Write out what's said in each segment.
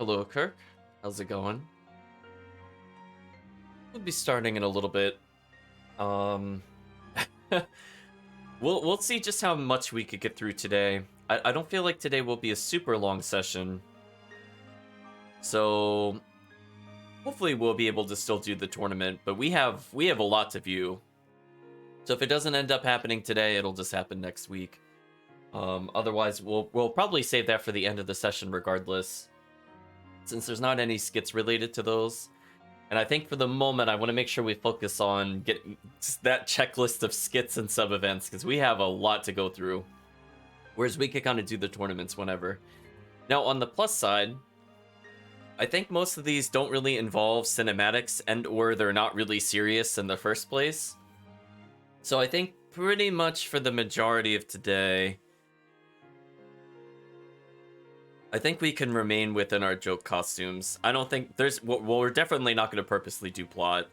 Hello, Kirk. How's it going? We'll be starting in a little bit. Um, we'll see just how much we could get through today. I don't feel like today will be a super long session, so hopefully we'll be able to still do the tournament. But we have a lot to view, so if it doesn't end up happening today, it'll just happen next week. Otherwise, we'll probably save that for the end of the session, regardless, since there's not any skits related to those. And I think for the moment, I want to make sure we focus on getting that checklist of skits and sub-events, because we have a lot to go through. Whereas we could kind of do the tournaments whenever. Now, on the plus side, I think most of these don't really involve cinematics and or they're not really serious in the first place. So I think pretty much for the majority of today, I think we can remain within our joke costumes. I don't think there's... Well, we're definitely not going to purposely do plot.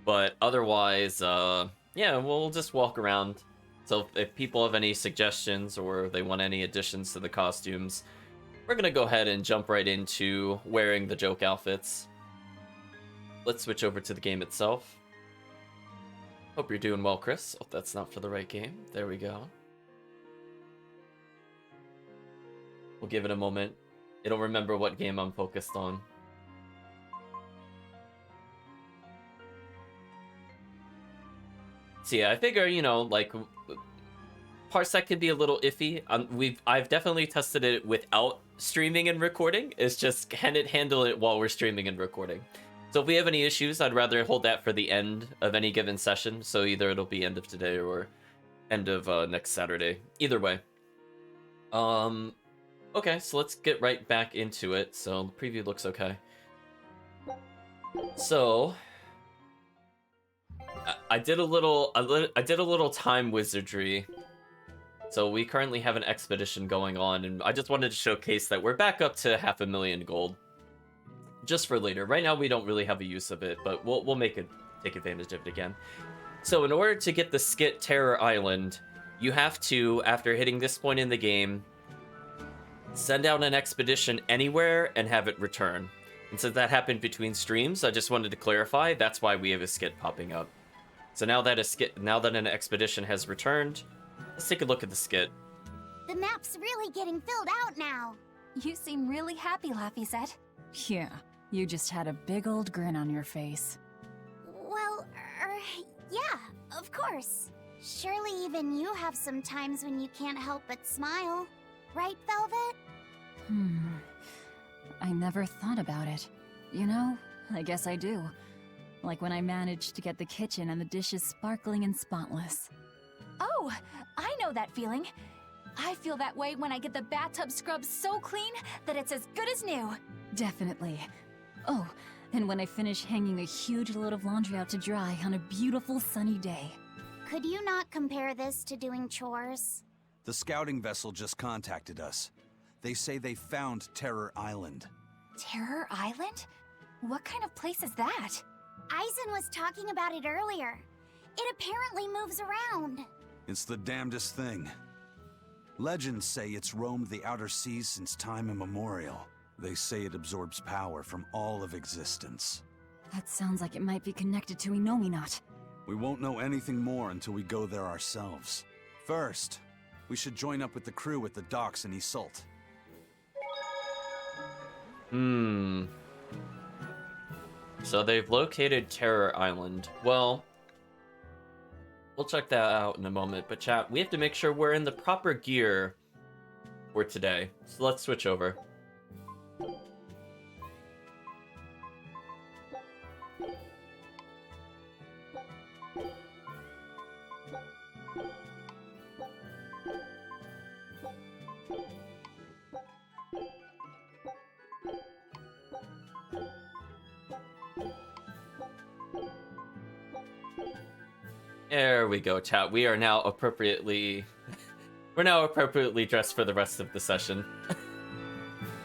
But otherwise, yeah, we'll just walk around. So if people have any suggestions or they want any additions to the costumes, we're going to go ahead and jump right into wearing the joke outfits. Let's switch over to the game itself. Hope you're doing well, Chris. Oh, that's not for the right game. There we go. We'll give it a moment. It'll remember what game I'm focused on. So yeah, I figure, you know, like, Parsec can be a little iffy. I've definitely tested it without streaming and recording. It's just, can it handle it while we're streaming and recording? So if we have any issues, I'd rather hold that for the end of any given session. So either it'll be end of today or end of next Saturday. Either way. Okay, so let's get right back into it. So the preview looks okay. So I did a little time wizardry. So we currently have an expedition going on, and I just wanted to showcase that we're back up to 500,000 gold. Just for later. Right now we don't really have a use of it, but we'll take advantage of it again. So in order to get the skit Terror Island, you have to, after hitting this point in the game, send out an expedition anywhere and have it return. And since that happened between streams, I just wanted to clarify that's why we have a skit popping up. So now that an expedition has returned, let's take a look at the skit. The map's really getting filled out now. You seem really happy, Laphicet. Yeah, you just had a big old grin on your face. Well, yeah, of course. Surely even you have some times when you can't help but smile. Right, Velvet? I never thought about it. You know, I guess I do. Like when I managed to get the kitchen and the dishes sparkling and spotless. Oh, I know that feeling. I feel that way when I get the bathtub scrubbed so clean that it's as good as new. Definitely. Oh, and when I finish hanging a huge load of laundry out to dry on a beautiful sunny day. Could you not compare this to doing chores? The scouting vessel just contacted us. They say they found Terror Island. Terror Island? What kind of place is that? Eisen was talking about it earlier. It apparently moves around. It's the damnedest thing. Legends say it's roamed the outer seas since time immemorial. They say it absorbs power from all of existence. That sounds like it might be connected to Inominat. We won't know anything more until we go there ourselves. First, we should join up with the crew at the docks in Isolt. So they've located Terror Island. Well, we'll check that out in a moment. But chat, we have to make sure we're in the proper gear for today. So let's switch over. There we go, chat. We are now appropriately... We're now appropriately dressed for the rest of the session.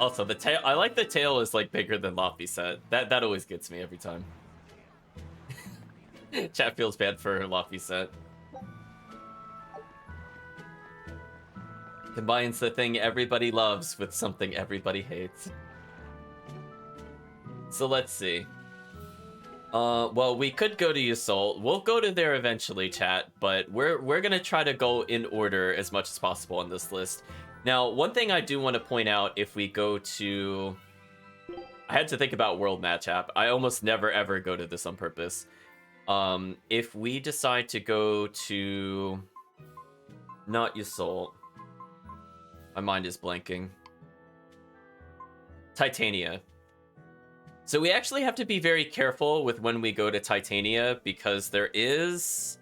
Also, the tail... I like the tail is, like, bigger than Laphicet. That always gets me every time. Chat feels bad for Laphicet. Combines the thing everybody loves with something everybody hates. So let's see. Well, we could go to Yusol. We'll go to there eventually, chat, but we're gonna try to go in order as much as possible on this list. Now, one thing I do want to point out, if we go to... I had to think about World Match App. I almost never ever go to this on purpose. If we decide to go to... Not Yusol. My mind is blanking. Titania. So we actually have to be very careful with when we go to Titania, because there is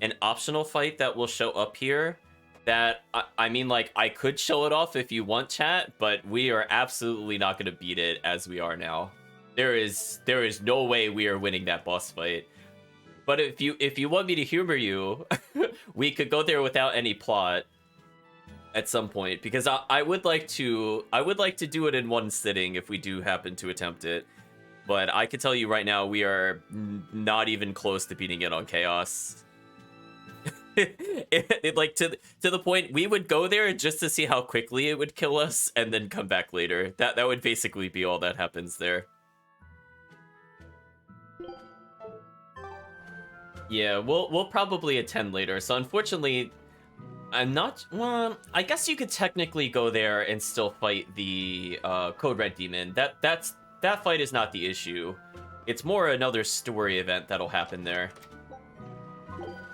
an optional fight that will show up here that, I mean, like, I could show it off if you want, chat, but we are absolutely not going to beat it as we are now. There is no way we are winning that boss fight. But if you want me to humor you, we could go there without any plot at some point, because I would like to do it in one sitting if we do happen to attempt it. But I can tell you right now, we are not even close to beating it on Chaos. Like, to the point, we would go there just to see how quickly it would kill us, and then come back later. That would basically be all that happens there. Yeah, we'll probably attend later. So unfortunately, I'm not... Well, I guess you could technically go there and still fight the Code Red Demon. That fight is not the issue. It's more another story event that'll happen there.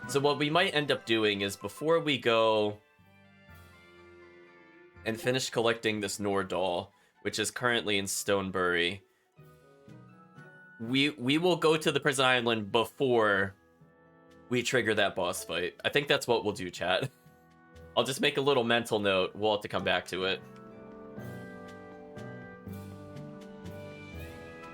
So what we might end up doing is, before we go and finish collecting this Nordoll, which is currently in Stonebury, we will go to the prison island before we trigger that boss fight. I think that's what we'll do, chat. I'll just make a little mental note. We'll have to come back to it.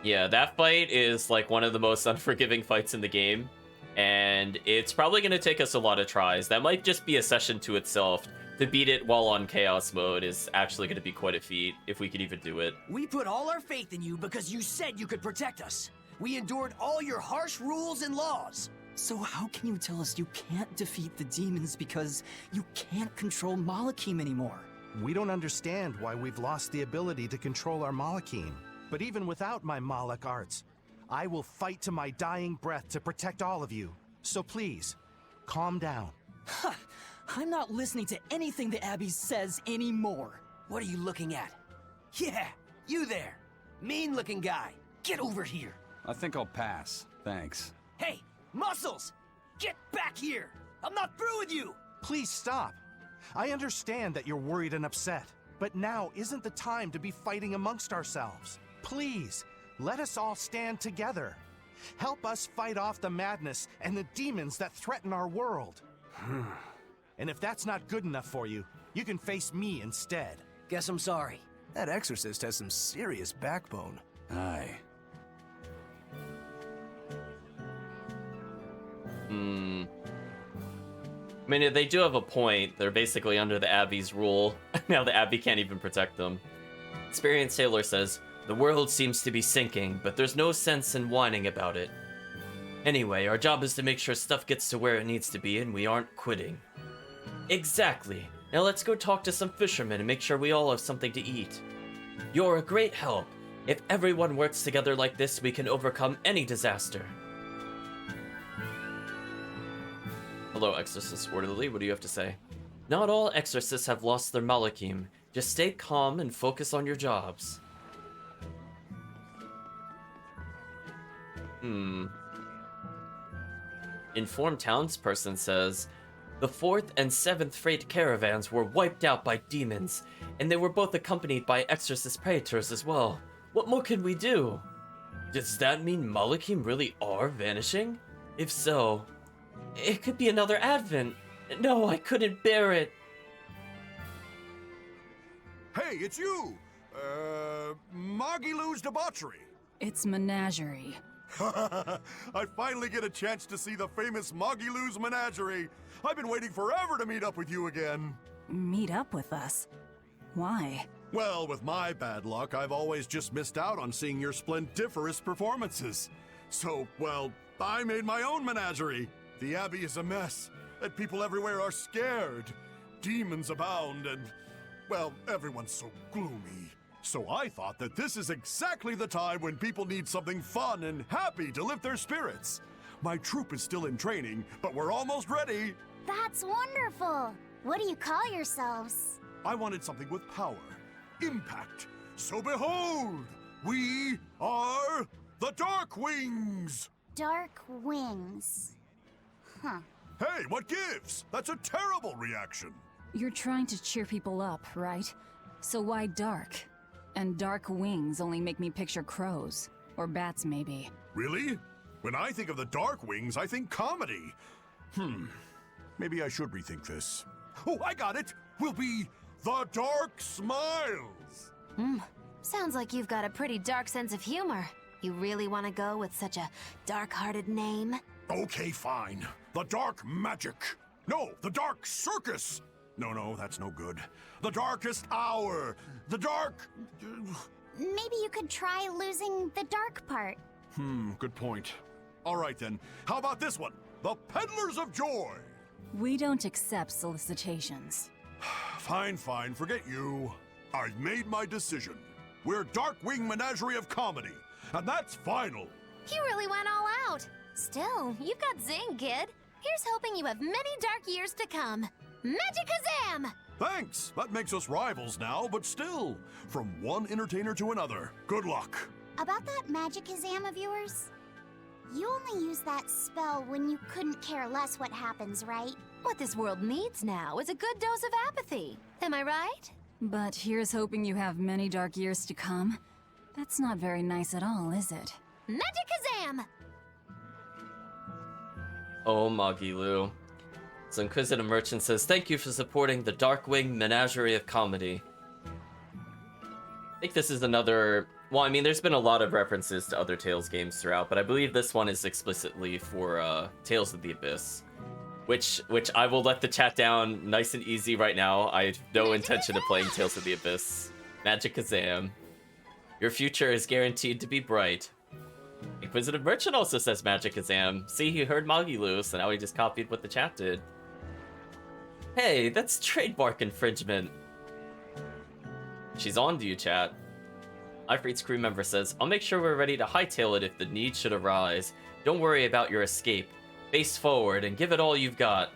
Yeah, that fight is like one of the most unforgiving fights in the game, and it's probably going to take us a lot of tries. That might just be a session to itself. To beat it while on Chaos mode is actually going to be quite a feat, if we could even do it. We put all our faith in you because you said you could protect us. We endured all your harsh rules and laws. So how can you tell us you can't defeat the demons because you can't control Malachim anymore? We don't understand why we've lost the ability to control our Malachim. But even without my Malak arts, I will fight to my dying breath to protect all of you. So please, calm down. Ha! I'm not listening to anything the Abbey says anymore. What are you looking at? Yeah, you there. Mean-looking guy. Get over here. I think I'll pass. Thanks. Hey, Muscles! Get back here! I'm not through with you! Please stop. I understand that you're worried and upset, but now isn't the time to be fighting amongst ourselves. Please, let us all stand together. Help us fight off the madness and the demons that threaten our world. And if that's not good enough for you, you can face me instead. Guess I'm sorry. That exorcist has some serious backbone. Aye. I mean, they do have a point. They're basically under the Abbey's rule. Now the Abbey can't even protect them. Experienced Sailor says, "The world seems to be sinking, but there's no sense in whining about it. Anyway, our job is to make sure stuff gets to where it needs to be and we aren't quitting." Exactly. Now let's go talk to some fishermen and make sure we all have something to eat. You're a great help. If everyone works together like this, we can overcome any disaster. Hello, Exorcist Orderly. What do you have to say? Not all exorcists have lost their Malachim. Just stay calm and focus on your jobs. Informed townsperson says, the 4th and 7th freight caravans were wiped out by demons, and they were both accompanied by exorcist praetors as well. What more can we do? Does that mean Malachim really are vanishing? If so, it could be another advent. No, I couldn't bear it. Hey, it's you! Magilou's Debauchery. It's Menagerie. I finally get a chance to see the famous Magilou's Menagerie. I've been waiting forever to meet up with you again. Meet up with us? Why? Well, with my bad luck, I've always just missed out on seeing your splendiferous performances. So, well, I made my own menagerie. The Abbey is a mess, and people everywhere are scared. Demons abound, and, well, everyone's so gloomy. So I thought that this is exactly the time when people need something fun and happy to lift their spirits. My troop is still in training, but we're almost ready. That's wonderful! What do you call yourselves? I wanted something with power, impact. So behold, we are the Dark Wings! Dark Wings. Huh. Hey, what gives? That's a terrible reaction. You're trying to cheer people up, right? So why dark? And dark wings only make me picture crows. Or bats, maybe. Really? When I think of the Dark Wings, I think comedy. Maybe I should rethink this. Oh, I got it! We'll be the Dark Smiles! Sounds like you've got a pretty dark sense of humor. You really want to go with such a dark-hearted name? Okay, fine. The Dark Magic. No, the Dark Circus. No, that's no good. The Darkest Hour. The Dark... Maybe you could try losing the dark part. Good point. All right then, how about this one? The Peddlers of Joy. We don't accept solicitations. Fine, forget you. I've made my decision. We're Darkwing Menagerie of Comedy, and that's final. You really went all out. Still, you've got zing, kid. Here's hoping you have many dark years to come. Magikazam! Thanks! That makes us rivals now, but still, from one entertainer to another. Good luck. About that Magikazam of yours? You only use that spell when you couldn't care less what happens, right? What this world needs now is a good dose of apathy. Am I right? But here's hoping you have many dark years to come. That's not very nice at all, is it? Magikazam! Oh, Magilu. So Inquisitive Merchant says, thank you for supporting the Darkwing Menagerie of Comedy. I think this is another... Well, I mean, there's been a lot of references to other Tales games throughout, but I believe this one is explicitly for Tales of the Abyss. Which I will let the chat down nice and easy right now. I have no intention of playing Tales of the Abyss. Magikazam. Your future is guaranteed to be bright. Inquisitive Merchant also says Magikazam. See, he heard Magilu, so now he just copied what the chat did. Hey, that's trademark infringement. She's on to you, chat. Ifrit's crew member says, I'll make sure we're ready to hightail it if the need should arise. Don't worry about your escape. Face forward and give it all you've got.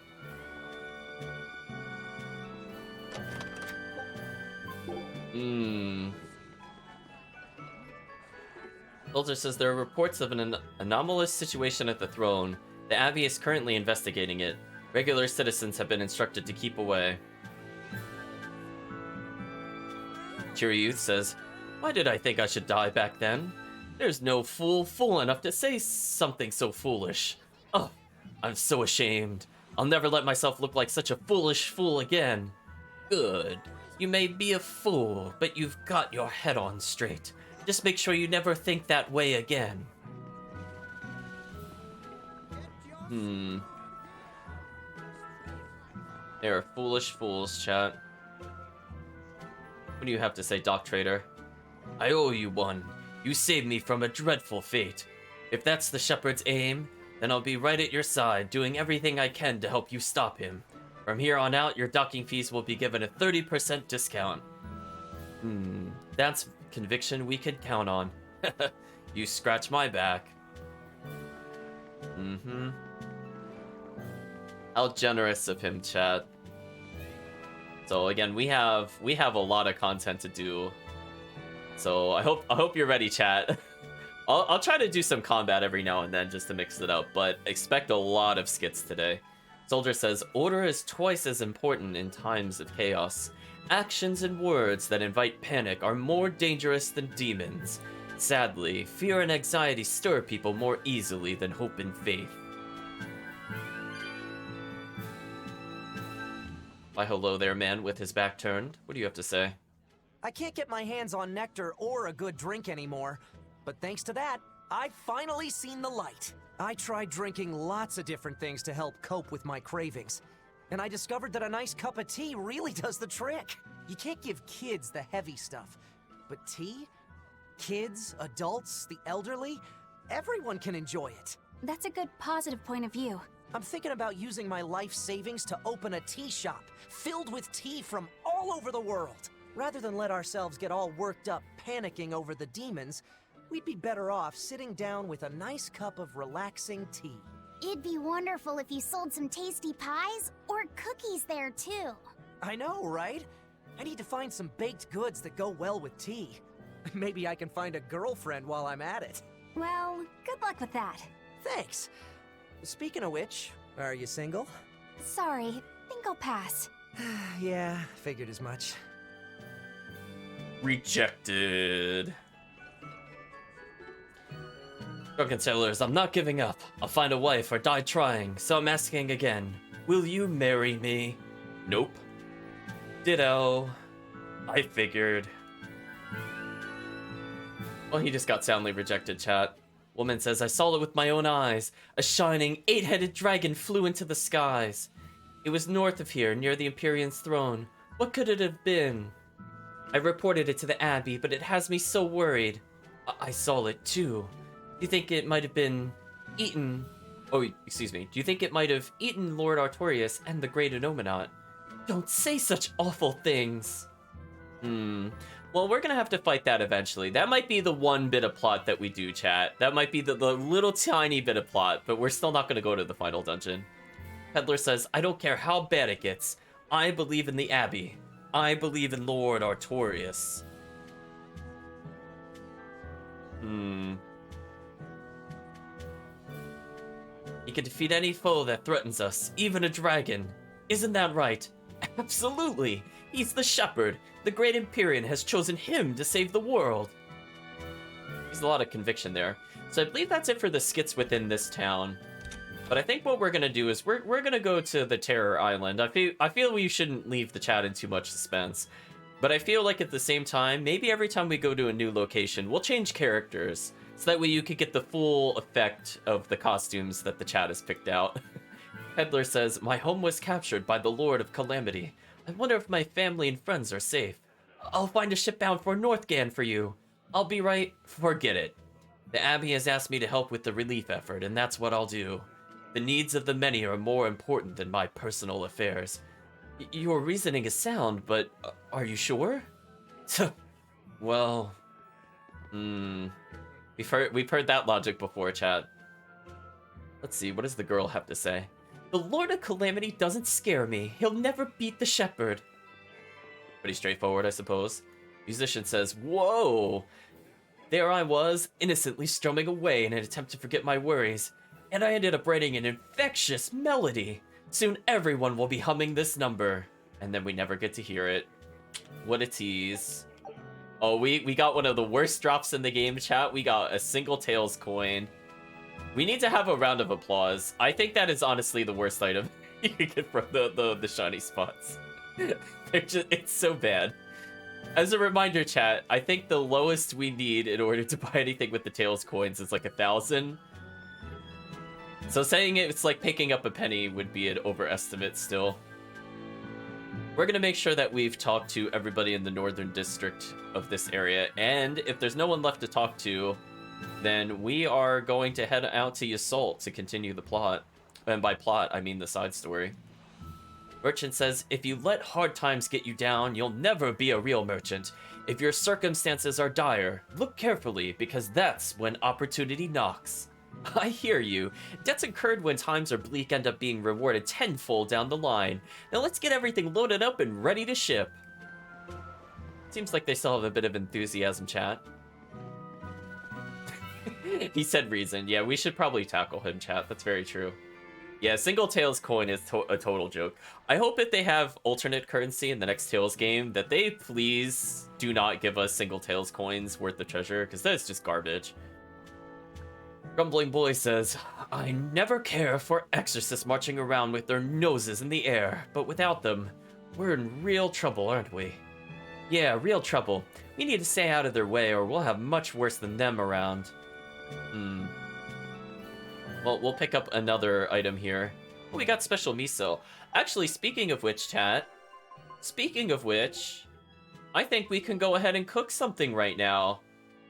Soldier says there are reports of an anomalous situation at the throne. The Abbey is currently investigating it. Regular citizens have been instructed to keep away. Cheery Youth says, why did I think I should die back then? There's no fool enough to say something so foolish. Oh, I'm so ashamed. I'll never let myself look like such a foolish fool again. Good. You may be a fool, but you've got your head on straight. Just make sure you never think that way again. They are foolish fools, chat. What do you have to say, Doc Trader? I owe you one. You saved me from a dreadful fate. If that's the shepherd's aim, then I'll be right at your side, doing everything I can to help you stop him. From here on out, your docking fees will be given a 30% discount. That's conviction we could count on. You scratch my back. How generous of him, chat. So again, we have a lot of content to do. So I hope you're ready, chat. I'll try to do some combat every now and then just to mix it up, but expect a lot of skits today. Soldier says, order is twice as important in times of chaos. Actions and words that invite panic are more dangerous than demons. Sadly, fear and anxiety stir people more easily than hope and faith. Why hello there, man with his back turned. What do you have to say? I can't get my hands on nectar or a good drink anymore. But thanks to that, I've finally seen the light. I tried drinking lots of different things to help cope with my cravings. And I discovered that a nice cup of tea really does the trick. You can't give kids the heavy stuff. But tea? Kids, adults, the elderly, everyone can enjoy it. That's a good positive point of view. I'm thinking about using my life savings to open a tea shop filled with tea from all over the world. Rather than let ourselves get all worked up panicking over the demons, we'd be better off sitting down with a nice cup of relaxing tea. It'd be wonderful if you sold some tasty pies or cookies there, too. I know, right? I need to find some baked goods that go well with tea. Maybe I can find a girlfriend while I'm at it. Well, good luck with that. Thanks. Speaking of which, are you single? Sorry, think I'll pass. Yeah, figured as much. Rejected. Drunken sailors, I'm not giving up. I'll find a wife or die trying, so I'm asking again. Will you marry me? Nope. Ditto. I figured. Well, he just got soundly rejected, chat. Woman says, I saw it with my own eyes. A shining, 8-headed dragon flew into the skies. It was north of here, near the Empyrean's throne. What could it have been? I reported it to the Abbey, but it has me so worried. I saw it too. Do you think it might have been eaten? Oh, excuse me. Do you think it might have eaten Lord Artorias and the Great Anominat? Don't say such awful things. Well, we're gonna have to fight that eventually. That might be the one bit of plot that we do, chat. That might be the little tiny bit of plot, but we're still not gonna go to the final dungeon. Peddler says, I don't care how bad it gets. I believe in the Abbey. I believe in Lord Artorias. He can defeat any foe that threatens us, even a dragon. Isn't that right? Absolutely! He's the shepherd. The great Empyrean has chosen him to save the world. There's a lot of conviction there. So I believe that's it for the skits within this town. But I think what we're gonna do is we're gonna go to the Terror Island. I feel we shouldn't leave the chat in too much suspense. But I feel like at the same time, maybe every time we go to a new location, we'll change characters. So that way you could get the full effect of the costumes that the chat has picked out. Peddler says, my home was captured by the Lord of Calamity. I wonder if my family and friends are safe. I'll find a ship bound for Northgan for you. I'll be right. Forget it. The Abbey has asked me to help with the relief effort, and that's what I'll do. The needs of the many are more important than my personal affairs. Your reasoning is sound, but are you sure? Well, we've heard that logic before, chat. Let's see, what does the girl have to say? The Lord of Calamity doesn't scare me. He'll never beat the shepherd. Pretty straightforward, I suppose. Musician says, whoa! There I was, innocently strumming away in an attempt to forget my worries. And I ended up writing an infectious melody. Soon everyone will be humming this number. And then we never get to hear it. What a tease. Oh, we got one of the worst drops in the game, chat. We got a single Tails coin. We need to have a round of applause. I think that is honestly the worst item you can get from the shiny spots. It's so bad. As a reminder, chat, I think the lowest we need in order to buy anything with the Tails coins is like 1,000. So saying it's like picking up a penny would be an overestimate still. We're gonna make sure that we've talked to everybody in the northern district of this area, and if there's no one left to talk to, then we are going to head out to Yassault to continue the plot. And by plot, I mean the side story. Merchant says, if you let hard times get you down, you'll never be a real merchant. If your circumstances are dire, look carefully, because that's when opportunity knocks. I hear you. Debts incurred when times are bleak end up being rewarded tenfold down the line. Now let's get everything loaded up and ready to ship. Seems like they still have a bit of enthusiasm, chat. He said reason. Yeah, we should probably tackle him, chat. That's very true. Yeah, single Tails coin is a total joke. I hope if they have alternate currency in the next Tails game, that they please do not give us single Tails coins worth the treasure, because that's just garbage. Grumbling Boy says, I never care for exorcists marching around with their noses in the air, but without them, we're in real trouble, aren't we? Yeah, real trouble. We need to stay out of their way or we'll have much worse than them around. Well, we'll pick up another item here. Oh, we got special miso. Actually, speaking of which, chat, I think we can go ahead and cook something right now.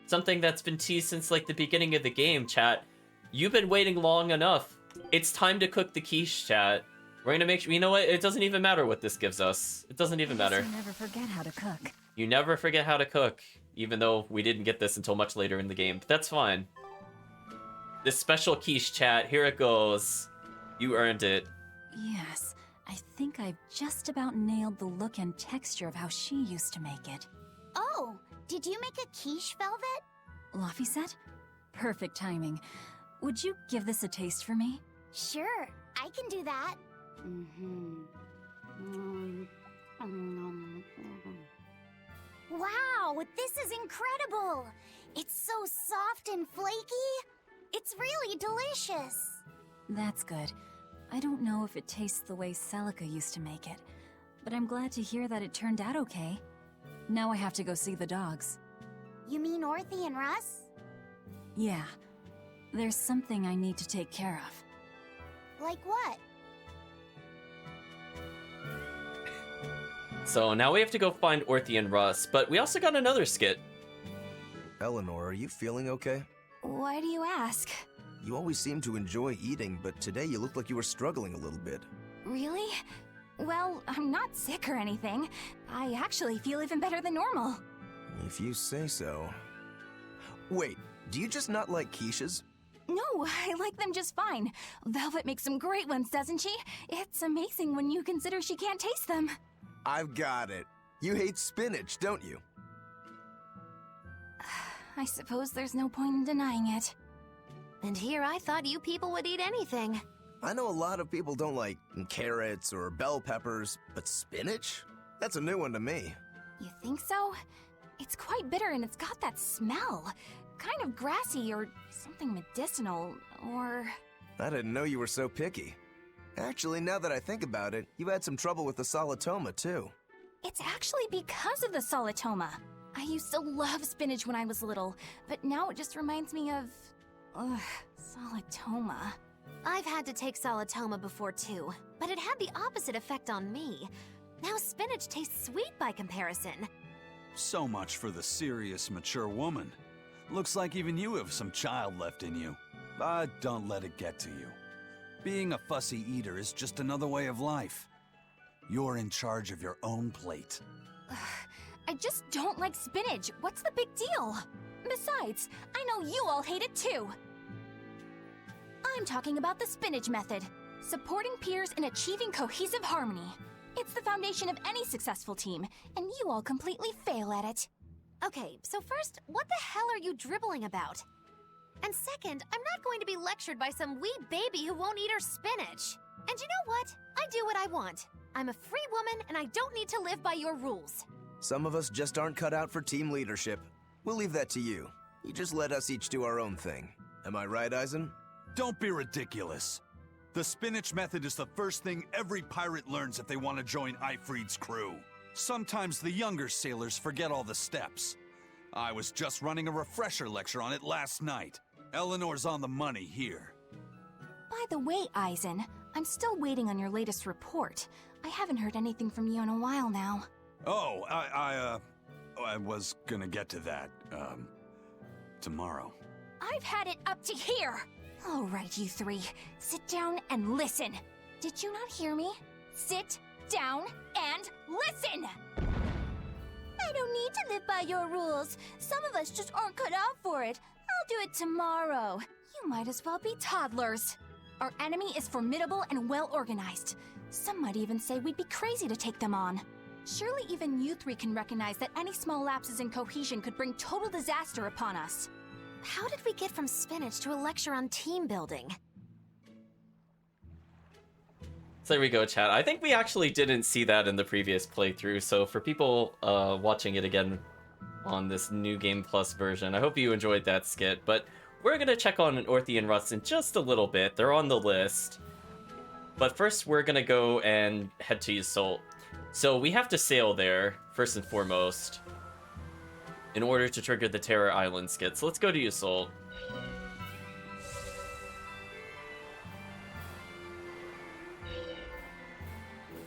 Something that's been teased since like the beginning of the game, chat. You've been waiting long enough. It's time to cook the quiche, chat. We're gonna make sure, you know what? It doesn't even matter what this gives us. It doesn't even matter. You never forget how to cook. You never forget how to cook, even though we didn't get this until much later in the game, but that's fine. This special quiche, chat, here it goes. You earned it. Yes, I think I've just about nailed the look and texture of how she used to make it. Oh, did you make a quiche, Velvet? Laphicet? Perfect timing. Would you give this a taste for me? Sure, I can do that. Wow, this is incredible! It's so soft and flaky. It's really delicious. That's good. I don't know if it tastes the way Celica used to make it, but I'm glad to hear that it turned out okay. Now I have to go see the dogs. You mean Orthy and Russ? Yeah. There's something I need to take care of. Like what? So now we have to go find Orthy and Russ, but we also got another skit. Eleanor, are you feeling okay? Why do you ask? You always seem to enjoy eating, but today you looked like you were struggling a little bit. Really? Well, I'm not sick or anything. I actually feel even better than normal. If you say so. Wait, do you just not like quiches? No, I like them just fine. Velvet makes some great ones, doesn't she? It's amazing when you consider she can't taste them. I've got it. You hate spinach, don't you? I suppose there's no point in denying it. And here I thought you people would eat anything. I know a lot of people don't like carrots or bell peppers, but spinach? That's a new one to me. You think so? It's quite bitter and it's got that smell. Kind of grassy or something medicinal, or... I didn't know you were so picky. Actually, now that I think about it, you had some trouble with the solitoma, too. It's actually because of the solitoma. I used to love spinach when I was little, but now it just reminds me of... solitoma. I've had to take solitoma before too, but it had the opposite effect on me. Now spinach tastes sweet by comparison. So much for the serious, mature woman. Looks like even you have some child left in you. But don't let it get to you. Being a fussy eater is just another way of life. You're in charge of your own plate. I just don't like spinach. What's the big deal? Besides, I know you all hate it too. I'm talking about the spinach method. Supporting peers in achieving cohesive harmony. It's the foundation of any successful team, and you all completely fail at it. Okay, so first, what the hell are you dribbling about? And second, I'm not going to be lectured by some wee baby who won't eat her spinach. And you know what? I do what I want. I'm a free woman, and I don't need to live by your rules. Some of us just aren't cut out for team leadership. We'll leave that to you. You just let us each do our own thing. Am I right, Eisen? Don't be ridiculous. The spinach method is the first thing every pirate learns if they want to join Ifrid's crew. Sometimes the younger sailors forget all the steps. I was just running a refresher lecture on it last night. Eleanor's on the money here. By the way, Eisen, I'm still waiting on your latest report. I haven't heard anything from you in a while now. Oh, I was gonna get to that, tomorrow. I've had it up to here! All right, you three, sit down and listen. Did you not hear me? Sit down and listen! I don't need to live by your rules. Some of us just aren't cut out for it. I'll do it tomorrow. You might as well be toddlers. Our enemy is formidable and well-organized. Some might even say we'd be crazy to take them on. Surely even you three can recognize that any small lapses in cohesion could bring total disaster upon us. How did we get from spinach to a lecture on team building? So there we go, chat. I think we actually didn't see that in the previous playthrough, so for people watching it again on this new Game Plus version, I hope you enjoyed that skit, but we're going to check on Orthy and Russ in just a little bit. They're on the list. But first, we're going to go and head to Yseult. So we have to sail there, first and foremost, in order to trigger the Terror Island skit. So let's go to Yseult.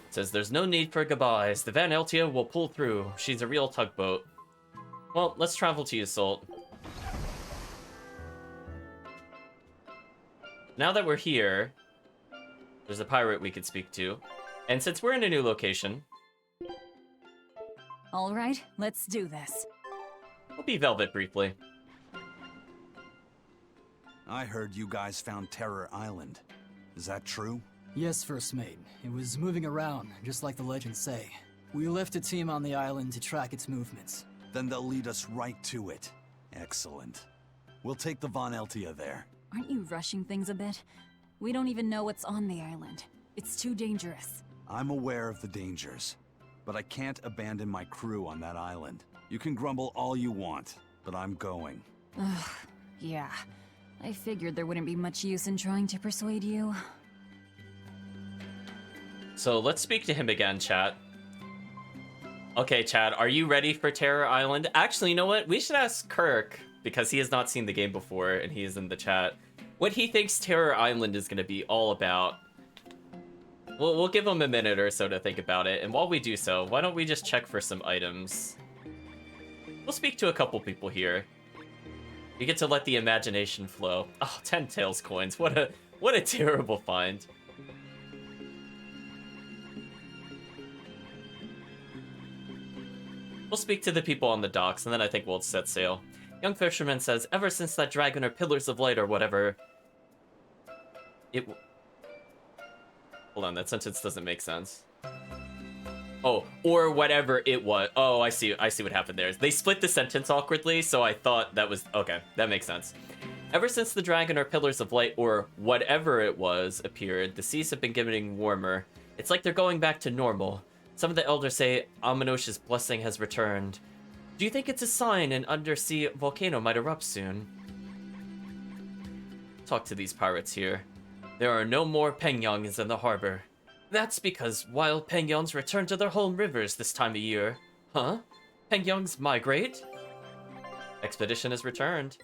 It says, there's no need for goodbyes. The Van Eltia will pull through. She's a real tugboat. Well, let's travel to Yseult. Now that we're here, there's a pirate we could speak to. And since we're in a new location, All right, let's do this. We'll be Velvet briefly. I heard you guys found Terror Island. Is that true? Yes, First Mate. It was moving around, just like the legends say. We left a team on the island to track its movements. Then they'll lead us right to it. Excellent. We'll take the Von Eltia there. Aren't you rushing things a bit? We don't even know what's on the island. It's too dangerous. I'm aware of the dangers, but I can't abandon my crew on that island. You can grumble all you want, but I'm going. Ugh, yeah. I figured there wouldn't be much use in trying to persuade you. So let's speak to him again, chat. Okay, chat, are you ready for Terror Island? Actually, you know what? We should ask Kirk, because he has not seen the game before, and he is in the chat, what he thinks Terror Island is going to be all about. We'll give him a minute or so to think about it, and while we do so, why don't we just check for some items? We'll speak to a couple people here. You get to let the imagination flow. Oh, 10 Tails coins. What a terrible find. We'll speak to the people on the docks, and then I think we'll set sail. Young Fisherman says, ever since that dragon or pillars of light or whatever... Hold on, that sentence doesn't make sense. Oh, or whatever it was. Oh, I see what happened there. They split the sentence awkwardly, so I thought that was... Okay, that makes sense. Ever since the dragon or pillars of light or whatever it was appeared, the seas have been getting warmer. It's like they're going back to normal. Some of the elders say Amenosh's blessing has returned. Do you think it's a sign an undersea volcano might erupt soon? Talk to these pirates here. There are no more Pengyongs in the harbor. That's because wild Pengyongs return to their home rivers this time of year. Huh? Pengyongs migrate? Expedition has returned.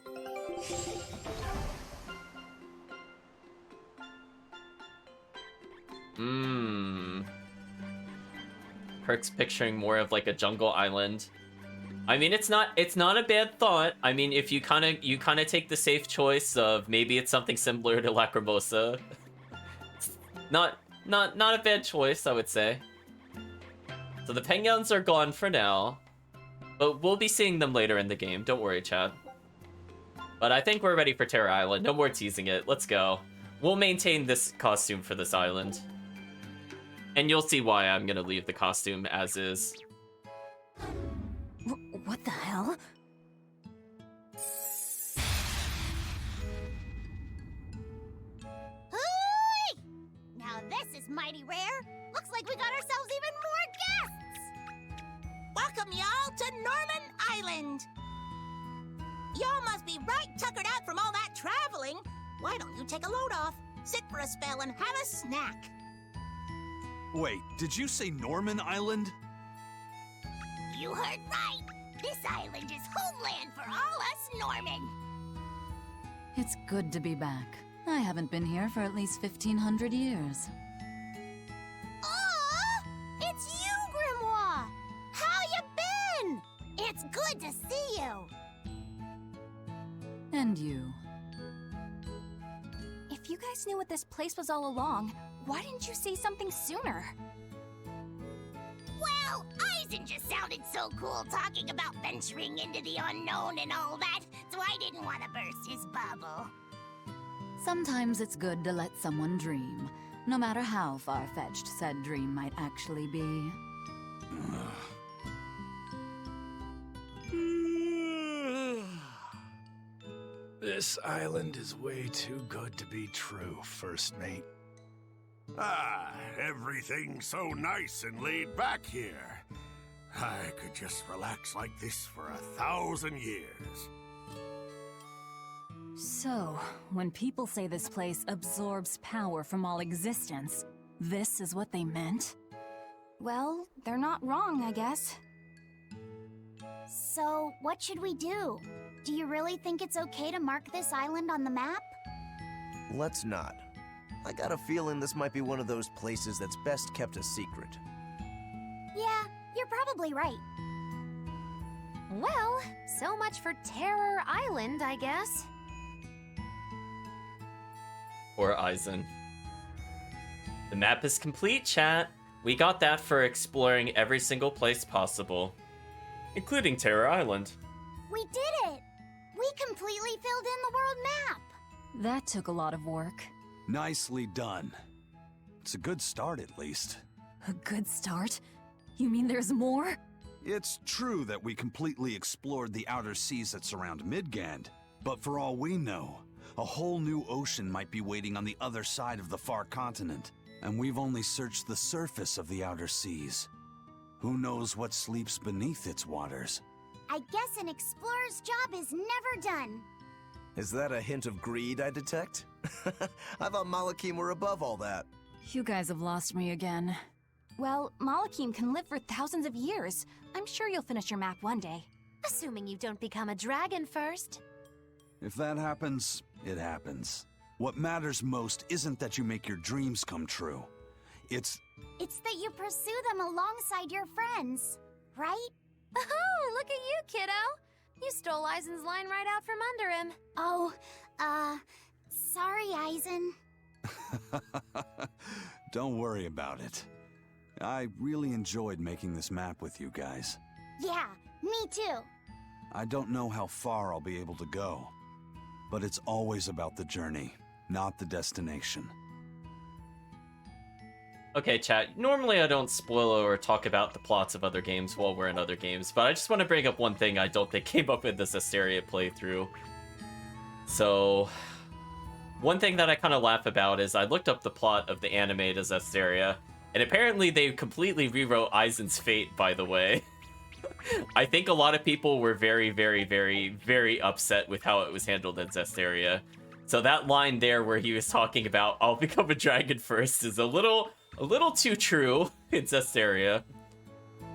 Kirk's picturing more of like a jungle island. I mean, it's not a bad thought. I mean, if you kind of take the safe choice of maybe it's something similar to Lacrimosa. Not a bad choice, I would say. So the Penguins are gone for now, but we'll be seeing them later in the game. Don't worry, Chad. But I think we're ready for Terror Island. No more teasing it. Let's go. We'll maintain this costume for this island. And you'll see why I'm gonna leave the costume as is. What the hell? Hooey! Now this is mighty rare. Looks like we got ourselves even more guests. Welcome y'all to Norman Island. Y'all must be right tuckered out from all that traveling. Why don't you take a load off, sit for a spell, and have a snack? Wait, did you say Norman Island? You heard right. This island is homeland for all us Norman. It's good to be back. I haven't been here for at least 1,500 years. Aw! It's you, Grimoire! How you been? It's good to see you. And you. If you guys knew what this place was all along, why didn't you say something sooner? Well, Eisen just sounded so cool talking about venturing into the unknown and all that, so I didn't want to burst his bubble. Sometimes it's good to let someone dream, no matter how far-fetched said dream might actually be. This island is way too good to be true, First Mate. Ah, everything's so nice and laid back here. I could just relax like this for 1,000 years. So, when people say this place absorbs power from all existence, this is what they meant? Well, they're not wrong, I guess. So, what should we do? Do you really think it's okay to mark this island on the map? Let's not. I got a feeling this might be one of those places that's best kept a secret. Yeah, you're probably right. Well, so much for Terror Island, I guess. Or Eisen. The map is complete, chat. We got that for exploring every single place possible. including Terror Island. We did it! We completely filled in the world map! That took a lot of work. Nicely done. It's a good start, at least. A good start? You mean there's more? It's true that we completely explored the outer seas that surround Midgand, but for all we know, a whole new ocean might be waiting on the other side of the far continent, and we've only searched the surface of the outer seas. Who knows what sleeps beneath its waters? I guess an explorer's job is never done. Is that a hint of greed I detect? I thought Malakim were above all that. You guys have lost me again. Well, Malakim can live for thousands of years. I'm sure you'll finish your map one day. Assuming you don't become a dragon first. If that happens, it happens. What matters most isn't that you make your dreams come true. It's that you pursue them alongside your friends, right? Oh, look at you, kiddo! You stole Eisen's line right out from under him. Oh, sorry, Eisen. Don't worry about it. I really enjoyed making this map with you guys. Yeah, me too. I don't know how far I'll be able to go, but it's always about the journey, not the destination. Okay, chat. Normally I don't spoil or talk about the plots of other games while we're in other games, but I just want to bring up one thing I don't think came up in the Zestiria playthrough. So, one thing that I kind of laugh about is I looked up the plot of the anime to Zestiria, and apparently they completely rewrote Eisen's fate, by the way. I think a lot of people were very, very, very, very upset with how it was handled in Zestiria. So that line there where he was talking about, I'll become a dragon first, is a little too true in Zestiria.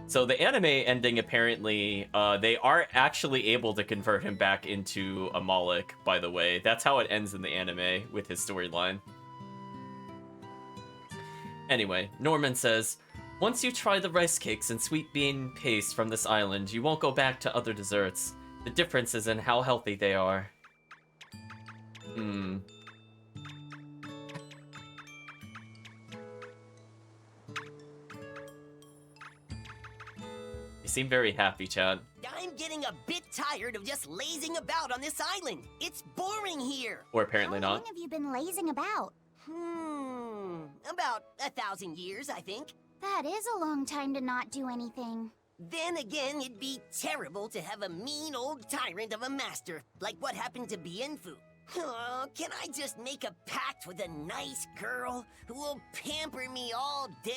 So the anime ending, apparently, they are actually able to convert him back into a Moloch, by the way. That's how it ends in the anime with his storyline. Anyway, Norman says, once you try the rice cakes and sweet bean paste from this island, you won't go back to other desserts. The difference is in how healthy they are. You seem very happy, Chad. I'm getting a bit tired of just lazing about on this island. It's boring here. Or apparently How not. long have you been lazing about? About 1,000 years, I think. That is a long time to not do anything. Then again, it'd be terrible to have a mean old tyrant of a master, like what happened to Bienfu. Oh, can I just make a pact with a nice girl who will pamper me all day?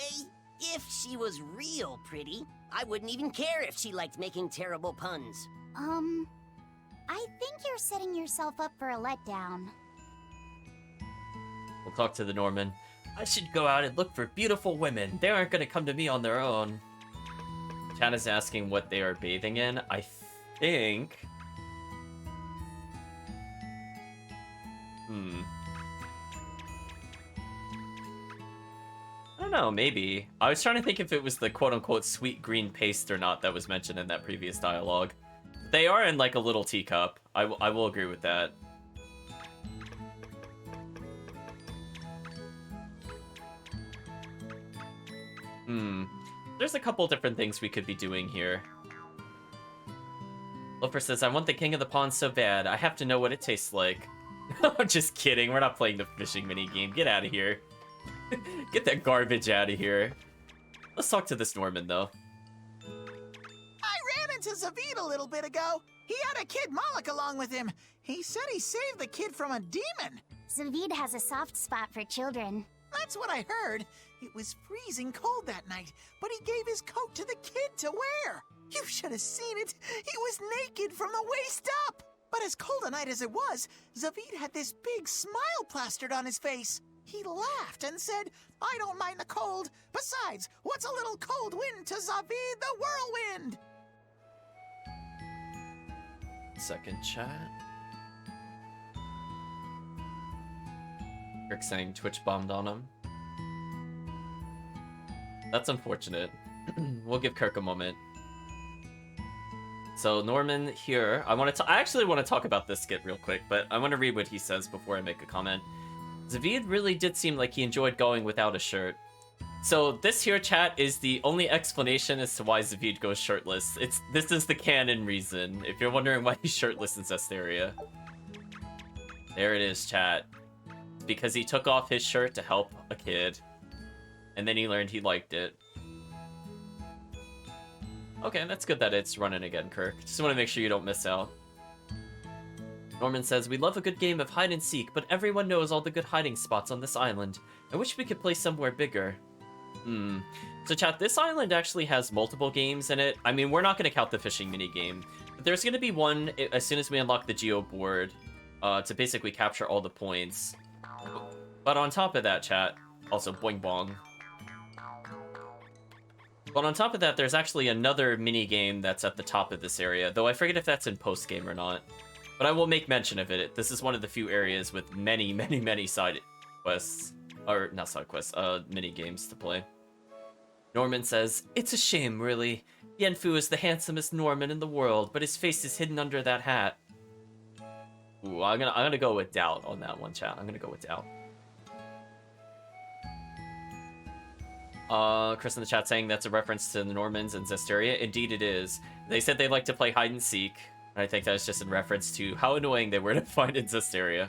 If she was real pretty, I wouldn't even care if she liked making terrible puns. I think you're setting yourself up for a letdown. We'll talk to the Norman. I should go out and look for beautiful women. They aren't going to come to me on their own. Chad is asking what they are bathing in. I think... I don't know, maybe. I was trying to think if it was the quote-unquote sweet green paste or not that was mentioned in that previous dialogue. They are in like a little teacup. I will agree with that. There's a couple different things we could be doing here. Loafer says, I want the King of the Pond so bad. I have to know what it tastes like. I'm just kidding. We're not playing the fishing minigame. Get out of here. Get that garbage out of here. Let's talk to this Norman, though. I ran into Zavid a little bit ago. He had a kid Moloch along with him. He said he saved the kid from a demon. Zavid has a soft spot for children. That's what I heard. It was freezing cold that night, but he gave his coat to the kid to wear. You should have seen it. He was naked from the waist up. But as cold a night as it was, Zavid had this big smile plastered on his face. He laughed and said, I don't mind the cold. Besides, what's a little cold wind to Zavid the whirlwind? Second chat. Kirk saying Twitch bombed on him. That's unfortunate. We'll give Kirk a moment. So Norman here, I actually want to talk about this skit real quick, but I want to read what he says before I make a comment. Zavid really did seem like he enjoyed going without a shirt. So this here, chat, is the only explanation as to why Zavid goes shirtless. This is the canon reason, if you're wondering why he's shirtless in Zestiria. There it is, chat. It's because he took off his shirt to help a kid. And then he learned he liked it. Okay, that's good that it's running again, Kirk. Just want to make sure you don't miss out. Norman says, we love a good game of hide and seek, but everyone knows all the good hiding spots on this island. I wish we could play somewhere bigger. So chat, this island actually has multiple games in it. I mean, we're not going to count the fishing minigame. But there's going to be one as soon as we unlock the Geo board to basically capture all the points. But on top of that, chat, also boing bong. But on top of that, there's actually another minigame that's at the top of this area, though I forget if that's in post-game or not. But I will make mention of it. This is one of the few areas with many, many, many side quests. Or, not side quests, mini-games to play. Norman says, it's a shame, really. Yanfu is the handsomest Norman in the world, but his face is hidden under that hat. Ooh, I'm gonna go with doubt on that one, chat. I'm gonna go with doubt. Chris in the chat saying that's a reference to the Normans in Zestiria. Indeed it is. They said they like to play hide and seek. And I think that's just in reference to how annoying they were to find in Zestiria.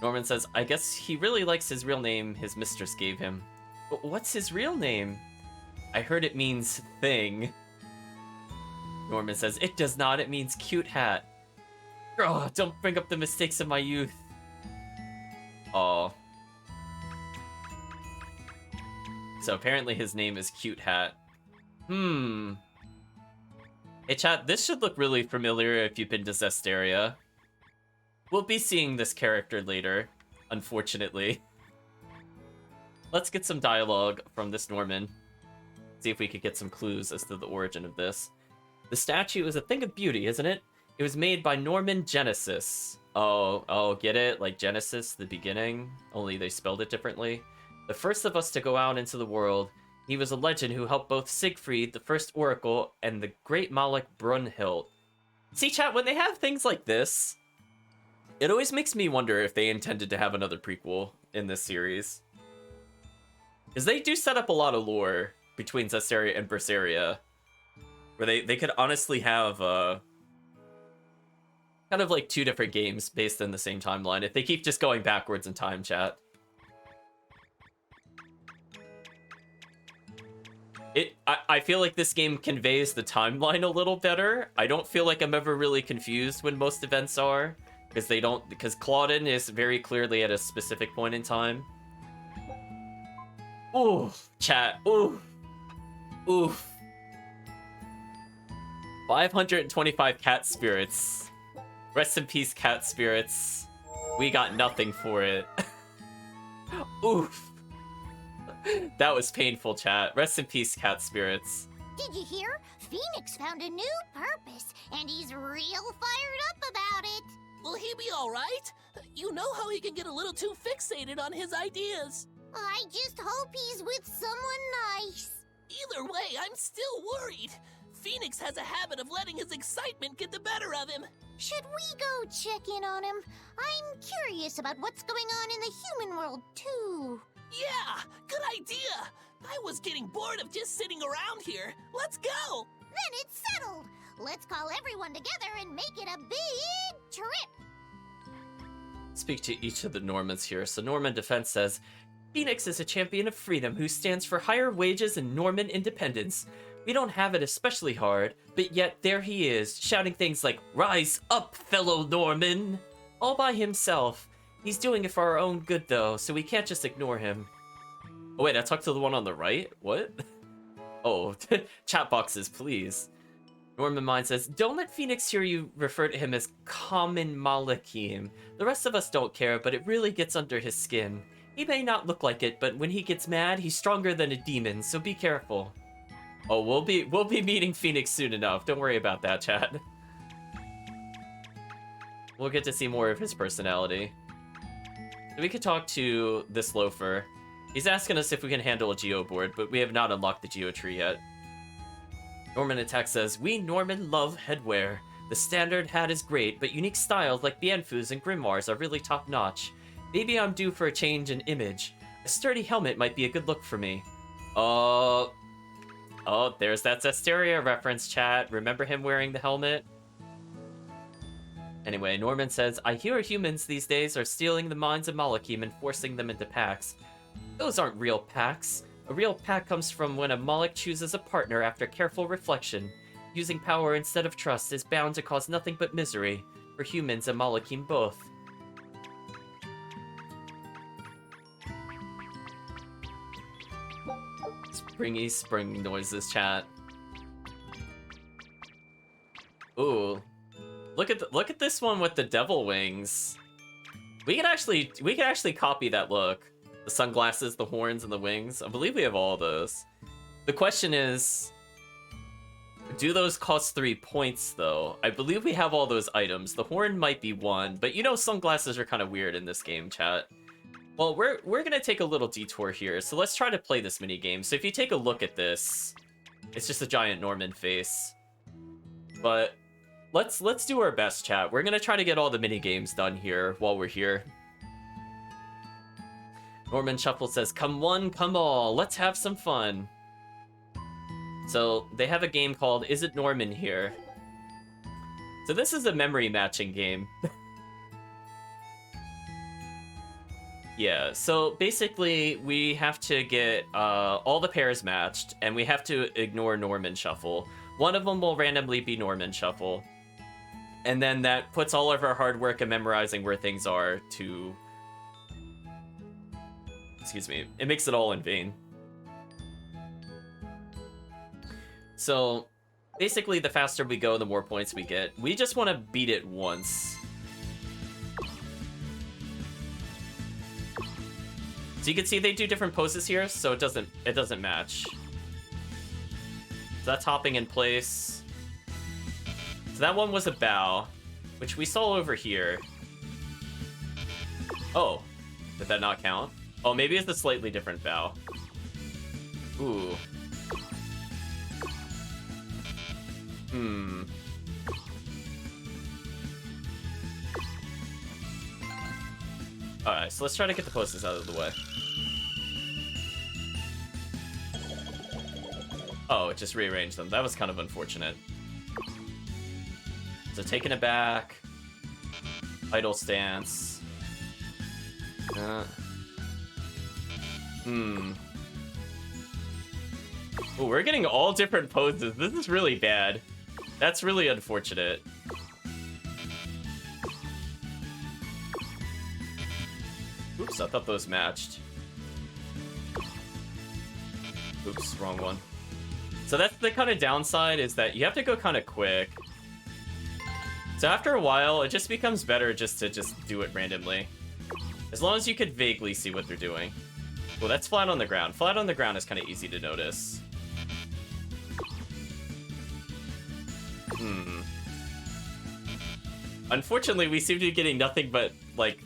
Norman says, I guess he really likes his real name his mistress gave him. But what's his real name? I heard it means thing. Norman says, it does not, it means cute hat. Oh, don't bring up the mistakes of my youth. Oh. So apparently his name is Cute Hat. Hey chat, this should look really familiar if you've been to Zestiria. We'll be seeing this character later, unfortunately. Let's get some dialogue from this Norman. See if we could get some clues as to the origin of this. The statue is a thing of beauty, isn't it? It was made by Norman Genesis. Oh, get it? Like Genesis, the beginning? Only they spelled it differently. The first of us to go out into the world. He was a legend who helped both Siegfried, the first oracle, and the great Malak Brunhild. See, chat, when they have things like this, it always makes me wonder if they intended to have another prequel in this series. Because they do set up a lot of lore between Zestiria and Berseria, where they could honestly have kind of like two different games based in the same timeline if they keep just going backwards in time, chat. I feel like this game conveys the timeline a little better. I don't feel like I'm ever really confused when most events are, because Claudin is very clearly at a specific point in time. Ooh, chat. Ooh. Oof. 525 cat spirits. Rest in peace, cat spirits. We got nothing for it. Oof. That was painful, chat. Rest in peace, cat spirits. Did you hear? Phoenix found a new purpose, and he's real fired up about it. Will he be alright? You know how he can get a little too fixated on his ideas. I just hope he's with someone nice. Either way, I'm still worried. Phoenix has a habit of letting his excitement get the better of him. Should we go check in on him? I'm curious about what's going on in the human world, too. Yeah, good idea. I was getting bored of just sitting around here. Let's go. Then it's settled. Let's call everyone together and make it a big trip. Speak to each of the Normans here. So Norman Defense says, Phoenix is a champion of freedom who stands for higher wages and Norman independence. We don't have it especially hard, but yet there he is, shouting things like, rise up, fellow Norman! All by himself. He's doing it for our own good, though, so we can't just ignore him. Oh, wait, I talked to the one on the right? What? Oh, chat boxes, please. Norman Mine says, don't let Phoenix hear you refer to him as common Malakim. The rest of us don't care, but it really gets under his skin. He may not look like it, but when he gets mad, he's stronger than a demon, so be careful. Oh, we'll be meeting Phoenix soon enough. Don't worry about that, chat. We'll get to see more of his personality. We could talk to this loafer. He's asking us if we can handle a geo board, but we have not unlocked the geo tree yet. Norman Attack says, we Norman love headwear. The standard hat is great, but unique styles like Bienfu's and Grimoires are really top-notch. Maybe I'm due for a change in image. A sturdy helmet might be a good look for me. Oh, there's that Zestiria reference, chat. Remember him wearing the helmet? Anyway, Norman says, I hear humans these days are stealing the minds of Malachim and forcing them into packs. Those aren't real packs. A real pack comes from when a Malak chooses a partner after careful reflection. Using power instead of trust is bound to cause nothing but misery for humans and Malachim both. Springy spring noises, chat. Ooh. Look at this one with the devil wings. We could actually copy that look. The sunglasses, the horns, and the wings. I believe we have all of those. The question is, do those cost 3 points though? I believe we have all those items. The horn might be 1, but you know sunglasses are kind of weird in this game, chat. Well, we're gonna take a little detour here, so let's try to play this mini game. So if you take a look at this, it's just a giant Norman face. But let's do our best, chat. We're gonna try to get all the mini games done here while we're here. Norman Shuffle says, come one, come all, let's have some fun. So they have a game called Is It Norman here? So this is a memory matching game. Yeah, so basically we have to get all the pairs matched, and we have to ignore Norman Shuffle. One of them will randomly be Norman Shuffle. And then that puts all of our hard work in memorizing where things are to... Excuse me. It makes it all in vain. So, basically, the faster we go, the more points we get. We just want to beat it once. So you can see they do different poses here, so it doesn't match. So that's hopping in place. So that one was a bow, which we saw over here. Oh, did that not count? Oh, maybe it's a slightly different bow. Ooh. Alright, so let's try to get the poses out of the way. Oh, it just rearranged them. That was kind of unfortunate. So taking it back. Idle stance. Oh, we're getting all different poses. This is really bad. That's really unfortunate. Oops, I thought those matched. Oops, wrong one. So that's the kind of downside, is that you have to go kind of quick. So after a while, it just becomes better just to do it randomly. As long as you could vaguely see what they're doing. Well, that's flat on the ground. Flat on the ground is kind of easy to notice. Unfortunately, we seem to be getting nothing but, like...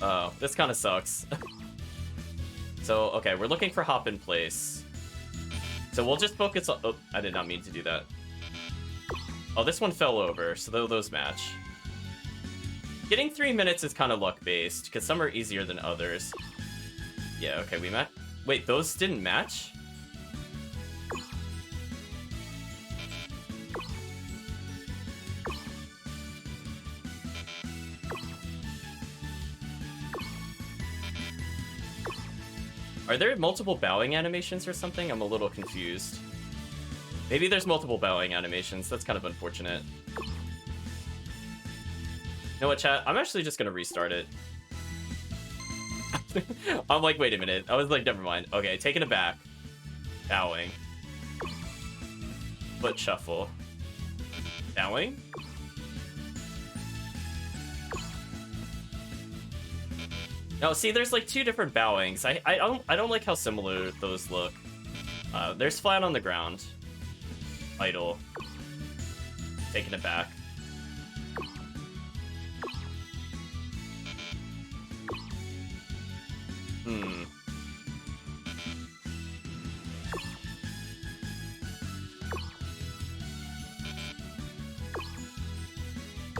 Oh, this kind of sucks. So, okay, we're looking for hop in place. So we'll just focus on... Oh, I did not mean to do that. Oh, this one fell over, so those match. Getting 3 minutes is kind of luck-based, because some are easier than others. Yeah, okay, we match... Wait, those didn't match? Are there multiple bowing animations or something? I'm a little confused. Maybe there's multiple bowing animations. That's kind of unfortunate. You know what, chat? I'm actually just gonna restart it. I'm like, wait a minute. I was like, never mind. Okay, taking it back. Bowing. Foot shuffle. Bowing? No, see, there's like 2 different bowings. I don't like how similar those look. There's flat on the ground. Idle. Taking it back.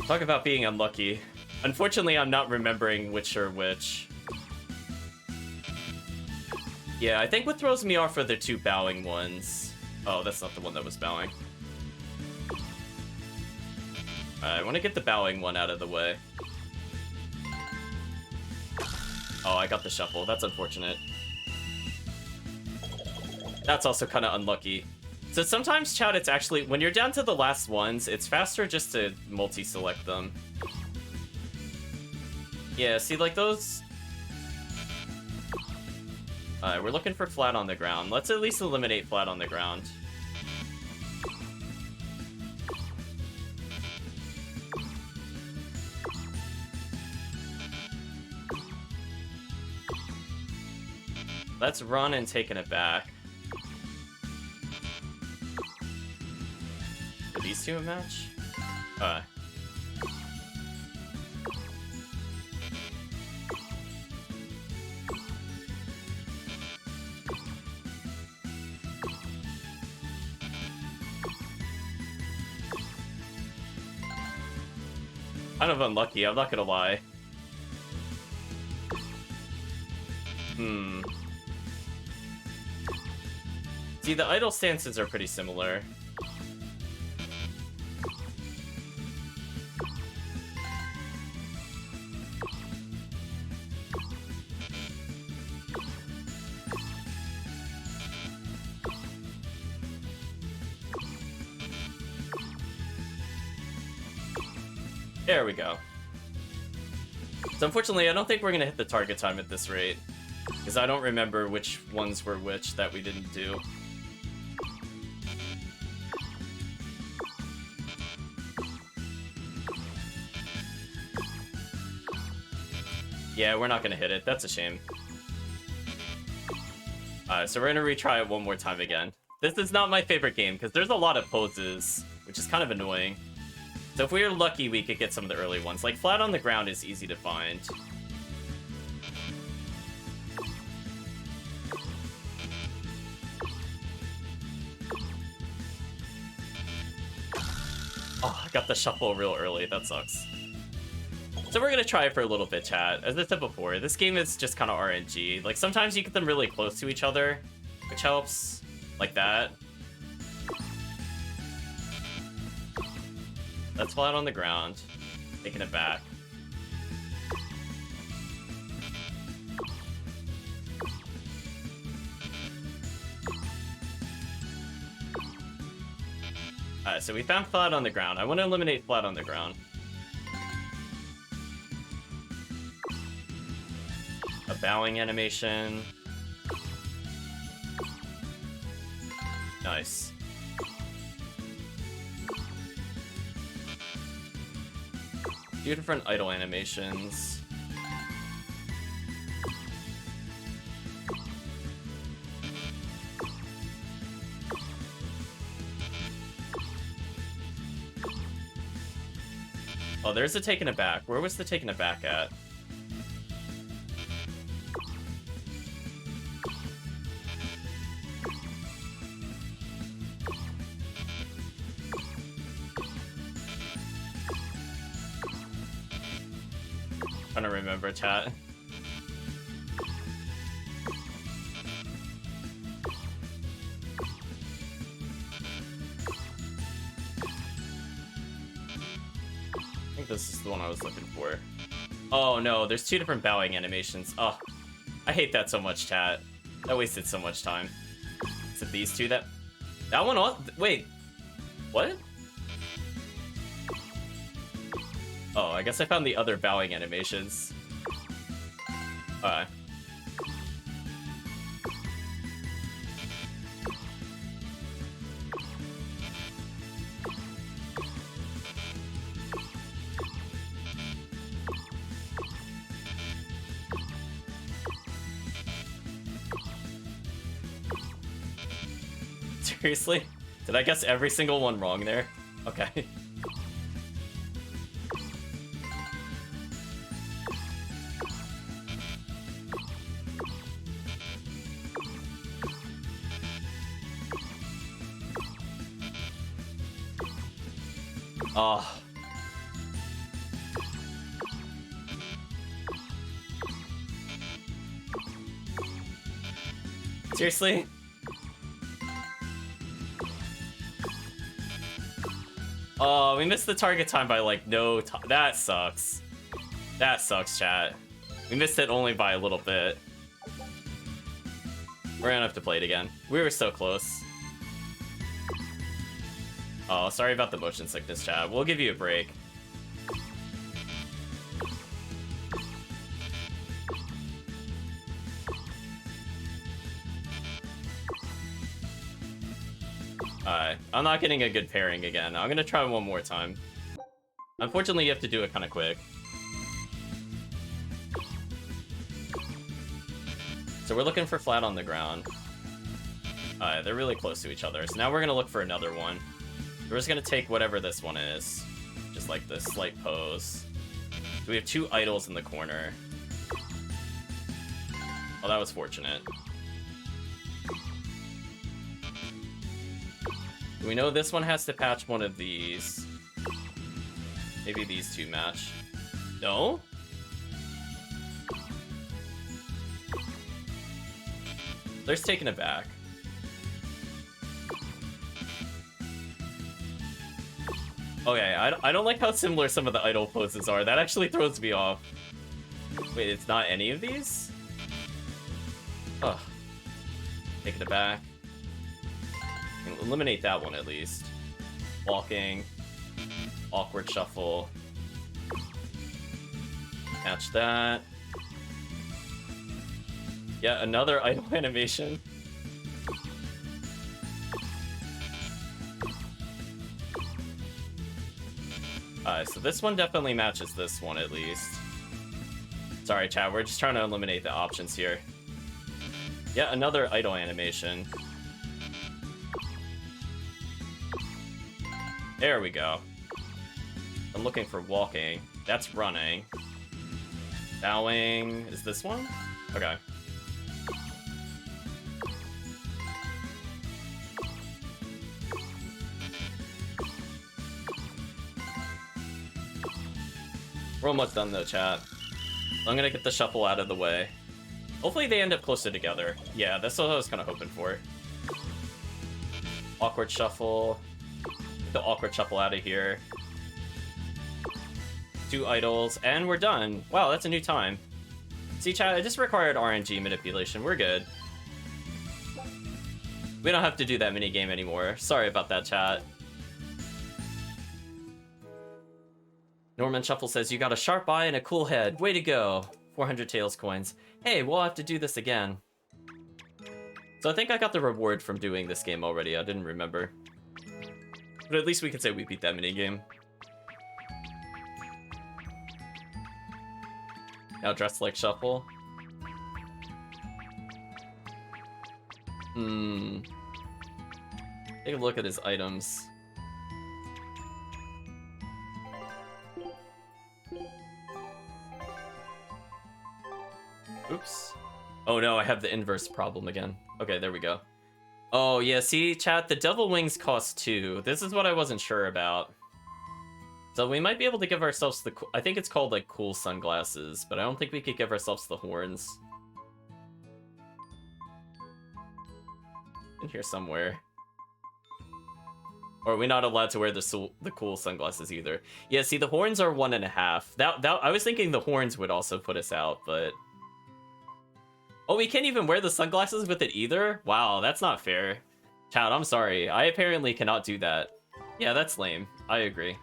Talk about being unlucky. Unfortunately, I'm not remembering which are which. Yeah, I think what throws me off are the two bowing ones. Oh, that's not the one that was bowing. I want to get the bowing one out of the way. Oh, I got the shuffle. That's unfortunate. That's also kind of unlucky. So sometimes, chat, it's actually, when you're down to the last ones, it's faster just to multi-select them. Yeah, see, like those... Alright, we're looking for flat on the ground. Let's at least eliminate flat on the ground. Let's run and taking it back. Are these two a match? Kind of unlucky, I'm not gonna lie. See, the idle stances are pretty similar. There we go. So unfortunately, I don't think we're gonna hit the target time at this rate, because I don't remember which ones were which that we didn't do. Yeah, we're not gonna hit it. That's a shame. So we're gonna retry it one more time again. This is not my favorite game, because there's a lot of poses, which is kind of annoying. So if we were lucky, we could get some of the early ones. Like, flat on the ground is easy to find. Oh, I got the shuffle real early. That sucks. So we're gonna try it for a little bit, chat. As I said before, this game is just kind of RNG. Like, sometimes you get them really close to each other, which helps. Like that. That's flat on the ground. Taking it back. Alright, so we found flat on the ground. I want to eliminate flat on the ground. A bowing animation. Nice. Two different idle animations. Oh, there's the taking it back. Where was the taking it back at? Trying to remember, chat. I think this is the one I was looking for. Oh no, there's two different bowing animations. Oh, I hate that so much, chat. That wasted so much time. Is it these two that... That one on... Wait. What? Oh, I guess I found the other bowing animations. Alright. Seriously? Did I guess every single one wrong there? Okay. Oh. Seriously? Oh, we missed the target time by like no time. That sucks. That sucks, chat. We missed it only by a little bit. We're gonna have to play it again. We were so close. Oh, sorry about the motion sickness, chat. We'll give you a break. Alright, I'm not getting a good pairing again. I'm gonna try one more time. Unfortunately, you have to do it kind of quick. So we're looking for flat on the ground. Alright, they're really close to each other. So now we're gonna look for another one. We're just gonna take whatever this one is. Just like this slight pose. So we have two idols in the corner. Oh, that was fortunate. We know this one has to patch one of these. Maybe these two match. No? They're just taking it back. Okay, I don't like how similar some of the idol poses are. That actually throws me off. Wait, it's not any of these? Ugh. Taking it back. Eliminate that one at least. Walking. Awkward shuffle. Match that. Yeah, another idle animation. So this one definitely matches this one at least. Sorry, chat, we're just trying to eliminate the options here. Yeah, another idle animation. There we go. I'm looking for walking. That's running. Bowing. Is this one? Okay. We're almost done though, chat. I'm gonna get the shuffle out of the way. Hopefully they end up closer together. Yeah, that's what I was kind of hoping for. Awkward shuffle. Get the awkward shuffle out of here. Two idols, and we're done. Wow, that's a new time. See, chat, it just required RNG manipulation. We're good. We don't have to do that minigame anymore. Sorry about that, chat. Norman Shuffle says, you got a sharp eye and a cool head. Way to go. 400 Tails coins. Hey, we'll have to do this again. So I think I got the reward from doing this game already. I didn't remember. But at least we can say we beat that minigame. Now dressed like Shuffle. Take a look at his items. Oops. Oh no, I have the inverse problem again. Okay, there we go. Oh yeah, see, chat, the devil wings cost 2. This is what I wasn't sure about. So we might be able to give ourselves the... I think it's called, like, cool sunglasses, but I don't think we could give ourselves the horns. In here somewhere. Or are we not allowed to wear the cool sunglasses either? Yeah, see, the horns are 1.5. I was thinking the horns would also put us out, but... Oh, we can't even wear the sunglasses with it either? Wow, that's not fair. Chat, I'm sorry. I apparently cannot do that. Yeah, that's lame. I agree.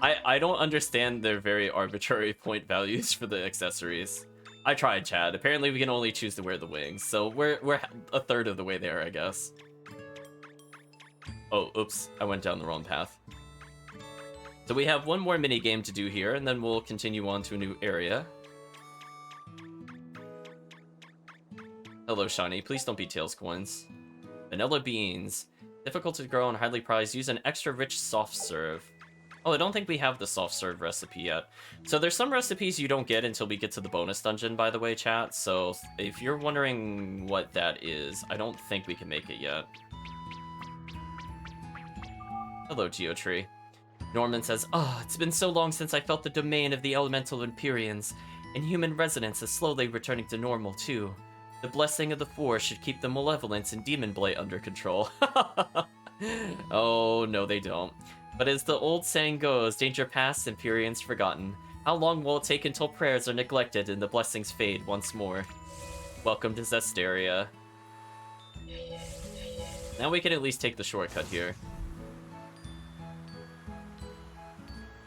I don't understand their very arbitrary point values for the accessories. I tried, Chad. Apparently we can only choose to wear the wings, so we're a third of the way there, I guess. Oh, oops. I went down the wrong path. So we have one more mini game to do here, and then we'll continue on to a new area. Hello, Shiny. Please don't be Tails coins. Vanilla beans. Difficult to grow and highly prized. Use an extra rich soft serve. Oh, I don't think we have the soft serve recipe yet. So there's some recipes you don't get until we get to the bonus dungeon, by the way, chat. So if you're wondering what that is, I don't think we can make it yet. Hello, Geotree. Norman says, oh, it's been so long since I felt the domain of the elemental Empyreans. and human resonance is slowly returning to normal too. The blessing of the Four should keep the malevolence and demon blight under control. Oh, no they don't. But as the old saying goes, danger past and Furians forgotten. How long will it take until prayers are neglected and the blessings fade once more? Welcome to Zesteria. Now we can at least take the shortcut here.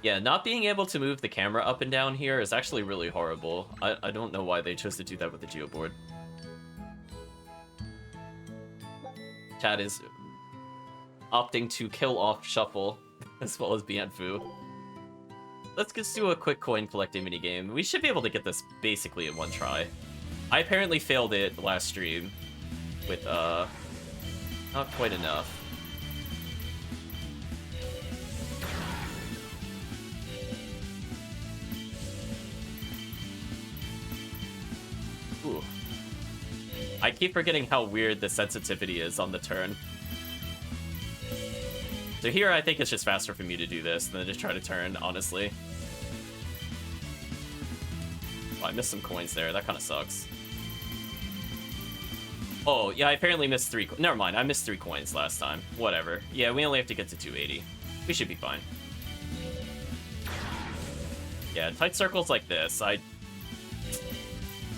Yeah, not being able to move the camera up and down here is actually really horrible. I don't know why they chose to do that with the geoboard. Chat is opting to kill off Shuffle, as well as Bianfu. Let's just do a quick coin collecting minigame. We should be able to get this basically in one try. I apparently failed it last stream with, not quite enough. Ooh. I keep forgetting how weird the sensitivity is on the turn. So here I think it's just faster for me to do this than to just try to turn, honestly. Oh, I missed some coins there. That kind of sucks. Oh, yeah, I apparently missed 3 Never mind, I missed 3 coins last time. Whatever. Yeah, we only have to get to 280. We should be fine. Yeah, tight circles like this,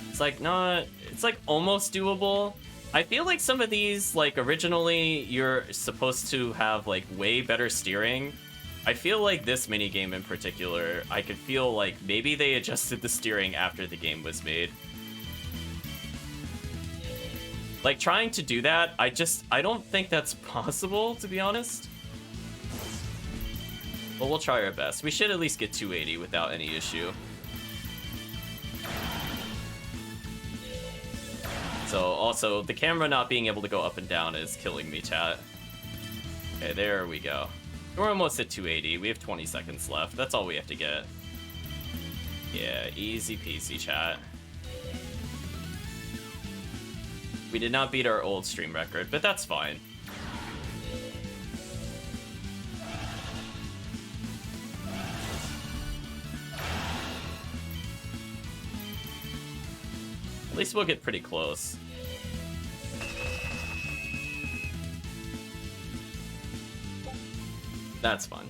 it's like not... It's like almost doable. I feel like some of these, like originally you're supposed to have like way better steering. I feel like this minigame in particular, I could feel like maybe they adjusted the steering after the game was made. Like trying to do that, I don't think that's possible, to be honest. But we'll try our best. We should at least get 280 without any issue. So, also, the camera not being able to go up and down is killing me, chat. Okay, there we go. We're almost at 280. We have 20 seconds left. That's all we have to get. Yeah, easy peasy, chat. We did not beat our old stream record, but that's fine. At least we'll get pretty close. That's fun.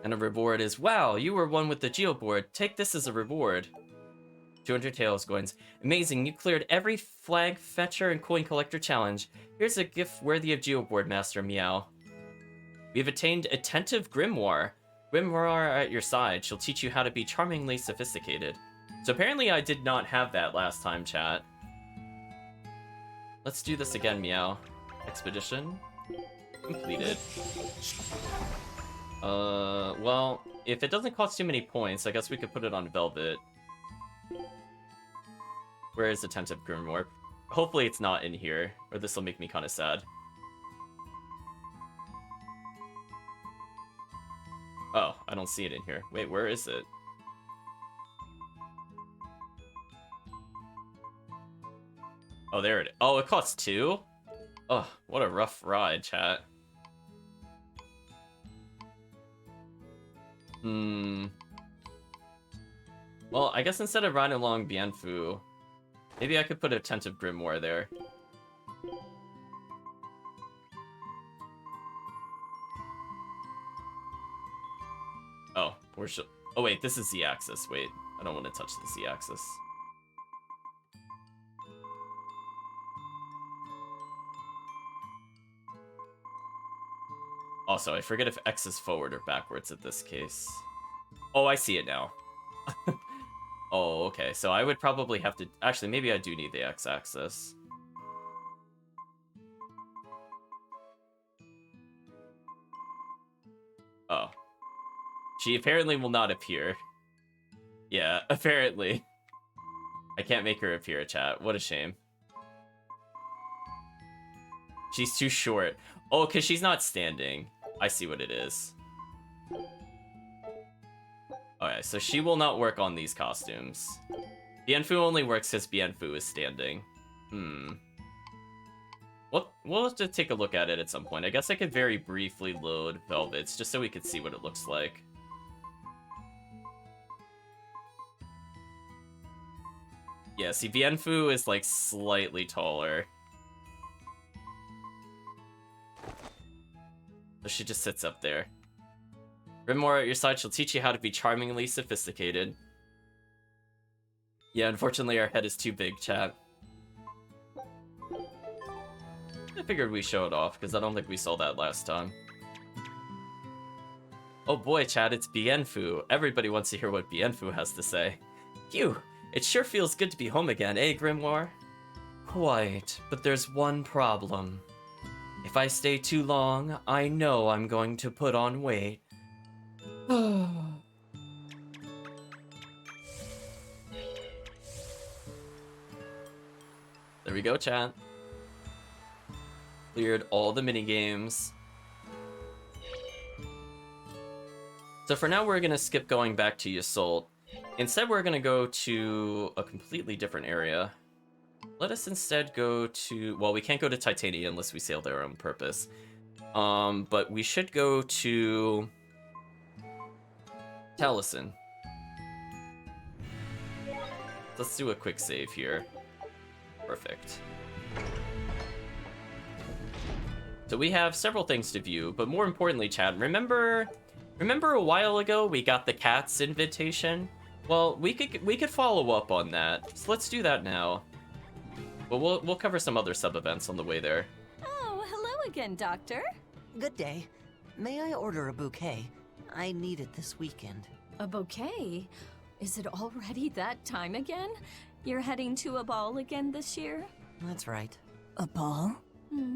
And a reward is, wow, you were one with the geoboard. Take this as a reward. 200 Tails coins. Amazing, you cleared every flag fetcher and coin collector challenge. Here's a gift worthy of geoboard master Meow. We've attained Attentive Grimoire. Grimoire at your side. She'll teach you how to be charmingly sophisticated. So apparently I did not have that last time, chat. Let's do this again, Meow. Expedition completed. Well, if it doesn't cost too many points, I guess we could put it on Velvet. Where is Attentive Grimoire? Hopefully it's not in here, or this will make me kind of sad. Oh, I don't see it in here. Wait, where is it? Oh, there it is. Oh, it costs 2? Oh, what a rough ride, chat. Well, I guess instead of riding along Bianfu, maybe I could put Attentive Grimoire there. Oh, oh wait, this is Z-axis. Wait, I don't want to touch the Z-axis. Also, I forget if X is forward or backwards at this case. Oh, I see it now. Oh, okay. So I would probably have to... Actually, maybe I do need the X-axis. Oh. She apparently will not appear. Yeah, apparently. I can't make her appear, chat. What a shame. She's too short. Oh, because she's not standing. I see what it is. Okay, so she will not work on these costumes. Bianfu only works because Bianfu is standing. We'll have to take a look at it at some point. I guess I could very briefly load Velvets, just so we could see what it looks like. Yeah, see, Bienfu is like slightly taller. So she just sits up there. Grimoire at your side, she'll teach you how to be charmingly sophisticated. Yeah, unfortunately our head is too big, chat. I figured we show it off, because I don't think we saw that last time. Oh boy, chat, it's Bienfu. Everybody wants to hear what Bienfu has to say. Phew, it sure feels good to be home again, eh, Grimoire? Quite, but there's one problem. If I stay too long, I know I'm going to put on weight. There we go, chat. Cleared all the minigames. So for now, we're going to skip going back to Yassault. Instead, we're going to go to a completely different area. Let us instead go to... Well, we can't go to Titania unless we sail there on purpose. But we should go to... Taliesin. Let's do a quick save here. Perfect. So we have several things to view, but more importantly, Chad, remember a while ago we got the cat's invitation? Well, we could follow up on that. So let's do that now. But we'll cover some other sub-events on the way there. Oh, hello again, Doctor. Good day. May I order a bouquet? I need it this weekend. A bouquet? Is it already that time again? You're heading to a ball again this year? That's right. A ball?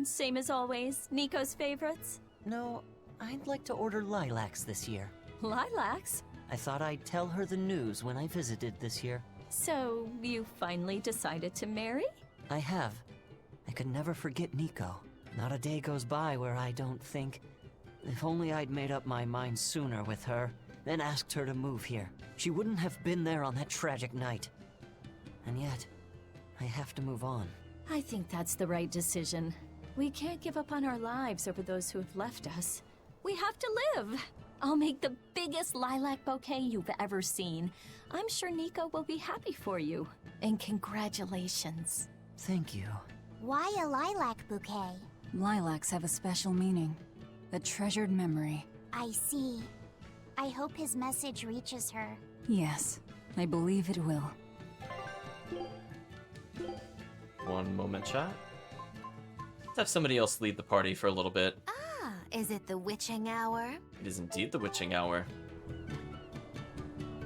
Same as always, Nico's favorites? No, I'd like to order lilacs this year. Lilacs? I thought I'd tell her the news when I visited this year. So, you finally decided to marry? I have. I could never forget Nico. Not a day goes by where I don't think, if only I'd made up my mind sooner with her, then asked her to move here. She wouldn't have been there on that tragic night. And yet, I have to move on. I think that's the right decision. We can't give up on our lives over those who have left us. We have to live. I'll make the biggest lilac bouquet you've ever seen. I'm sure Nico will be happy for you. And congratulations. Thank you. Why a lilac bouquet? Lilacs have a special meaning. A treasured memory. I see. I hope his message reaches her. Yes, I believe it will. One moment, chat. Let's have somebody else lead the party for a little bit. Ah, is it the witching hour? It is indeed the witching hour.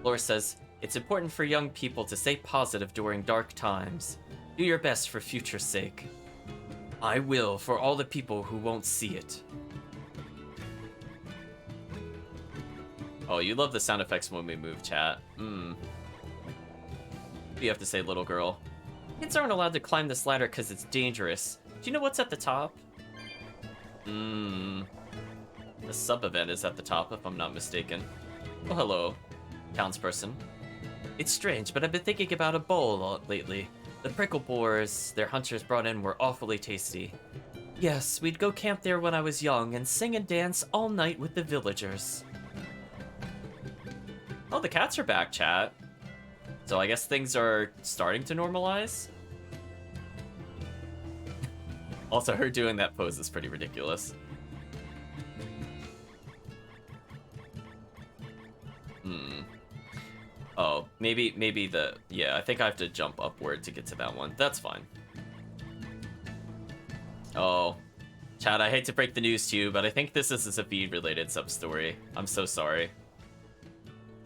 Laura says, it's important for young people to stay positive during dark times. Do your best for future's sake. I will for all the people who won't see it. Oh, you love the sound effects when we move, chat. What do you have to say, little girl? Kids aren't allowed to climb this ladder because it's dangerous. Do you know what's at the top? The sub-event is at the top, if I'm not mistaken. Oh, hello, townsperson. It's strange, but I've been thinking about a bowl a lot lately. The prickle boars their hunters brought in were awfully tasty. Yes, we'd go camp there when I was young and sing and dance all night with the villagers. Oh, the cats are back, chat. So I guess things are starting to normalize? Also, her doing that pose is pretty ridiculous. Oh, maybe the... Yeah, I think I have to jump upward to get to that one. That's fine. Oh. Chad, I hate to break the news to you, but I think this is a Zavid-related sub-story. I'm so sorry.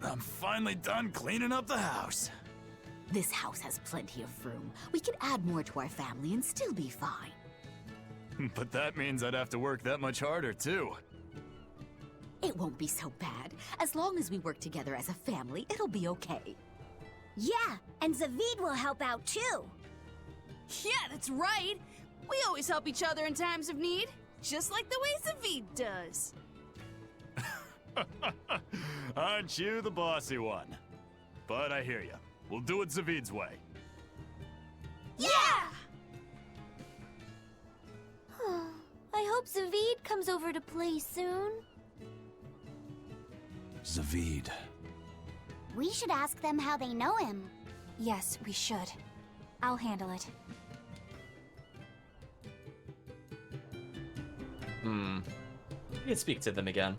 I'm finally done cleaning up the house. This house has plenty of room. We can add more to our family and still be fine. But that means I'd have to work that much harder, too. It won't be so bad. As long as we work together as a family, it'll be okay. Yeah, and Zavid will help out too. Yeah, that's right. We always help each other in times of need, just like the way Zavid does. Aren't you the bossy one? But I hear you. We'll do it Zavid's way. Yeah! I hope Zavid comes over to play soon. Zavid. We should ask them how they know him. Yes, we should. I'll handle it. You can speak to them again.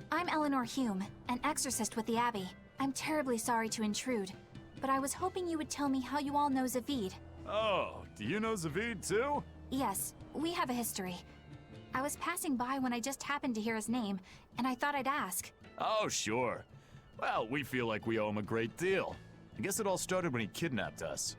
I'm Eleanor Hume, an exorcist with the Abbey. I'm terribly sorry to intrude, but I was hoping you would tell me how you all know Zavid. Oh, do you know Zavid too? Yes, we have a history. I was passing by when I just happened to hear his name, and I thought I'd ask. Oh, sure. Well, we feel like we owe him a great deal. I guess it all started when he kidnapped us.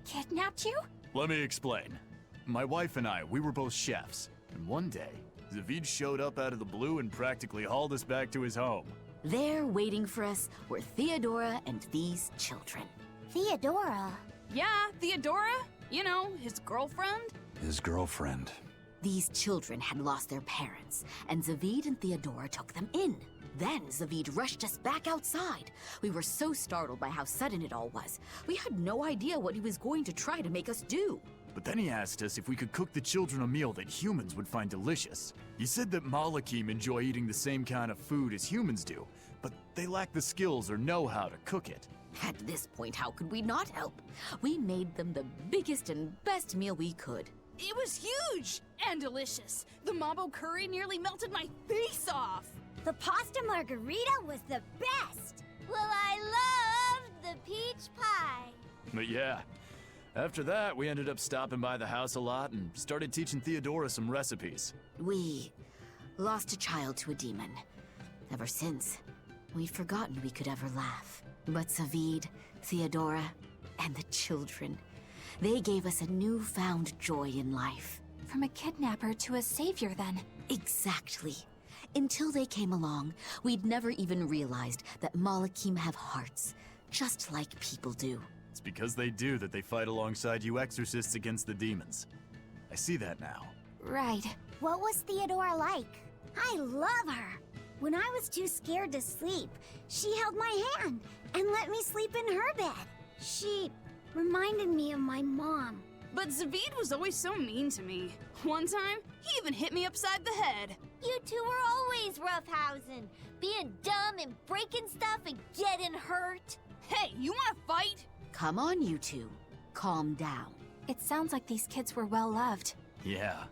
Kidnapped you? Let me explain. My wife and I, we were both chefs. And one day, Zavid showed up out of the blue and practically hauled us back to his home. There waiting for us were Theodora and these children. Theodora? Yeah, Theodora. You know, his girlfriend. His girlfriend. These children had lost their parents, and Zavid and Theodora took them in. Then Zavid rushed us back outside. We were so startled by how sudden it all was. We had no idea what he was going to try to make us do. But then he asked us if we could cook the children a meal that humans would find delicious. He said that Malakim enjoy eating the same kind of food as humans do, but they lack the skills or know-how to cook it. At this point, how could we not help? We made them the biggest and best meal we could. It was huge and delicious. The mambo curry nearly melted my face off. The pasta margarita was the best. Well, I loved the peach pie. But yeah, after that, we ended up stopping by the house a lot and started teaching Theodora some recipes. We lost a child to a demon. Ever since, we've forgotten we could ever laugh. But Zavid, Theodora, and the children, they gave us a newfound joy in life. From a kidnapper to a savior, then. Exactly. Until they came along, we'd never even realized that Malakim have hearts, just like people do. It's because they do that they fight alongside you exorcists against the demons. I see that now. Right. What was Theodora like? I love her. When I was too scared to sleep, she held my hand and let me sleep in her bed. She reminded me of my mom. But Zavid was always so mean to me. One time, he even hit me upside the head. You two were always roughhousing, being dumb and breaking stuff and getting hurt. Hey, you wanna fight? Come on, you two. Calm down. It sounds like these kids were well loved. Yeah.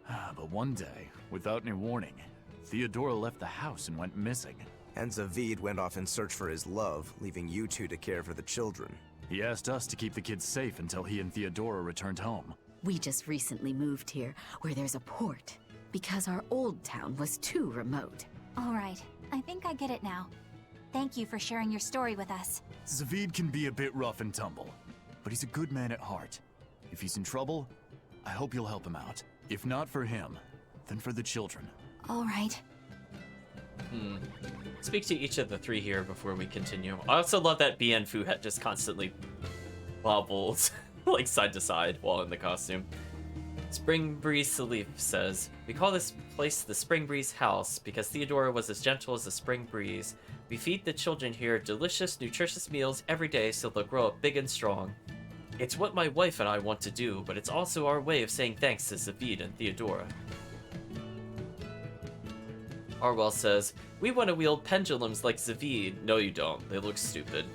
But one day, without any warning, Theodora left the house and went missing. And Zavid went off in search for his love, leaving you two to care for the children. He asked us to keep the kids safe until he and Theodora returned home. We just recently moved here, where there's a port, because our old town was too remote. All right, I think I get it now. Thank you for sharing your story with us. Zavid can be a bit rough and tumble, but he's a good man at heart. If he's in trouble, I hope you'll help him out. If not for him, then for the children. All right. Speak to each of the three here before we continue. I also love that BN Fu hat just constantly wobbles like side to side while in the costume. Spring Breeze Salif says, "We call this place the Spring Breeze House because Theodora was as gentle as the spring breeze. We feed the children here delicious, nutritious meals every day so they'll grow up big and strong. It's what my wife and I want to do, but it's also our way of saying thanks to Zavid and Theodora." Arwell says, "We want to wield pendulums like Zavid." No, you don't. They look stupid.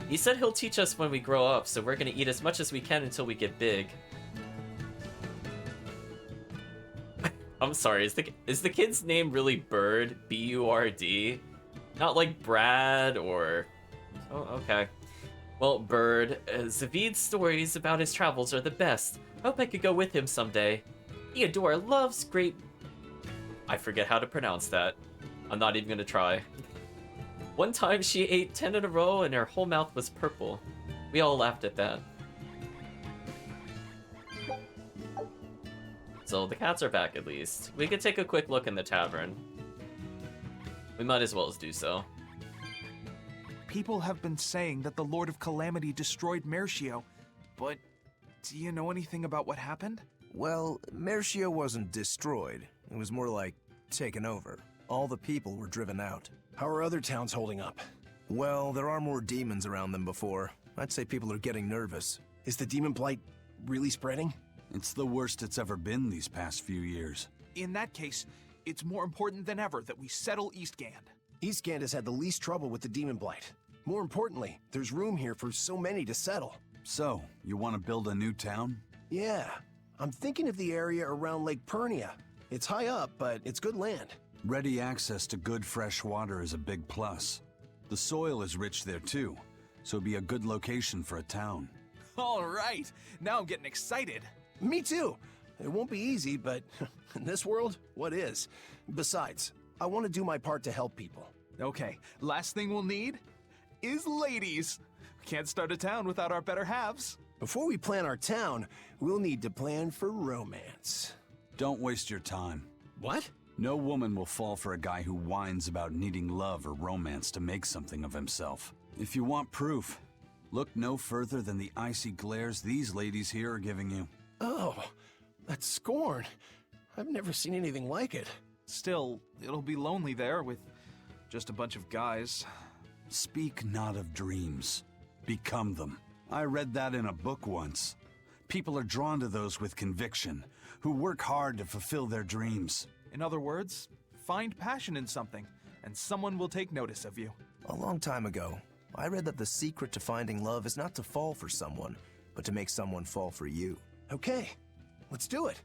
He said he'll teach us when we grow up, so we're gonna eat as much as we can until we get big. I'm sorry, is the kid's name really Bird? B-U-R-D? Not like Brad or... Oh, okay. Well, Bird, Zavid's stories about his travels are the best. I hope I could go with him someday. Theodora loves great... I forget how to pronounce that. I'm not even gonna try. One time she ate 10 in a row and her whole mouth was purple. We all laughed at that. So the cats are back at least. We could take a quick look in the tavern. We might as well do so. People have been saying that the Lord of Calamity destroyed Mercio, but do you know anything about what happened? Well, Mercio wasn't destroyed. It was more like taken over. All the people were driven out. How are other towns holding up? Well, there are more demons around than before. I'd say people are getting nervous. Is the demon blight really spreading? It's the worst it's ever been these past few years. In that case, it's more important than ever that we settle Eastgand. Eastgand has had the least trouble with the demon blight. More importantly, there's room here for so many to settle. So, you want to build a new town? Yeah, I'm thinking of the area around Lake Pernia. It's high up, but it's good land. Ready access to good fresh water is a big plus. The soil is rich there too, so it'd be a good location for a town. All right, now I'm getting excited. Me too. It won't be easy, but in this world, what is? Besides, I want to do my part to help people. Okay, last thing we'll need is ladies. We can't start a town without our better halves. Before we plan our town, we'll need to plan for romance. Don't waste your time. What? No woman will fall for a guy who whines about needing love or romance to make something of himself. If you want proof, look no further than the icy glares these ladies here are giving you. Oh, that's scorn. I've never seen anything like it. Still, it'll be lonely there with just a bunch of guys. Speak not of dreams. Become them. I read that in a book once. People are drawn to those with conviction, who work hard to fulfill their dreams. In other words, find passion in something, and someone will take notice of you. A long time ago, I read that the secret to finding love is not to fall for someone, but to make someone fall for you. Okay, let's do it.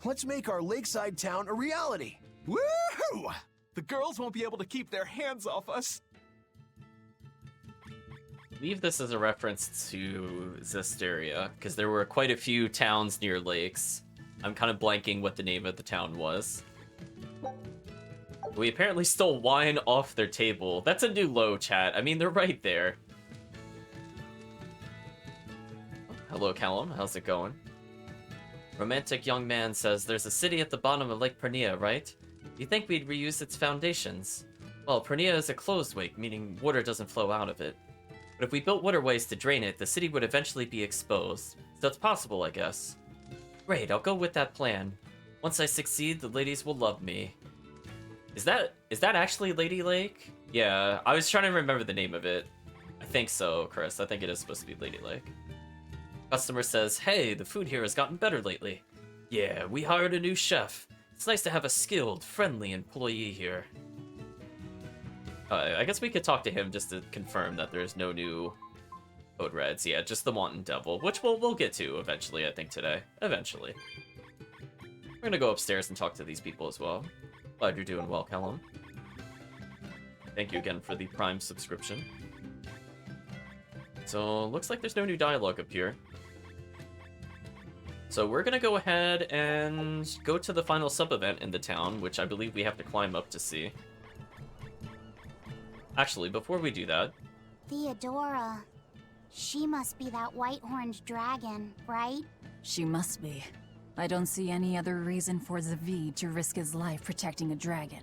Let's make our lakeside town a reality. Woohoo! The girls won't be able to keep their hands off us. I believe this is a reference to Zesteria, because there were quite a few towns near lakes. I'm kind of blanking what the name of the town was. We apparently stole wine off their table. That's a new low, chat. I mean, they're right there. Hello, Callum. How's it going? Romantic young man says there's a city at the bottom of Lake Pernia, right? You think we'd reuse its foundations? Well, Pernia is a closed lake, meaning water doesn't flow out of it. But if we built waterways to drain it, the city would eventually be exposed. So it's possible, I guess. Great, I'll go with that plan. Once I succeed, the ladies will love me. Is that actually Lady Lake? Yeah, I was trying to remember the name of it. I think so, Chris. I think it is supposed to be Lady Lake. Customer says, hey, the food here has gotten better lately. Yeah, we hired a new chef. It's nice to have a skilled, friendly employee here. I guess we could talk to him just to confirm that there's no new code reds. Yeah, just the Wanton Devil, which we'll get to eventually, I think, today. Eventually. We're gonna go upstairs and talk to these people as well. Glad you're doing well, Callum. Thank you again for the Prime subscription. So, looks like there's no new dialogue up here. So we're gonna go ahead and go to the final sub-event in the town, which I believe we have to climb up to see. Actually, before we do that... Theodora. She must be that white-horned dragon, right? She must be. I don't see any other reason for Zavid to risk his life protecting a dragon.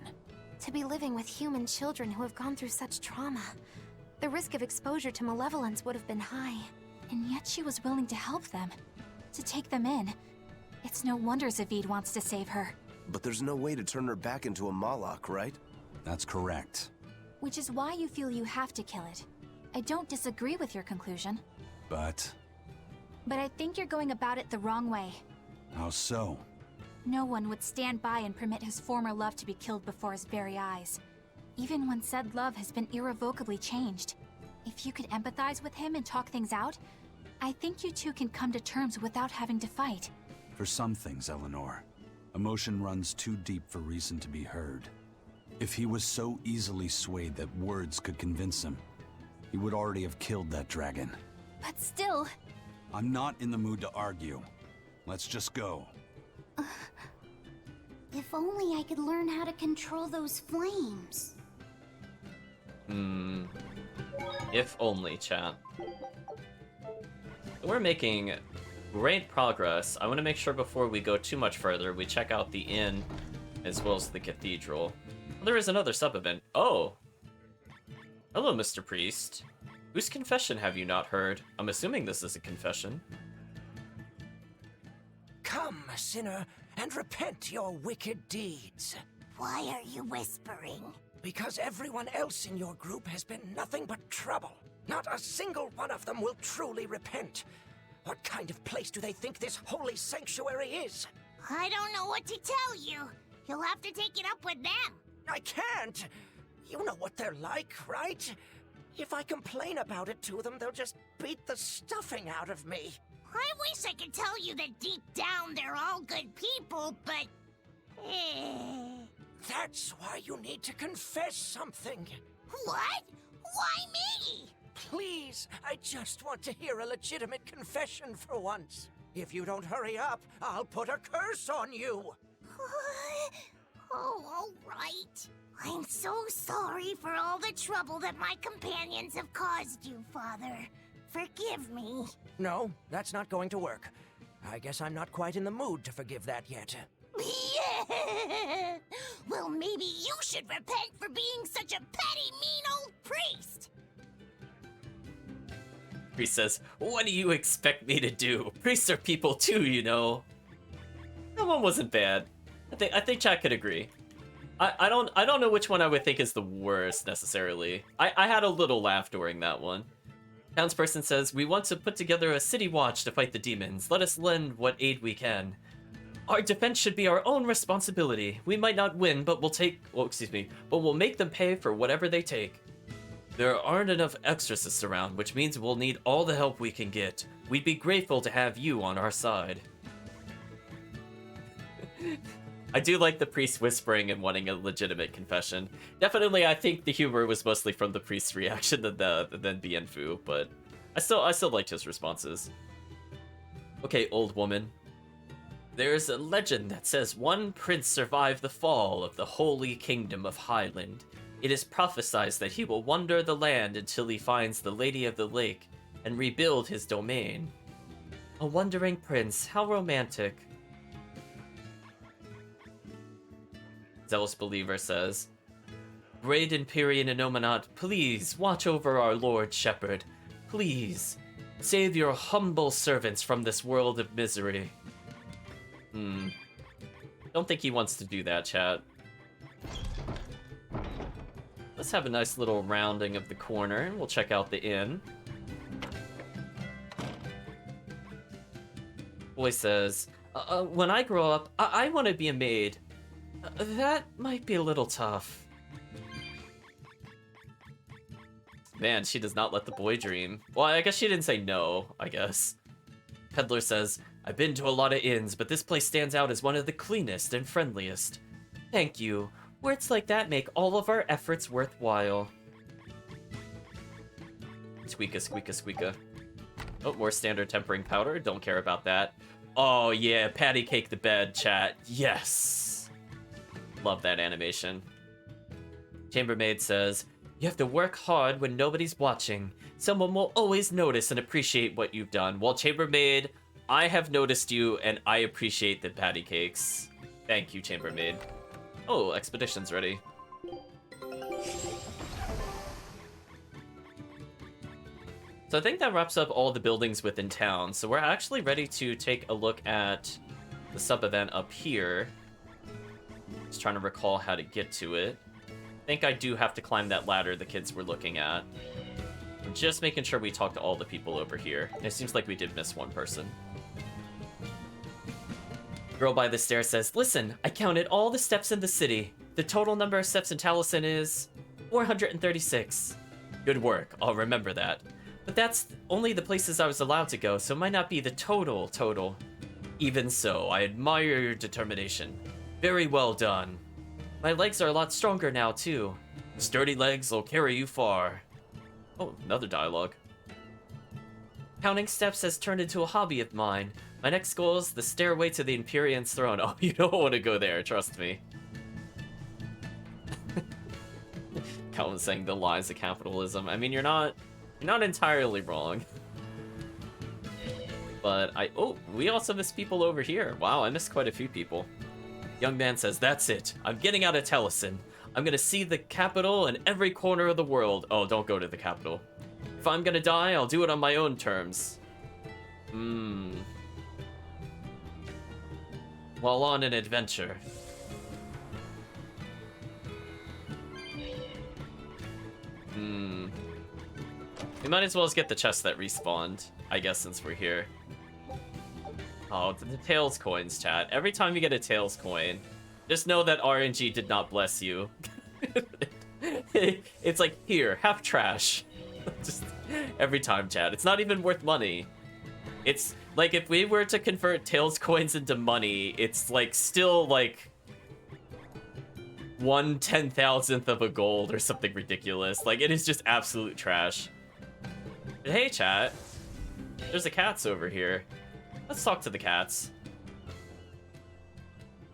To be living with human children who have gone through such trauma, the risk of exposure to malevolence would have been high. And yet she was willing to help them, to take them in. It's no wonder Zavid wants to save her. But there's no way to turn her back into a Malak, right? That's correct. Which is why you feel you have to kill it. I don't disagree with your conclusion. But I think you're going about it the wrong way. how so? No one would stand by and permit his former love to be killed before his very eyes. Even when said love has been irrevocably changed. If you could empathize with him and talk things out, I think you two can come to terms without having to fight. For some things, Eleanor, emotion runs too deep for reason to be heard. If he was so easily swayed that words could convince him, he would already have killed that dragon. But still... I'm not in the mood to argue. Let's just go. If only I could learn how to control those flames. If only, chat. We're making great progress. I want to make sure before we go too much further, we check out the inn as well as the cathedral. Well, there is another sub-event. Oh! Hello, Mr. Priest. Whose confession have you not heard? I'm assuming this is a confession. Come, sinner, and repent your wicked deeds. Why are you whispering? Because everyone else in your group has been nothing but trouble. Not a single one of them will truly repent. What kind of place do they think this holy sanctuary is? I don't know what to tell you. You'll have to take it up with them. I can't! You know what they're like, right? If I complain about it to them, they'll just beat the stuffing out of me. I wish I could tell you that deep down they're all good people, but... That's why you need to confess something. What? Why me? Please, I just want to hear a legitimate confession for once. If you don't hurry up, I'll put a curse on you. Oh, all right. I'm so sorry for all the trouble that my companions have caused you, Father. Forgive me. No, that's not going to work. I guess I'm not quite in the mood to forgive that yet. Yeah. Well, maybe you should repent for being such a petty, mean old priest. Priest says, "What do you expect me to do? Priests are people too, you know." That one wasn't bad. I think chat could agree. I don't know which one I would think is the worst necessarily. I had a little laugh during that one. Townsperson says, "We want to put together a city watch to fight the demons. Let us lend what aid we can. Our defense should be our own responsibility. We might not win, but we'll make them pay for whatever they take. There aren't enough exorcists around, which means we'll need all the help we can get. We'd be grateful to have you on our side." I do like the priest whispering and wanting a legitimate confession. Definitely, I think the humor was mostly from the priest's reaction than Bienfu, but I still liked his responses. Okay, old woman. There's a legend that says one prince survived the fall of the holy kingdom of Highland. It is prophesied that he will wander the land until he finds the Lady of the Lake and rebuild his domain. A wandering prince, how romantic. Zealous Believer says, "Great Empyrean Inominat, please watch over our Lord Shepherd. Please, save your humble servants from this world of misery." Don't think he wants to do that, chat. Let's have a nice little rounding of the corner, and we'll check out the inn. Boy says, "When I grow up, I want to be a maid. That might be a little tough." Man, she does not let the boy dream. Well, I guess she didn't say no, I guess. Peddler says, "I've been to a lot of inns, but this place stands out as one of the cleanest and friendliest. Thank you. Words like that make all of our efforts worthwhile." Squeaka, squeaka, squeaka. Oh, more standard tempering powder. Don't care about that. Oh yeah, patty cake the bed, chat. Yes. Love that animation. Chambermaid says, "You have to work hard when nobody's watching. Someone will always notice and appreciate what you've done." Well, Chambermaid, I have noticed you and I appreciate the patty cakes. Thank you, Chambermaid. Oh, expedition's ready. So I think that wraps up all the buildings within town. So we're actually ready to take a look at the sub-event up here. Just trying to recall how to get to it. I think I do have to climb that ladder the kids were looking at. I'm just making sure we talk to all the people over here. It seems like we did miss one person. Girl by the stairs says, "Listen, I counted all the steps in the city. The total number of steps in Taliesin is 436. Good work, I'll remember that. But that's only the places I was allowed to go, so it might not be the total. Even so, I admire your determination. Very well done. My legs are a lot stronger now, too. Sturdy legs will carry you far." Oh, another dialogue. "Counting steps has turned into a hobby of mine. My next goal is the stairway to the Empyrean's throne." Oh, you don't want to go there, trust me. Calvin saying the lies of capitalism. I mean, you're not entirely wrong. But we also missed people over here. Wow, I missed quite a few people. Young man says, "That's it. I'm getting out of Taliesin. I'm gonna see the capital in every corner of the world." Oh, don't go to the capital. "If I'm gonna die, I'll do it on my own terms." While on an adventure. We might as well get the chest that respawned, I guess, since we're here. Oh, the Tails coins, chat. Every time you get a Tails coin, just know that RNG did not bless you. It's like, here, have trash. Just every time, chat. It's not even worth money. It's like if we were to convert Tails coins into money, it's like still like 1/10,000th of a gold or something ridiculous. Like it is just absolute trash. But hey, chat. There's a cats over here. Let's talk to the cats.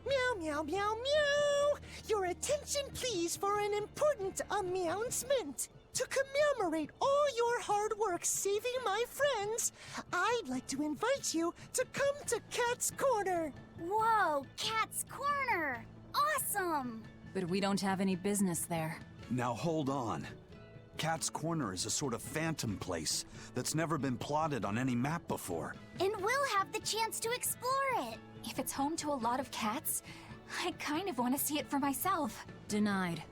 Meow, meow, meow, meow! Your attention, please, for an important announcement. To commemorate all your hard work saving my friends, I'd like to invite you to come to Cat's Corner. Whoa, Cat's Corner! Awesome! But we don't have any business there. Now hold on. Cat's Corner is a sort of phantom place that's never been plotted on any map before. And we'll have the chance to explore it. If it's home to a lot of cats, I kind of want to see it for myself. Denied.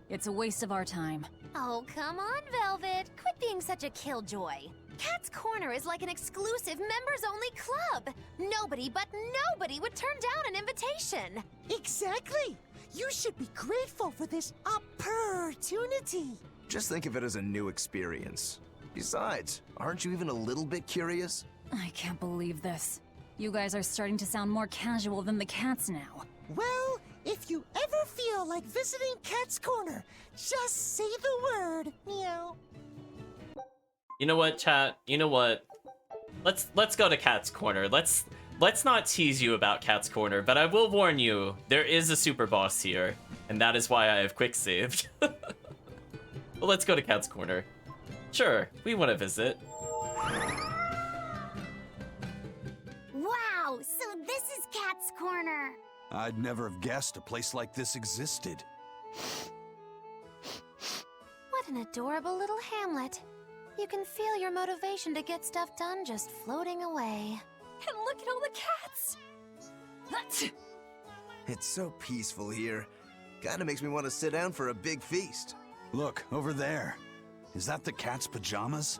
It's a waste of our time. Oh, come on, Velvet. Quit being such a killjoy. Cat's Corner is like an exclusive members-only club. Nobody but nobody would turn down an invitation. Exactly. You should be grateful for this opportunity. Just think of it as a new experience. Besides, aren't you even a little bit curious? I can't believe this. You guys are starting to sound more casual than the cats now. Well, if you ever feel like visiting Cat's Corner, just say the word, meow. You know what, chat? You know what? Let's go to Cat's Corner. Let's not tease you about Cat's Corner, but I will warn you, there is a super boss here, and that is why I have quick saved. Well, let's go to Cat's Corner. Sure, we want to visit. Wow, so this is Cat's Corner. I'd never have guessed a place like this existed. What an adorable little hamlet. You can feel your motivation to get stuff done just floating away. And look at all the cats! It's so peaceful here. Kinda makes me want to sit down for a big feast. Look, over there. Is that the cat's pajamas?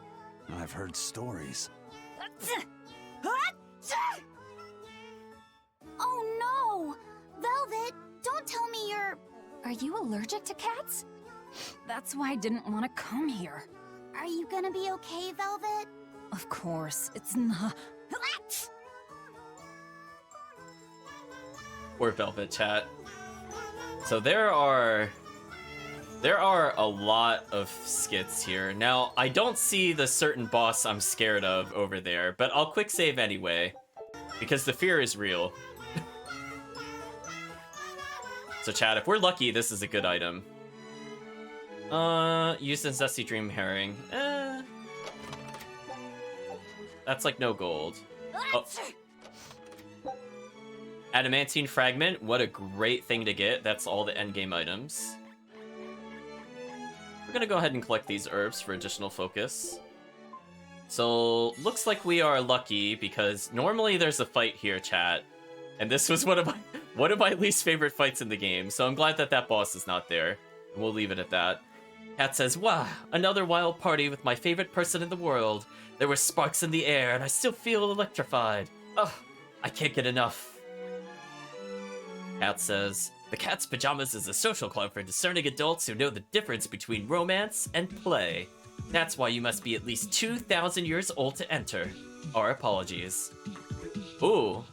I've heard stories. Oh no! Velvet, don't tell me you're... Are you allergic to cats? That's why I didn't want to come here. Are you gonna be okay, Velvet? Of course, it's not... Poor Velvet, chat. So there are a lot of skits here. Now, I don't see the certain boss I'm scared of over there, but I'll quick save anyway, because the fear is real. So chat, if we're lucky, this is a good item. Used in Zesty Dream Herring. That's like no gold. Oh. Adamantine Fragment, what a great thing to get. That's all the endgame items. We're gonna go ahead and collect these herbs for additional focus. So, looks like we are lucky because normally there's a fight here, chat. And this was one of my least favorite fights in the game, so I'm glad that that boss is not there. And we'll leave it at that. Cat says, wow, another wild party with my favorite person in the world. There were sparks in the air and I still feel electrified. Ugh, I can't get enough. Cat says, the Cat's Pajamas is a social club for discerning adults who know the difference between romance and play. That's why you must be at least 2,000 years old to enter. Our apologies. Ooh.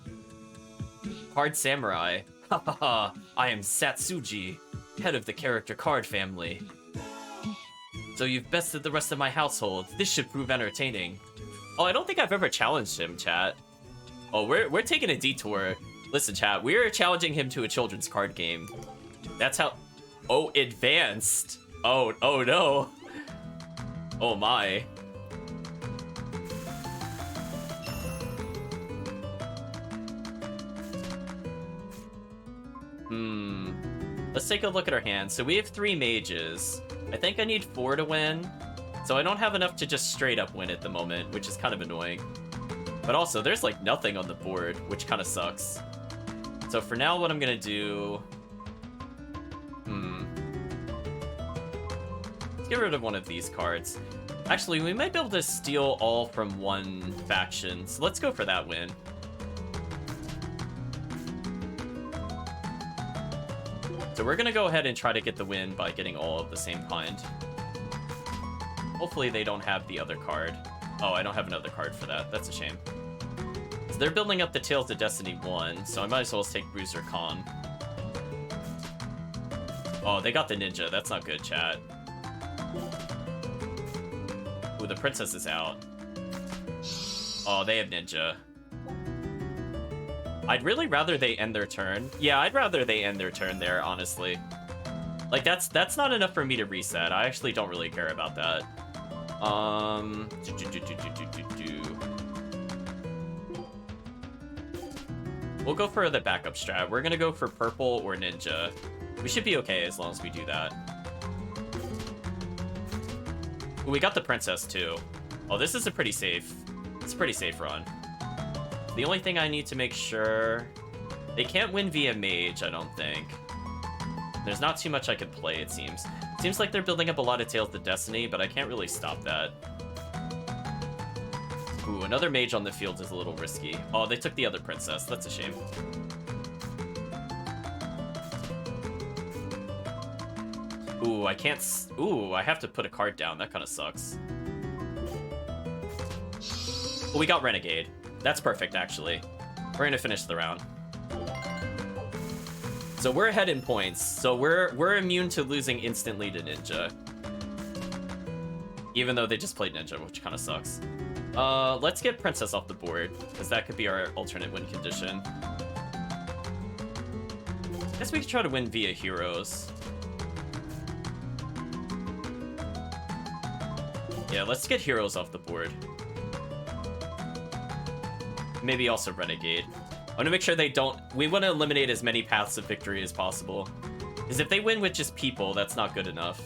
Card Samurai. Ha ha ha, I am Satsuji, head of the character card family. So you've bested the rest of my household. This should prove entertaining. Oh, I don't think I've ever challenged him, chat. Oh, we're taking a detour. Listen, chat, we're challenging him to a children's card game. That's how... Oh, advanced. Oh no. Oh my. Let's take a look at our hands. So we have 3 mages. I think I need 4 to win. So I don't have enough to just straight up win at the moment, which is kind of annoying. But also, there's like nothing on the board, which kind of sucks. So for now, what I'm gonna do... Let's get rid of one of these cards. Actually, we might be able to steal all from one faction, so let's go for that win. So we're gonna go ahead and try to get the win by getting all of the same kind. Hopefully they don't have the other card. Oh, I don't have another card for that. That's a shame. So they're building up the Tales of Destiny 1, so I might as well take Bruiser Khan. Oh, they got the ninja. That's not good, chat. Ooh, the princess is out. Oh, they have ninja. I'd really rather they end their turn. Yeah, I'd rather they end their turn there, honestly. Like, that's not enough for me to reset. I actually don't really care about that. We'll go for the backup strat. We're gonna go for purple or ninja. We should be okay as long as we do that. Ooh, we got the princess too. Oh, this is a pretty safe. It's a pretty safe run. The only thing I need to make sure... They can't win via mage, I don't think. There's not too much I could play, it seems. It seems like they're building up a lot of Tales of Destiny, but I can't really stop that. Ooh, another mage on the field is a little risky. Oh, they took the other princess. That's a shame. Ooh, I can't... Ooh, I have to put a card down. That kind of sucks. Well, we got Renegade. That's perfect, actually. We're gonna finish the round. So we're ahead in points. So we're immune to losing instantly to Ninja. Even though they just played Ninja, which kind of sucks. Let's get Princess off the board, because that could be our alternate win condition. Guess we could try to win via heroes. Yeah, let's get heroes off the board. Maybe also Renegade. I want to make sure they don't... We want to eliminate as many paths of victory as possible. Because if they win with just people, that's not good enough.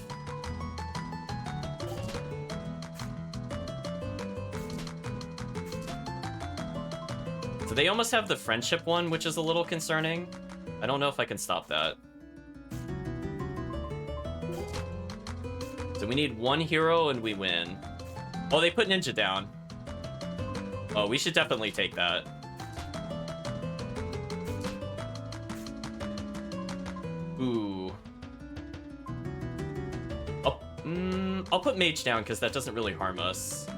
So they almost have the friendship one, which is a little concerning. I don't know if I can stop that. So we need one hero and we win. Oh, they put Ninja down. Oh, we should definitely take that. Ooh. I'll put Mage down because that doesn't really harm us.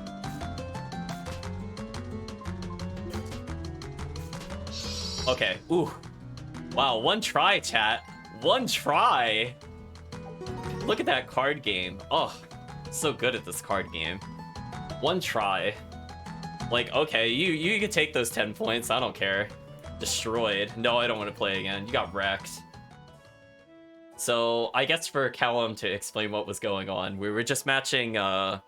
Okay. Ooh. Wow, one try, chat. One try. Look at that card game. Oh, so good at this card game. One try. Like, okay, you can take those 10 points. I don't care. Destroyed. No, I don't want to play again. You got wrecked. So, I guess for Callum to explain what was going on, we were just matching the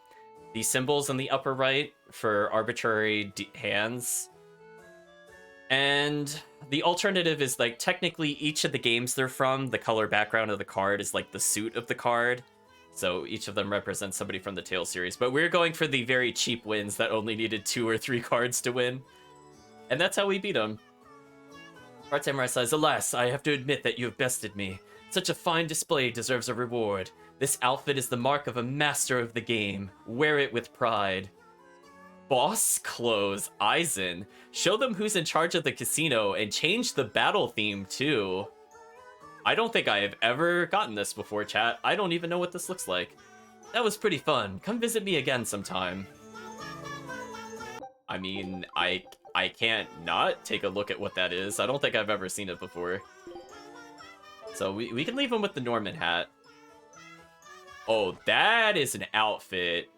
symbols in the upper right for arbitrary hands. And the alternative is, like, technically each of the games they're from, the color background of the card is like the suit of the card. So each of them represents somebody from the Tales series. But we're going for the very cheap wins that only needed 2 or 3 cards to win. And that's how we beat them. Art Samurai says, alas, I have to admit that you have bested me. Such a fine display deserves a reward. This outfit is the mark of a master of the game. Wear it with pride. Boss clothes, Aizen. Show them who's in charge of the casino and change the battle theme too. I don't think I have ever gotten this before, chat. I don't even know what this looks like. That was pretty fun. Come visit me again sometime. I mean, I can't not take a look at what that is. I don't think I've ever seen it before. So we can leave him with the Norman hat. Oh, that is an outfit.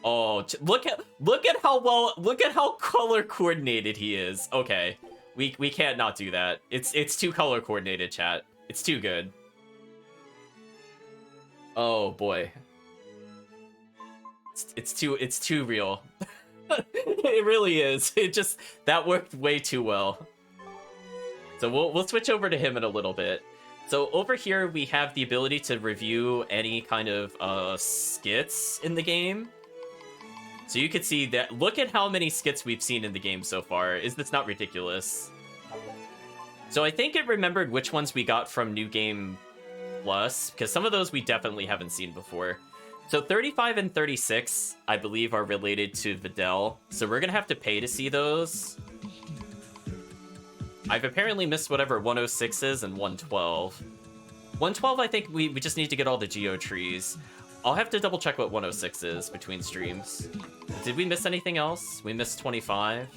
Oh, look at how color coordinated he is. Okay, we can't not do that. It's too color coordinated, chat. It's too good. Oh boy, it's too real. It really is. That worked way too well. So we'll switch over to him in a little bit. So over here we have the ability to review any kind of skits in the game. So you can see that, look at how many skits we've seen in the game so far. Is this not ridiculous? So I think it remembered which ones we got from New Game Plus, because some of those we definitely haven't seen before. So 35 and 36, I believe, are related to Videl. So we're going to have to pay to see those. I've apparently missed whatever 106 is and 112. 112, I think we just need to get all the Geo trees. I'll have to double check what 106 is between streams. Did we miss anything else? We missed 25.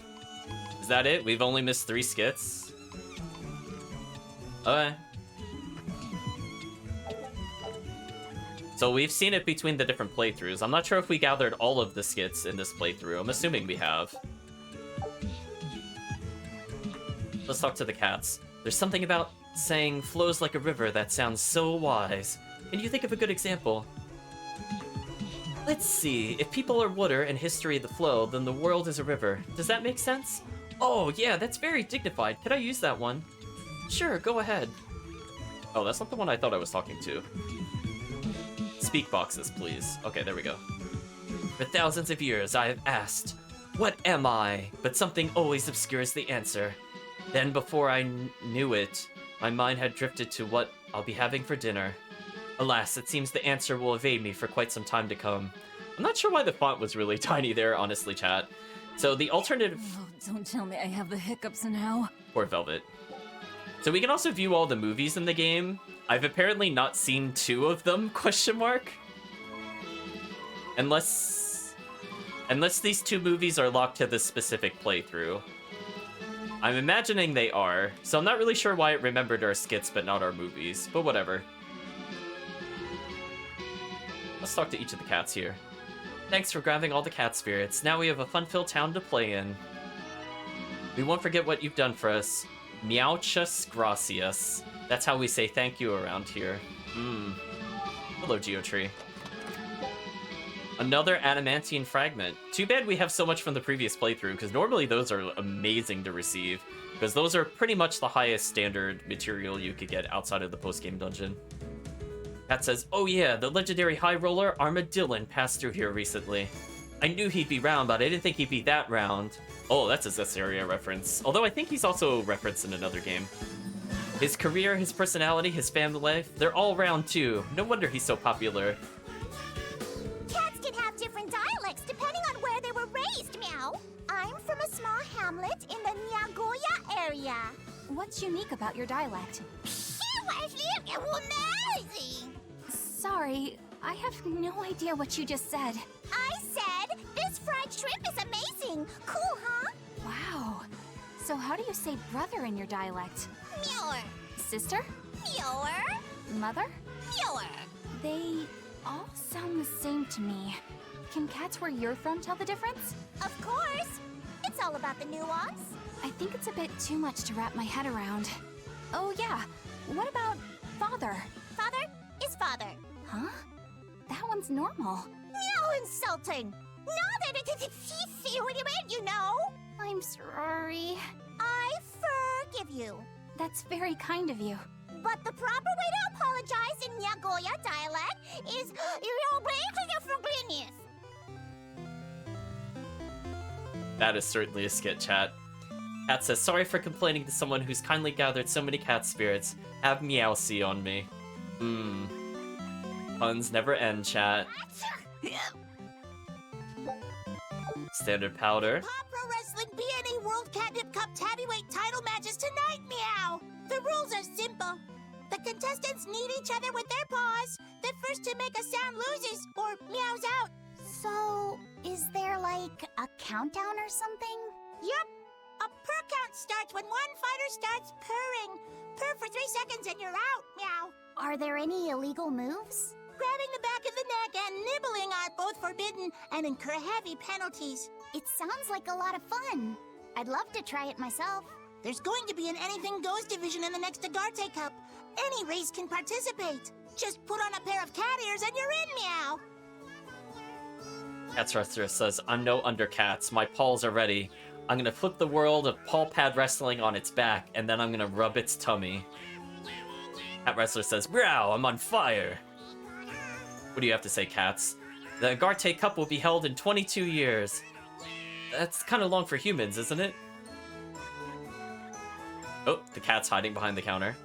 Is that it? We've only missed 3 skits? Okay. So we've seen it between the different playthroughs. I'm not sure if we gathered all of the skits in this playthrough. I'm assuming we have. Let's talk to the cats. There's something about saying flows like a river that sounds so wise. Can you think of a good example? Let's see. If people are water and history the flow, then the world is a river. Does that make sense? Oh, yeah, that's very dignified. Could I use that one? Sure, go ahead. Oh, that's not the one I thought I was talking to. Speak boxes, please. Okay, there we go. For thousands of years, I have asked, what am I? But something always obscures the answer. Then, before I knew it, my mind had drifted to what I'll be having for dinner. Alas, it seems the answer will evade me for quite some time to come. I'm not sure why the font was really tiny there, honestly, chat. So the alternative... Oh, don't tell me I have the hiccups now. Poor Velvet. So we can also view all the movies in the game. I've apparently not seen 2 of them, question mark. Unless these 2 movies are locked to this specific playthrough. I'm imagining they are, so I'm not really sure why it remembered our skits but not our movies, but whatever. Let's talk to each of the cats here. Thanks for grabbing all the cat spirits. Now we have a fun-filled town to play in. We won't forget what you've done for us. Muchas gracias. That's how we say thank you around here. Hello, Geotree. Another Adamantine Fragment. Too bad we have so much from the previous playthrough, because normally those are amazing to receive, because those are pretty much the highest standard material you could get outside of the post-game dungeon. Cat says, oh yeah, the legendary high roller Armadillon passed through here recently. I knew he'd be round, but I didn't think he'd be that round. Oh, that's a Berseria reference. Although I think he's also referenced in another game. His career, his personality, his family life, they're all round too. No wonder he's so popular. Cats can have different dialects depending on where they were raised, Meow. I'm from a small hamlet in the Nagoya area. What's unique about your dialect? Amazing! Sorry, I have no idea what you just said. I said, this fried shrimp is amazing! Cool, huh? Wow. So how do you say brother in your dialect? Meower. Sister? Meower. Mother? Meower. They all sound the same to me. Can cats where you're from tell the difference? Of course! It's all about the nuance. I think it's a bit too much to wrap my head around. Oh yeah, what about father? Father is father. Huh? That one's normal. No insulting! No, you know? I'm sorry. I forgive you. That's very kind of you. But the proper way to apologize in Nagoya dialect is That is certainly a skit, chat. Cat says, sorry for complaining to someone who's kindly gathered so many cat spirits. Have Meowsy on me. Puns never end, chat. Standard powder. Pop Pro Wrestling BNE World Catnip Cup Heavyweight title matches tonight, Meow! The rules are simple. The contestants need each other with their paws. The first to make a sound loses, or meows out. So, is there like a countdown or something? Yup. A purr count starts when one fighter starts purring. Purr for 3 seconds and you're out, Meow. Are there any illegal moves? Grabbing the back of the neck and nibbling are both forbidden and incur heavy penalties. It sounds like a lot of fun. I'd love to try it myself. There's going to be an Anything Goes division in the next Agarte Cup. Any race can participate. Just put on a pair of cat ears and you're in, Meow. Cat's Wrestler says, I'm no undercats. My paws are ready. I'm gonna flip the world of paw pad wrestling on its back, and then I'm gonna rub its tummy. Cat Wrestler says, Brow, I'm on fire. What do you have to say, cats? The Agarte Cup will be held in 22 years. That's kind of long for humans, isn't it? Oh, the cat's hiding behind the counter.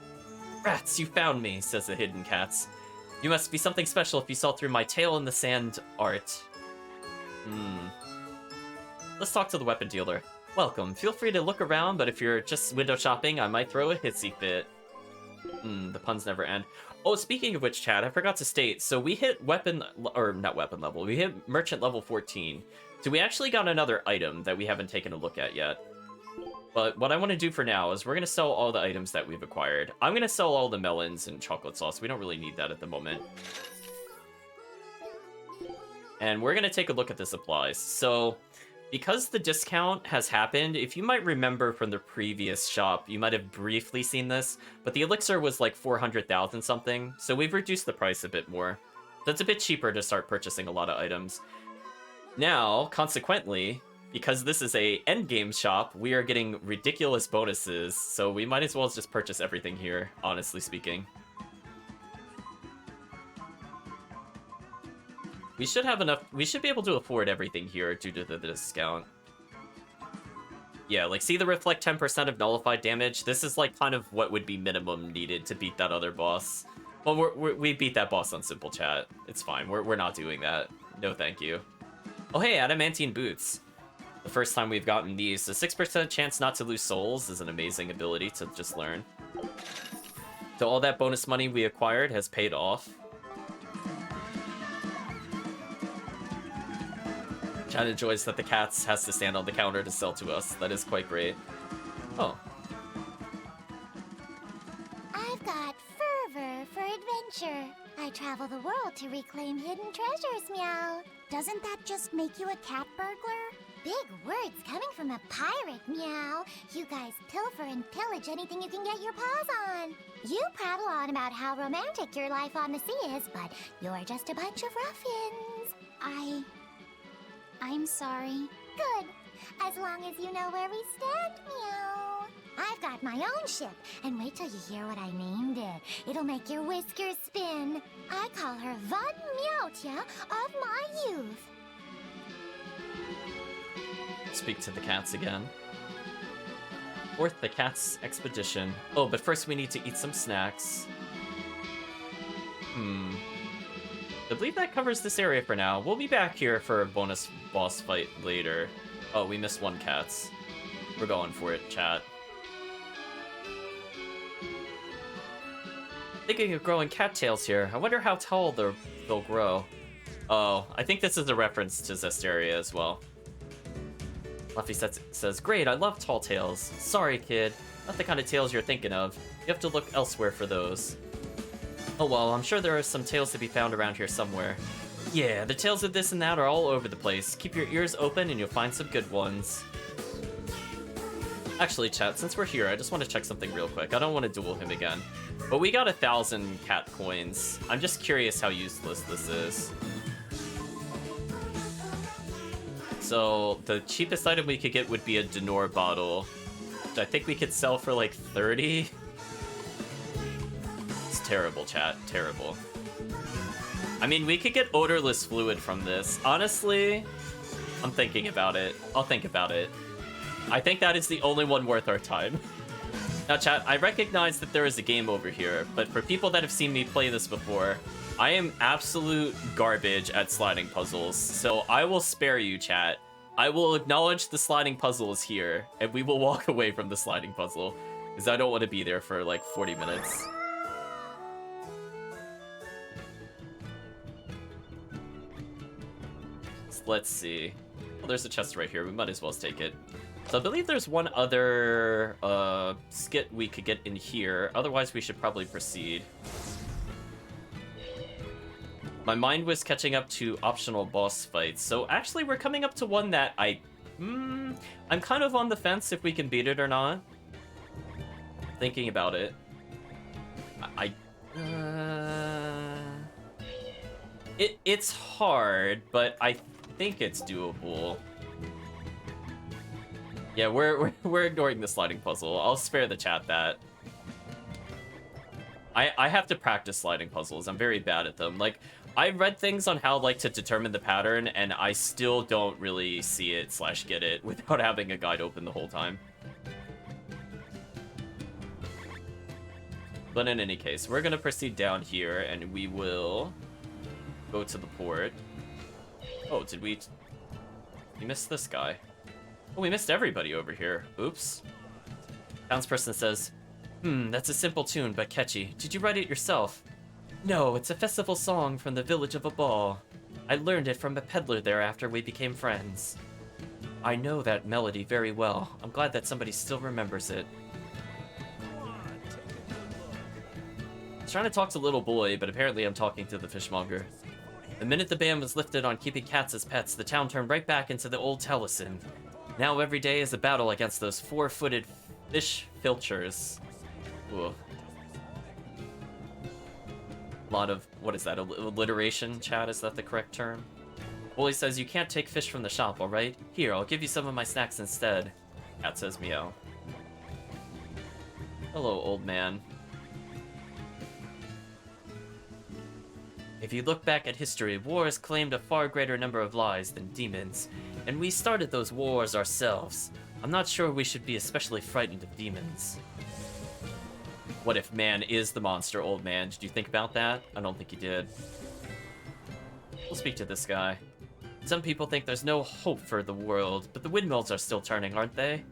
Rats, you found me, says the hidden cats. You must be something special if you saw through my tail in the sand art. Let's talk to the weapon dealer. Welcome. Feel free to look around, but if you're just window shopping, I might throw a hissy fit. The puns never end. Oh, speaking of which, chat, I forgot to state. So we hit not weapon level. We hit merchant level 14. So we actually got another item that we haven't taken a look at yet. But what I want to do for now is we're going to sell all the items that we've acquired. I'm going to sell all the melons and chocolate sauce. We don't really need that at the moment. And we're going to take a look at the supplies. So because the discount has happened, if you might remember from the previous shop, you might have briefly seen this, but the elixir was like 400,000 something. So we've reduced the price a bit more. That's a bit cheaper to start purchasing a lot of items. Now, consequently, because this is a endgame shop, we are getting ridiculous bonuses, so we might as well just purchase everything here, honestly speaking. We should have enough, we should be able to afford everything here due to the discount. Yeah, like, see the reflect 10% of nullified damage? This is like kind of what would be minimum needed to beat that other boss. Well, we beat that boss on Simple Chat. It's fine, we're not doing that. No thank you. Oh hey, Adamantine Boots. The first time we've gotten these. The 6% chance not to lose souls is an amazing ability to just learn. So all that bonus money we acquired has paid off. Chad enjoys that the cats has to stand on the counter to sell to us. That is quite great. Oh. I've got fervor for adventure. I travel the world to reclaim hidden treasures, meow. Doesn't that just make you a cat burglar? Big words coming from a pirate, meow. You guys pilfer and pillage anything you can get your paws on. You prattle on about how romantic your life on the sea is, but you're just a bunch of ruffians. I'm sorry. Good. As long as you know where we stand, meow. I've got my own ship, and wait till you hear what I named it. It'll make your whiskers spin. I call her Von Meowtia of my youth. Speak to the cats again. Fourth, the cat's expedition. Oh, but first we need to eat some snacks. I believe that covers this area for now. We'll be back here for a bonus boss fight later. Oh, we missed one cats. We're going for it, chat. Thinking of growing cattails here. I wonder how tall they'll grow. Oh, I think this is a reference to Zesteria as well. Fluffy says, great, I love tall tales. Sorry, kid. Not the kind of tales you're thinking of. You have to look elsewhere for those. Oh well, I'm sure there are some tales to be found around here somewhere. Yeah, the tales of this and that are all over the place. Keep your ears open and you'll find some good ones. Actually, chat, since we're here, I just want to check something real quick. I don't want to duel him again. But we got 1,000 cat coins. I'm just curious how useless this is. So, the cheapest item we could get would be a Detour bottle, which I think we could sell for like 30. It's terrible, chat. Terrible. I mean, we could get odorless fluid from this. Honestly, I'm thinking about it. I'll think about it. I think that is the only one worth our time. Now, chat, I recognize that there is a game over here, but for people that have seen me play this before, I am absolute garbage at sliding puzzles, so I will spare you, chat. I will acknowledge the sliding puzzle is here, and we will walk away from the sliding puzzle, because I don't want to be there for like 40 minutes. So let's see. Well, there's a chest right here. We might as well take it. So I believe there's one other skit we could get in here. Otherwise, we should probably proceed. My mind was catching up to optional boss fights. So actually, we're coming up to one that I'm kind of on the fence if we can beat it or not. Thinking about it. It's hard, but I think it's doable. Yeah, we're ignoring the sliding puzzle. I'll spare the chat that. I have to practice sliding puzzles. I'm very bad at them. Like, I read things on how like to determine the pattern, and I still don't really see it / get it without having a guide open the whole time. But in any case, we're gonna proceed down here, and we will go to the port. Oh, did we missed this guy? Oh, we missed everybody over here. Oops. Townsperson says, That's a simple tune, but catchy. Did you write it yourself? No, it's a festival song from the village of a ball. I learned it from a peddler there after we became friends. I know that melody very well. I'm glad that somebody still remembers it. I was trying to talk to little boy, but apparently I'm talking to the fishmonger. The minute the ban was lifted on keeping cats as pets, the town turned right back into the old Taliesin. Now every day is a battle against those four-footed fish filchers. Ooh. A lot of, what is that, alliteration, chat? Is that the correct term? Bully says, you can't take fish from the shop, alright? Here, I'll give you some of my snacks instead. Cat says meow. Hello, old man. If you look back at history, wars claimed a far greater number of lives than demons, and we started those wars ourselves. I'm not sure we should be especially frightened of demons. What if man is the monster, old man? Did you think about that? I don't think you did. We'll speak to this guy. Some people think there's no hope for the world, but the windmills are still turning, aren't they?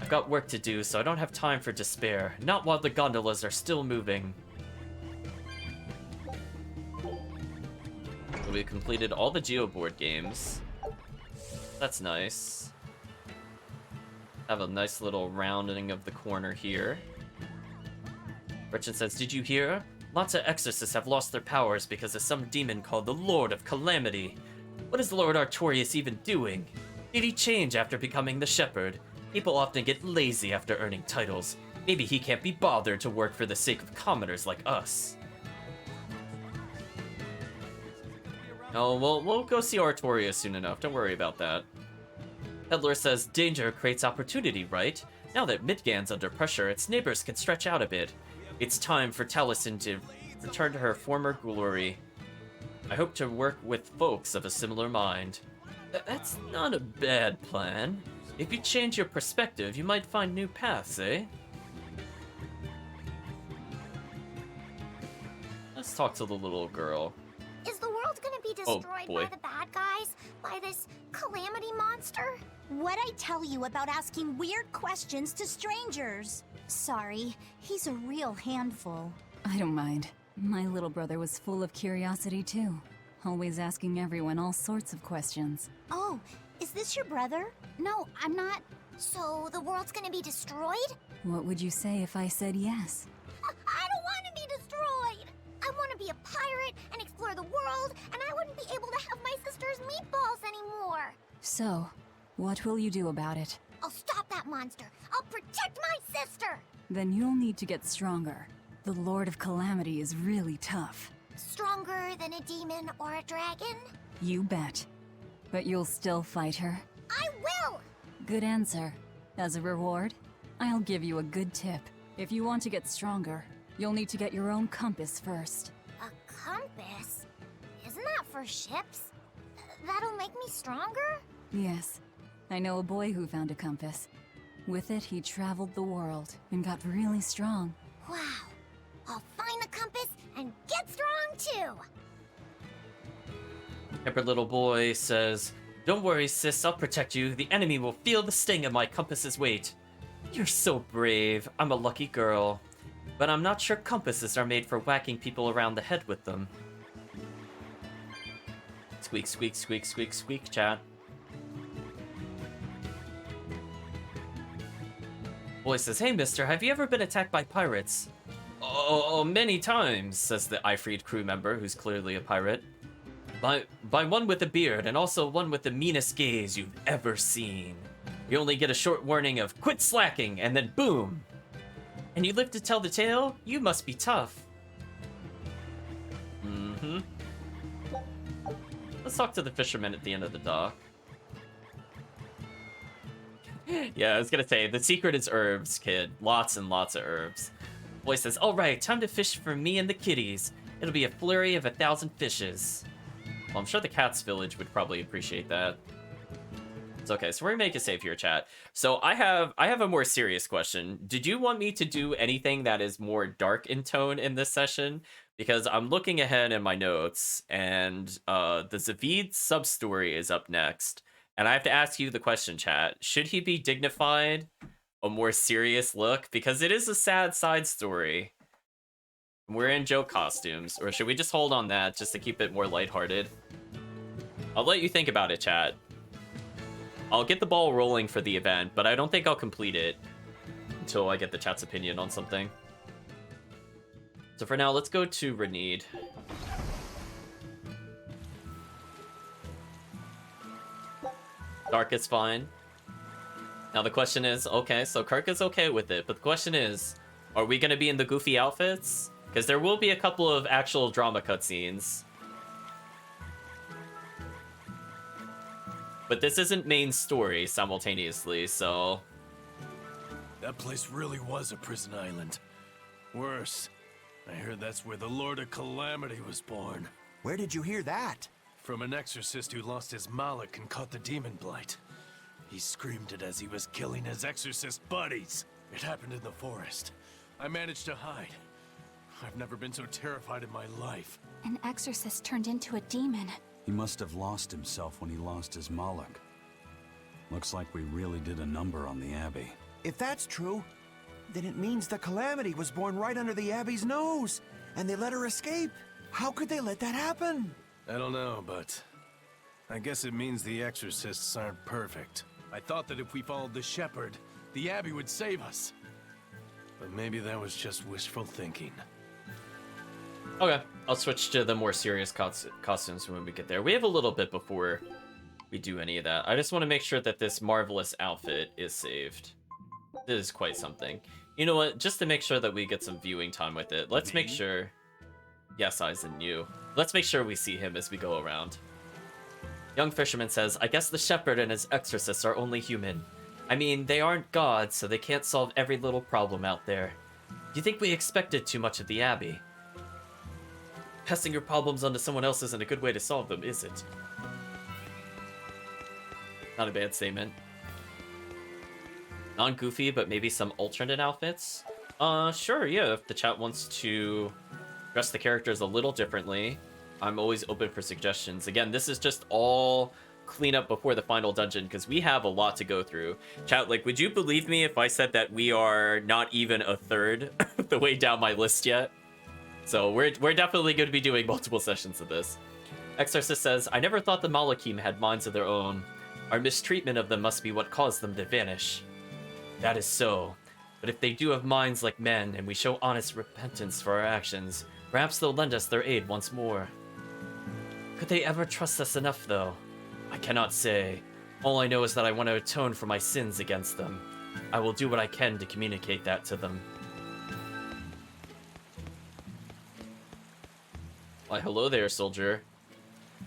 I've got work to do, so I don't have time for despair. Not while the gondolas are still moving. So we completed all the Geoboard games. That's nice. Have a nice little rounding of the corner here. Gretchen says, did you hear? Lots of exorcists have lost their powers because of some demon called the Lord of Calamity. What is Lord Artorius even doing? Did he change after becoming the shepherd? People often get lazy after earning titles. Maybe he can't be bothered to work for the sake of commoners like us. Oh, we'll go see Artorius soon enough. Don't worry about that. Peddler says, danger creates opportunity, right? Now that Midgand's under pressure, its neighbors can stretch out a bit. It's time for Taliesin to return to her former glory. I hope to work with folks of a similar mind. That's not a bad plan. If you change your perspective, you might find new paths, eh? Let's talk to the little girl. Is the world gonna be destroyed by the bad guys? By this Calamity monster? What'd I tell you about asking weird questions to strangers? Sorry, he's a real handful. I don't mind. My little brother was full of curiosity too. Always asking everyone all sorts of questions. Oh, is this your brother? No, I'm not. So the world's gonna be destroyed? What would you say if I said yes? I don't want to be destroyed! I want to be a pirate and explore the world, and I wouldn't be able to have my sister's meatballs anymore! So, what will you do about it? I'll stop that monster! I'll protect my sister! Then you'll need to get stronger. The Lord of Calamity is really tough. Stronger than a demon or a dragon? You bet. But you'll still fight her? I will! Good answer. As a reward, I'll give you a good tip. If you want to get stronger, you'll need to get your own compass first. A compass? Isn't that for ships? That'll make me stronger? Yes. I know a boy who found a compass. With it, he traveled the world and got really strong. Wow. I'll find the compass and get strong too! Pepper little boy says, don't worry, sis, I'll protect you. The enemy will feel the sting of my compass's weight. You're so brave. I'm a lucky girl. But I'm not sure compasses are made for whacking people around the head with them. Squeak, squeak, squeak, squeak, squeak, chat. Boy says, hey mister, have you ever been attacked by pirates? Oh, many times, says the Ifreed crew member, who's clearly a pirate. By one with a beard, and also one with the meanest gaze you've ever seen. You only get a short warning of quit slacking, and then boom! And you live to tell the tale? You must be tough. Mm-hmm. Let's talk to the fisherman at the end of the dock. Yeah, I was gonna say, the secret is herbs, kid. Lots and lots of herbs. Boy says, alright, time to fish for me and the kitties. It'll be a flurry of 1,000 fishes. Well, I'm sure the cat's village would probably appreciate that. It's okay, so we're gonna make a save here, chat. So I have a more serious question. Did you want me to do anything that is more dark in tone in this session? Because I'm looking ahead in my notes, and the Zavid sub-story is up next. And I have to ask you the question, chat. Should he be dignified a more serious look because it is a sad side story. We're in joke costumes, or should we just hold on that just to keep it more lighthearted? I'll let you think about it, chat. I'll get the ball rolling for the event, but I don't think I'll complete it until I get the chat's opinion on something. So for now, let's go to Renede. Dark is fine. Now the question is, okay, so Kirk is okay with it, but the question is, are we gonna be in the goofy outfits? Because there will be a couple of actual drama cutscenes. But this isn't main story simultaneously, so... That place really was a prison island. Worse, I heard that's where the Lord of Calamity was born. Where did you hear that? From an exorcist who lost his malak and caught the demon blight. He screamed it as he was killing his exorcist buddies. It happened in the forest. I managed to hide. I've never been so terrified in my life. An exorcist turned into a demon. He must have lost himself when he lost his malak. Looks like we really did a number on the Abbey. If that's true, then it means the Calamity was born right under the Abbey's nose, and they let her escape. How could they let that happen? I don't know, but I guess it means the exorcists aren't perfect. I thought that if we followed the shepherd, the Abbey would save us. But maybe that was just wishful thinking. Okay, I'll switch to the more serious costumes when we get there. We have a little bit before we do any of that. I just want to make sure that this marvelous outfit is saved. This is quite something. You know what? Just to make sure that we get some viewing time with it, let's make sure... Yes, Eisen, you. Let's make sure we see him as we go around. Young Fisherman says, I guess the shepherd and his exorcists are only human. I mean, they aren't gods, so they can't solve every little problem out there. Do you think we expected too much of the Abbey? Passing your problems onto someone else isn't a good way to solve them, is it? Not a bad statement. Non-goofy, but maybe some alternate outfits? Sure, yeah, if the chat wants to dress the characters a little differently, I'm always open for suggestions. Again, this is just all cleanup before the final dungeon, because we have a lot to go through. Chat, like, would you believe me if I said that we are not even a third of the way down my list yet? So we're definitely going to be doing multiple sessions of this. Exorcist says, I never thought the Malakim had minds of their own. Our mistreatment of them must be what caused them to vanish. That is so. But if they do have minds like men, and we show honest repentance for our actions, perhaps they'll lend us their aid once more. Could they ever trust us enough, though? I cannot say. All I know is that I want to atone for my sins against them. I will do what I can to communicate that to them. Why, hello there, soldier.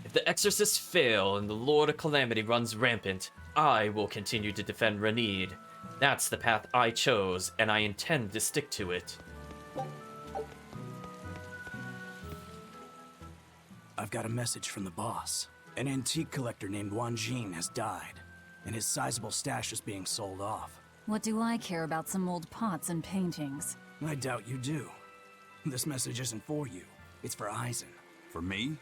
If the exorcists fail and the Lord of Calamity runs rampant, I will continue to defend Renede. That's the path I chose, and I intend to stick to it. I've got a message from the boss. An antique collector named Wanjin has died, and his sizable stash is being sold off. What do I care about some old pots and paintings? I doubt you do. This message isn't for you. It's for Eisen. For me?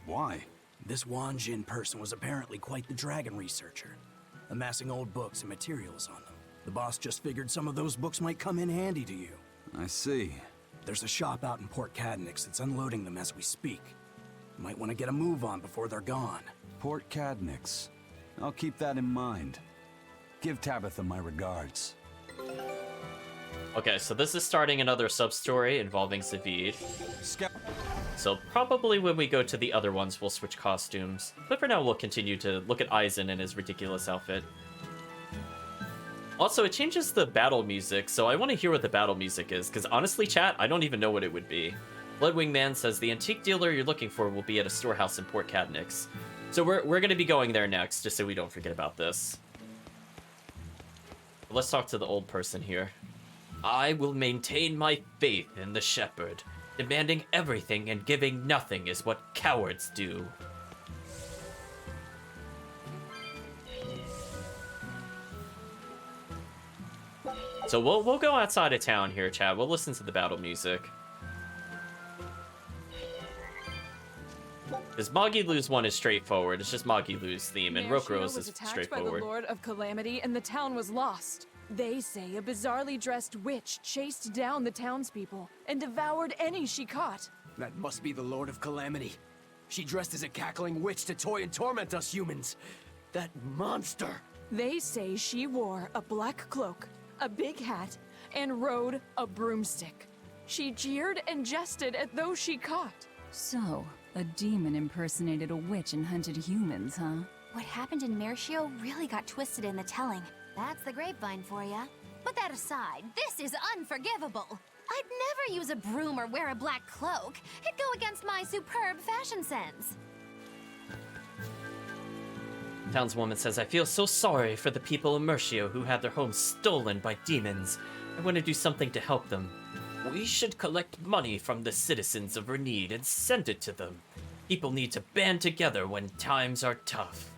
Why? This Wanjin person was apparently quite the dragon researcher, amassing old books and materials on them. The boss just figured some of those books might come in handy to you. I see. There's a shop out in Port Cadnix that's unloading them as we speak. You might want to get a move on before they're gone. Port Cadnix. I'll keep that in mind. Give Tabitha my regards. Okay, so this is starting another sub-story involving Zavid. So probably when we go to the other ones, we'll switch costumes. But for now, we'll continue to look at Eisen and his ridiculous outfit. Also, it changes the battle music, so I want to hear what the battle music is, because honestly, chat, I don't even know what it would be. Bloodwing Man says, the antique dealer you're looking for will be at a storehouse in Port Cadnix. So we're going to be going there next, just so we don't forget about this. But let's talk to the old person here. I will maintain my faith in the shepherd. Demanding everything and giving nothing is what cowards do. So we'll go outside of town here, chat. We'll listen to the battle music. Because Magilu's one is straightforward. It's just Magilu's theme, and Rokuro's is was attacked straightforward. by the Lord of Calamity, and the town was lost. They say a bizarrely dressed witch chased down the townspeople and devoured any she caught. That must be the Lord of Calamity. She dressed as a cackling witch to toy and torment us humans. That monster! They say she wore a black cloak, a big hat, and rode a broomstick. She jeered and jested at those she caught. So, a demon impersonated a witch and hunted humans, huh? What happened in Mercio really got twisted in the telling. That's the grapevine for ya. But that aside, this is unforgivable. I'd never use a broom or wear a black cloak. It'd go against my superb fashion sense. Townswoman says, I feel so sorry for the people of Mercio who had their homes stolen by demons. I want to do something to help them. We should collect money from the citizens of Renede and send it to them. People need to band together when times are tough.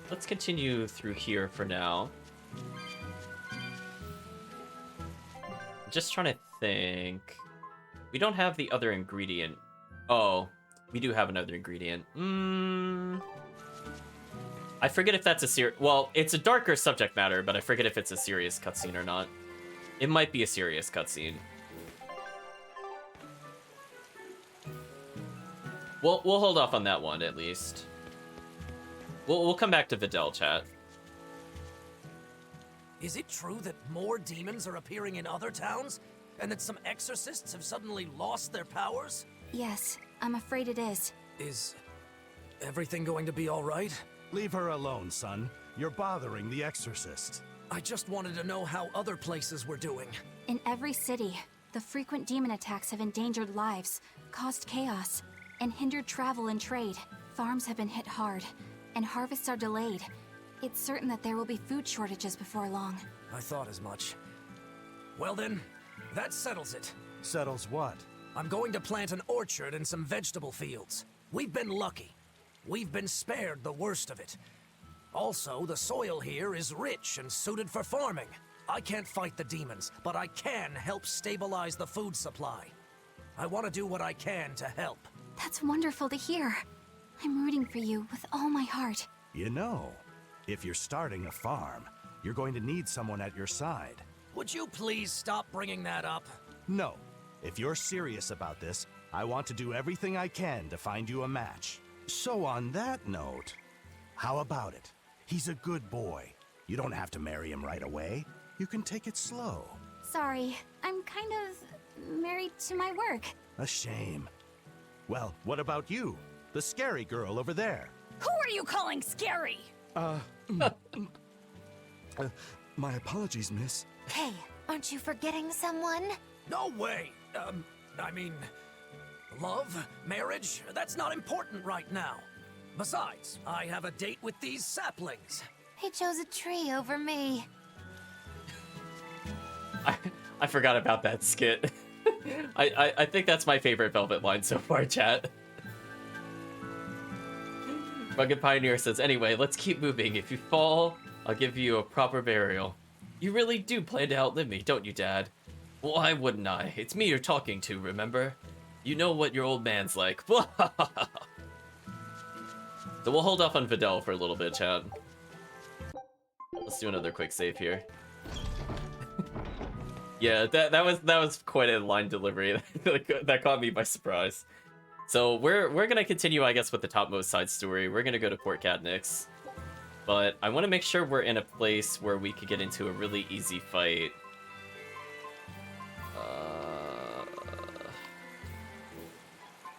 Let's continue through here for now. Just trying to think. We don't have the other ingredient. Oh, we do have another ingredient. I forget if that's a serious... Well, it's a darker subject matter, but I forget if it's a serious cutscene or not. It might be a serious cutscene. We'll hold off on that one, at least. We'll come back to Videl, chat. Is it true that more demons are appearing in other towns? And that some exorcists have suddenly lost their powers? Yes, I'm afraid it is. Is everything going to be all right? Leave her alone, son. You're bothering the exorcist. I just wanted to know how other places were doing. In every city, the frequent demon attacks have endangered lives, caused chaos, and hindered travel and trade. Farms have been hit hard, and harvests are delayed. It's certain that there will be food shortages before long. I thought as much. Well then, that settles it. Settles what? I'm going to plant an orchard and some vegetable fields. We've been lucky. We've been spared the worst of it. Also, the soil here is rich and suited for farming. I can't fight the demons, but I can help stabilize the food supply. I want to do what I can to help. That's wonderful to hear. I'm rooting for you with all my heart. You know, if you're starting a farm, you're going to need someone at your side. Would you please stop bringing that up? No. If you're serious about this, I want to do everything I can to find you a match. So on that note, how about it? He's a good boy. You don't have to marry him right away. You can take it slow. Sorry, I'm kind of married to my work. A shame. Well, what about you? The scary girl over there. Who are you calling scary? My apologies, miss. Hey, aren't you forgetting someone? No way! I mean... love? Marriage? That's not important right now. Besides, I have a date with these saplings. He chose a tree over me. I forgot about that skit. I think that's my favorite Velvet line so far, chat. Rugged Pioneer says, anyway, let's keep moving. If you fall, I'll give you a proper burial. You really do plan to outlive me, don't you, Dad? Why wouldn't I? It's me you're talking to, remember? You know what your old man's like. So we'll hold off on Videl for a little bit, chat. Let's do another quick save here. Yeah, that was quite a line delivery. That caught me by surprise. So we're gonna continue, I guess, with the topmost side story. We're gonna go to Port Cadnix, but I want to make sure we're in a place where we could get into a really easy fight.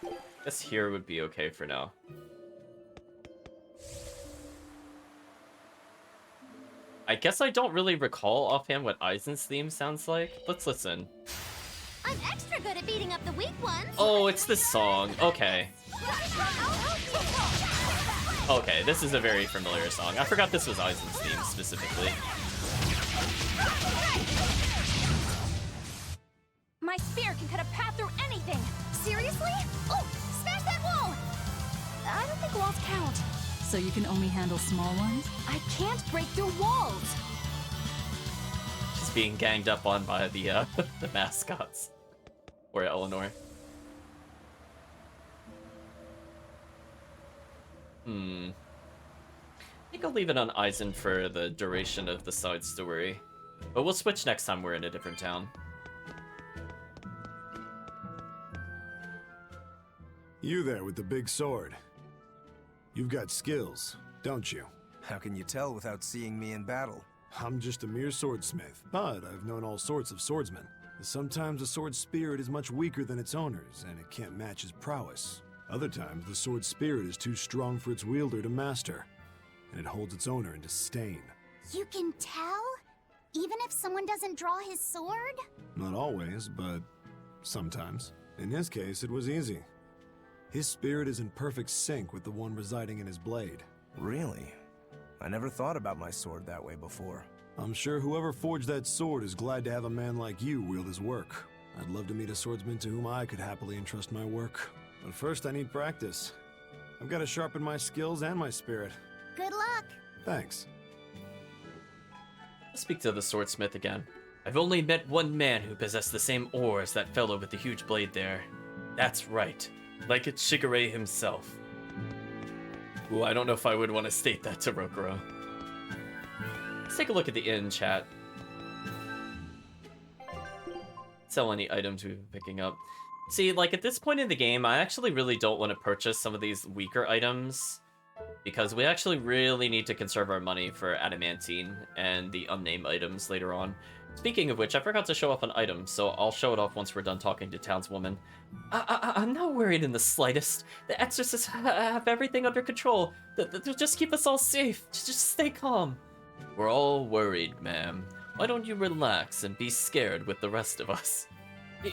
I guess here would be okay for now. I guess I don't really recall offhand what Eisen's theme sounds like. Let's listen. I'm extra good at beating up the weak ones. Oh, it's this song. Okay. Okay, this is a very familiar song. I forgot this was Eisen's theme specifically. My spear can cut a path through anything. Seriously? Oh, smash that wall! I don't think walls count. So you can only handle small ones? I can't break through walls. Just being ganged up on by the the mascots. Or Eleanor. I think I'll leave it on Eisen for the duration of the side story. But we'll switch next time we're in a different town. You there with the big sword. You've got skills, don't you? How can you tell without seeing me in battle? I'm just a mere swordsmith, but I've known all sorts of swordsmen. Sometimes a sword's spirit is much weaker than its owner's, and it can't match his prowess. Other times, the sword's spirit is too strong for its wielder to master, and it holds its owner in disdain. You can tell? Even if someone doesn't draw his sword? Not always, but sometimes. In his case, it was easy. His spirit is in perfect sync with the one residing in his blade. Really? I never thought about my sword that way before. I'm sure whoever forged that sword is glad to have a man like you wield his work. I'd love to meet a swordsman to whom I could happily entrust my work. But first I need practice. I've got to sharpen my skills and my spirit. Good luck. Thanks. Let's speak to the swordsmith again. I've only met one man who possessed the same ore as that fellow with the huge blade there. That's right. Like it's Shigure himself. Ooh, I don't know if I would want to state that to Rokuro. Let's take a look at the inn, chat. Sell any items we've been picking up. See, like at this point in the game, I actually really don't want to purchase some of these weaker items, because we actually really need to conserve our money for Adamantine and the unnamed items later on. Speaking of which, I forgot to show off an item, so I'll show it off once we're done talking to townswoman. I'm not worried in the slightest. The exorcists have everything under control. They'll just keep us all safe. Just stay calm. We're all worried, ma'am. Why don't you relax and be scared with the rest of us?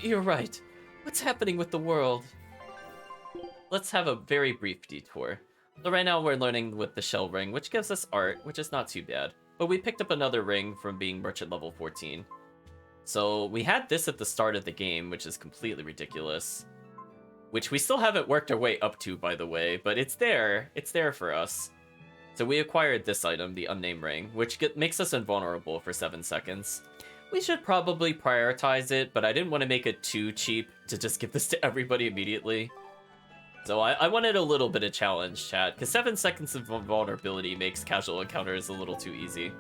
You're right. What's happening with the world? Let's have a very brief detour. So right now we're learning with the shell ring, which gives us art, which is not too bad. But we picked up another ring from being merchant level 14. So we had this at the start of the game, which is completely ridiculous. Which we still haven't worked our way up to, by the way, but it's there. It's there for us. So we acquired this item, the Unnamed Ring, which makes us invulnerable for 7 seconds. We should probably prioritize it, but I didn't want to make it too cheap to just give this to everybody immediately. So I wanted a little bit of challenge, chat, because 7 seconds of vulnerability makes casual encounters a little too easy.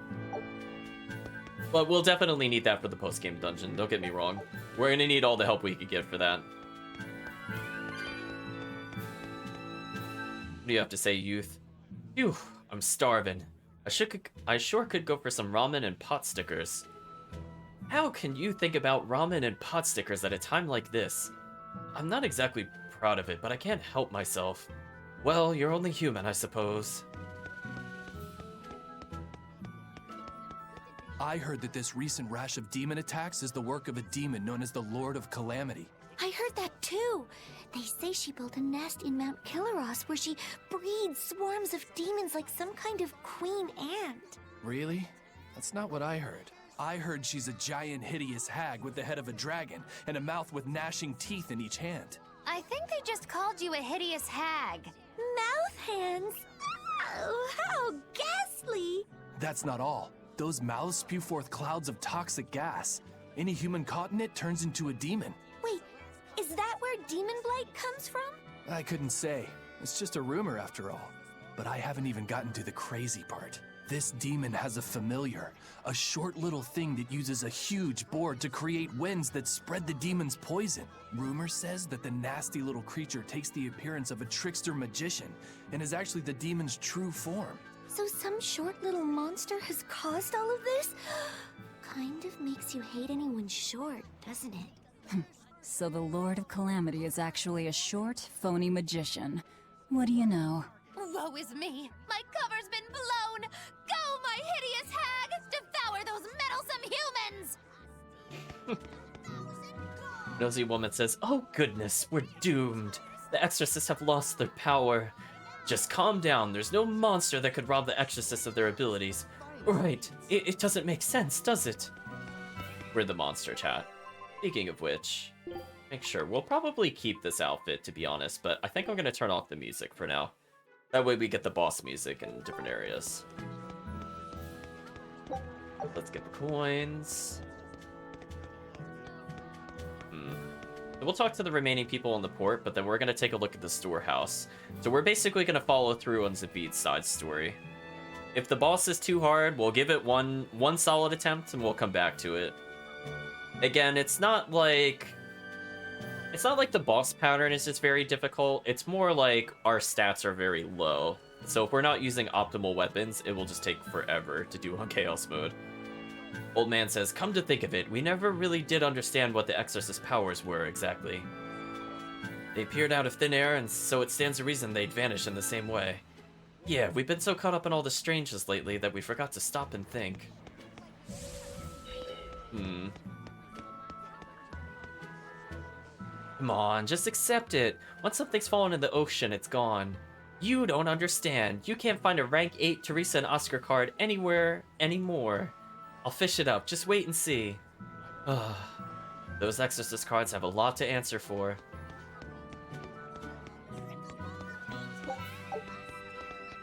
But we'll definitely need that for the post-game dungeon, don't get me wrong. We're gonna need all the help we could get for that. What do you have to say, youth? Phew, I'm starving. I sure could go for some ramen and pot stickers. How can you think about ramen and pot stickers at a time like this? I'm not exactly proud of it, but I can't help myself. Well, you're only human, I suppose. I heard that this recent rash of demon attacks is the work of a demon known as the Lord of Calamity. I heard that too. They say she built a nest in Mount Killaros where she breeds swarms of demons like some kind of queen ant. Really? That's not what I heard. I heard she's a giant, hideous hag with the head of a dragon and a mouth with gnashing teeth in each hand. I think they just called you a hideous hag. Mouth hands? Oh, how ghastly! That's not all. Those mouths spew forth clouds of toxic gas. Any human caught in it turns into a demon. Wait, is that where demon blight comes from? I couldn't say. It's just a rumor after all. But I haven't even gotten to the crazy part. This demon has a familiar, a short little thing that uses a huge board to create winds that spread the demon's poison. Rumor says that the nasty little creature takes the appearance of a trickster magician and is actually the demon's true form. So some short little monster has caused all of this? Kind of makes you hate anyone short, doesn't it? So the Lord of Calamity is actually a short, phony magician. What do you know? Woe is me! My cover's been blown! Go, my hideous hag! Devour those meddlesome humans! Nosy woman says, "Oh goodness, we're doomed. The exorcists have lost their power. Just calm down, there's no monster that could rob the exorcists of their abilities." Right, it doesn't make sense, does it? We're the monster, chat. Speaking of which, make sure, we'll probably keep this outfit, to be honest, but I think I'm gonna turn off the music for now. That way we get the boss music in different areas. Let's get the coins. We'll talk to the remaining people in the port, but then we're going to take a look at the storehouse. So we're basically going to follow through on Zavid's side story. If the boss is too hard, we'll give it one solid attempt and we'll come back to it. Again, it's not like the boss pattern is just very difficult. It's more like our stats are very low. So if we're not using optimal weapons, it will just take forever to do on Chaos mode. Old Man says, come to think of it, we never really did understand what the Exorcist's powers were exactly. They appeared out of thin air, and so it stands to reason they'd vanish in the same way. Yeah, we've been so caught up in all the strangeness lately that we forgot to stop and think. Come on, just accept it. Once something's fallen in the ocean, it's gone. You don't understand. You can't find a rank 8 Teresa and Oscar card anywhere anymore. I'll fish it up. Just wait and see. Those Exorcist cards have a lot to answer for.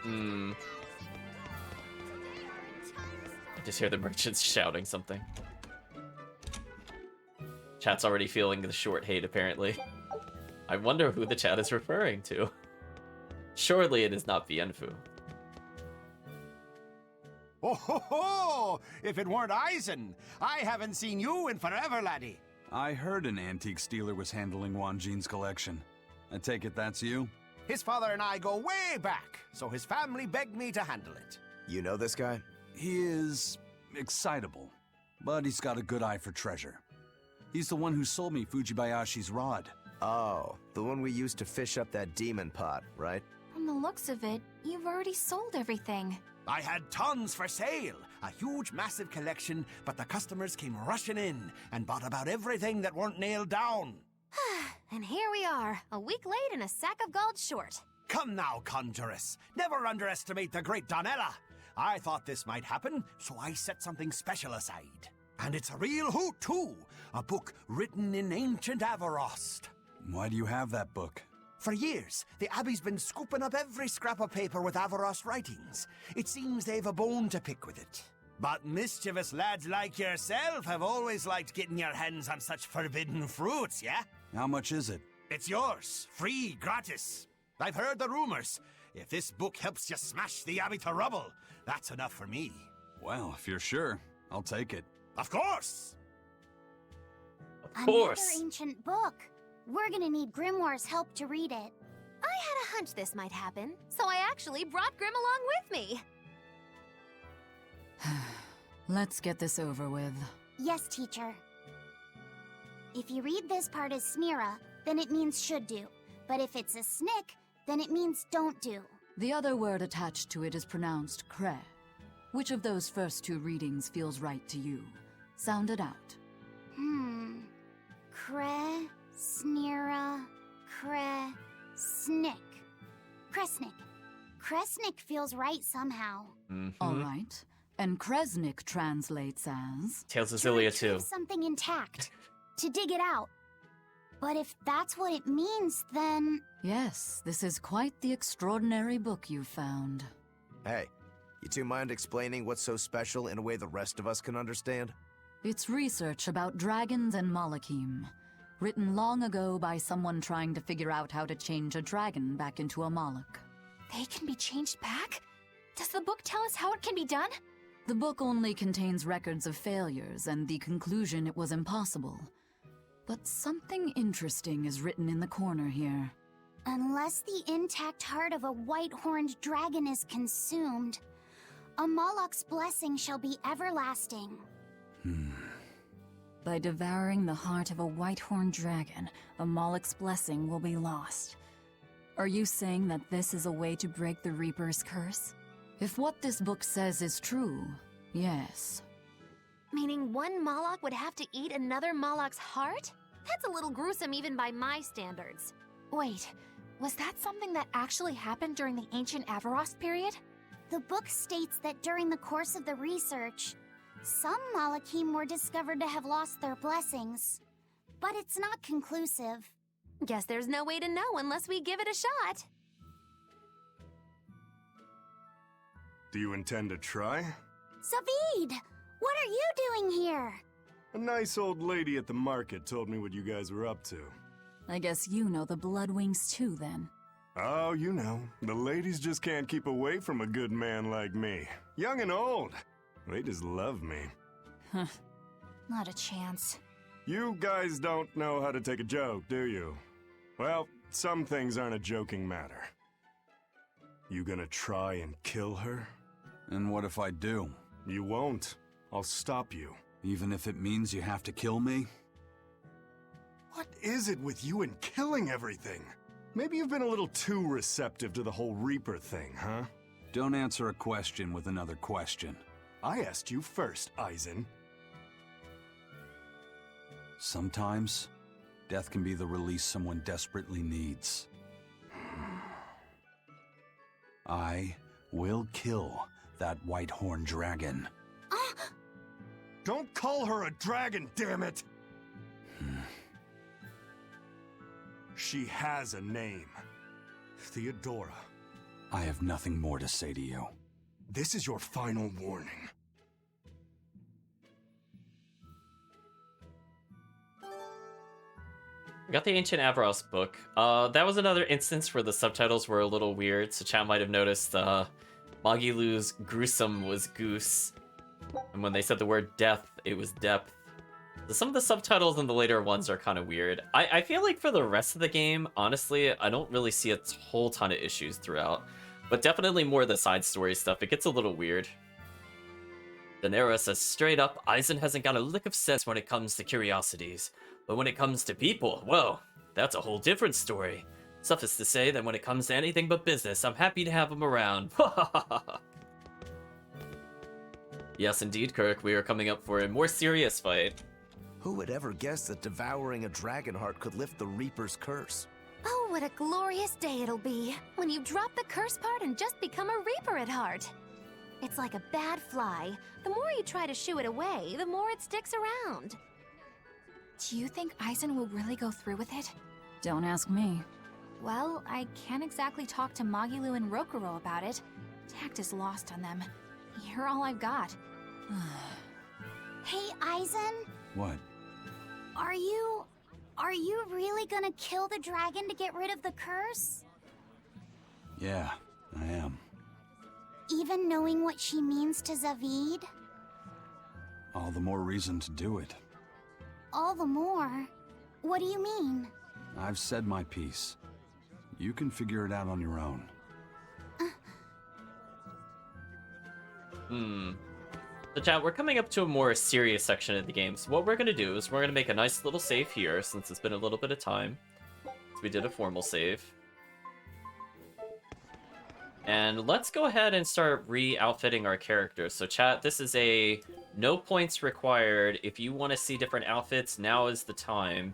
I just hear the merchants shouting something. Chat's already feeling the short hate, apparently. I wonder who the chat is referring to. Surely it is not Bienfu. Oh ho ho! If it weren't Eisen, I haven't seen you in forever, laddie. I heard an antique dealer was handling Wan Jin's collection. I take it that's you? His father and I go way back, so his family begged me to handle it. You know this guy? He is excitable, but he's got a good eye for treasure. He's the one who sold me Fujibayashi's rod. Oh, the one we used to fish up that demon pot, right? From the looks of it, you've already sold everything. I had tons for sale, a huge massive collection, but the customers came rushing in and bought about everything that weren't nailed down. And here we are, a week late and a sack of gold short. Come now, Conjuress. Never underestimate the great Donella. I thought this might happen, so I set something special aside. And it's a real hoot, too. A book written in ancient Avarost. Why do you have that book? For years, the Abbey's been scooping up every scrap of paper with Avarost writings. It seems they've a bone to pick with it. But mischievous lads like yourself have always liked getting your hands on such forbidden fruits, yeah? How much is it? It's yours, free, gratis. I've heard the rumors. If this book helps you smash the Abbey to rubble, that's enough for me. Well, if you're sure, I'll take it. Of course! Another ancient book. We're gonna need Grimoire's help to read it. I had a hunch this might happen, so I actually brought Grim along with me. Let's get this over with. Yes, teacher. If you read this part as Snira, then it means should do. But if it's a snick, then it means don't do. The other word attached to it is pronounced cre. Which of those first two readings feels right to you? Sound it out. Cre, Snira, Cre, Snick. Kresnik. Kresnik feels right somehow. All right. And Kresnik translates as... Tales of Zillia To retrieve 2. something intact. To dig it out. But if that's what it means, then... Yes, this is quite the extraordinary book you found. Hey, you two mind explaining what's so special in a way the rest of us can understand? It's research about dragons and Malachim, written long ago by someone trying to figure out how to change a dragon back into a Malach. They can be changed back? Does the book tell us how it can be done? The book only contains records of failures and the conclusion it was impossible. But something interesting is written in the corner here. Unless the intact heart of a white-horned dragon is consumed, a Malach's blessing shall be everlasting. By devouring the heart of a white-horned dragon, a Malach's blessing will be lost. Are you saying that this is a way to break the Reaper's curse? If what this book says is true, yes. Meaning one Malach would have to eat another Malach's heart? That's a little gruesome even by my standards. Wait, was that something that actually happened during the ancient Avarost period? The book states that during the course of the research, some Malachim were discovered to have lost their blessings. But it's not conclusive. Guess there's no way to know unless we give it a shot. Do you intend to try? Zavid! What are you doing here? A nice old lady at the market told me what you guys were up to. I guess you know the Bloodwings too, then. Oh, you know, the ladies just can't keep away from a good man like me. Young and old. They just love me. Huh. Not a chance. You guys don't know how to take a joke, do you? Well, some things aren't a joking matter. You gonna try and kill her? And what if I do? You won't. I'll stop you. Even if it means you have to kill me? What is it with you and killing everything? Maybe you've been a little too receptive to the whole Reaper thing, huh? Don't answer a question with another question. I asked you first, Eisen. Sometimes, death can be the release someone desperately needs. I will kill that white-horned dragon. Don't call her a dragon, damn it! She has a name. Theodora. I have nothing more to say to you. This is your final warning. We got the Ancient Avaros book. That was another instance where the subtitles were a little weird, so chat might have noticed Magilu's gruesome was goose. And when they said the word death, it was depth. Some of the subtitles in the later ones are kind of weird. I feel like for the rest of the game, honestly, I don't really see a whole ton of issues throughout. But definitely more of the side story stuff. It gets a little weird. Daenerys says straight up, Eisen hasn't got a lick of sense when it comes to curiosities. But when it comes to people, well, that's a whole different story. Suffice to say that when it comes to anything but business, I'm happy to have him around. Yes, indeed, Kirk, we are coming up for a more serious fight. Who would ever guess that devouring a dragon heart could lift the Reaper's curse? Oh, what a glorious day it'll be when you drop the curse part and just become a Reaper at heart. It's like a bad fly. The more you try to shoo it away, the more it sticks around. Do you think Eisen will really go through with it? Don't ask me. Well, I can't exactly talk to Magilu and Rokuro about it. Tact is lost on them. You're all I've got. Hey, Eisen? What? Are you really gonna kill the dragon to get rid of the curse? Yeah, I am. Even knowing what she means to Zavid? All the more reason to do it. All the more? What do you mean? I've said my piece. You can figure it out on your own. So chat, we're coming up to a more serious section of the game. So what we're going to do is we're going to make a nice little save here, since it's been a little bit of time. So we did a formal save. And let's go ahead and start re-outfitting our characters. So chat, this is a no points required. If you want to see different outfits, now is the time.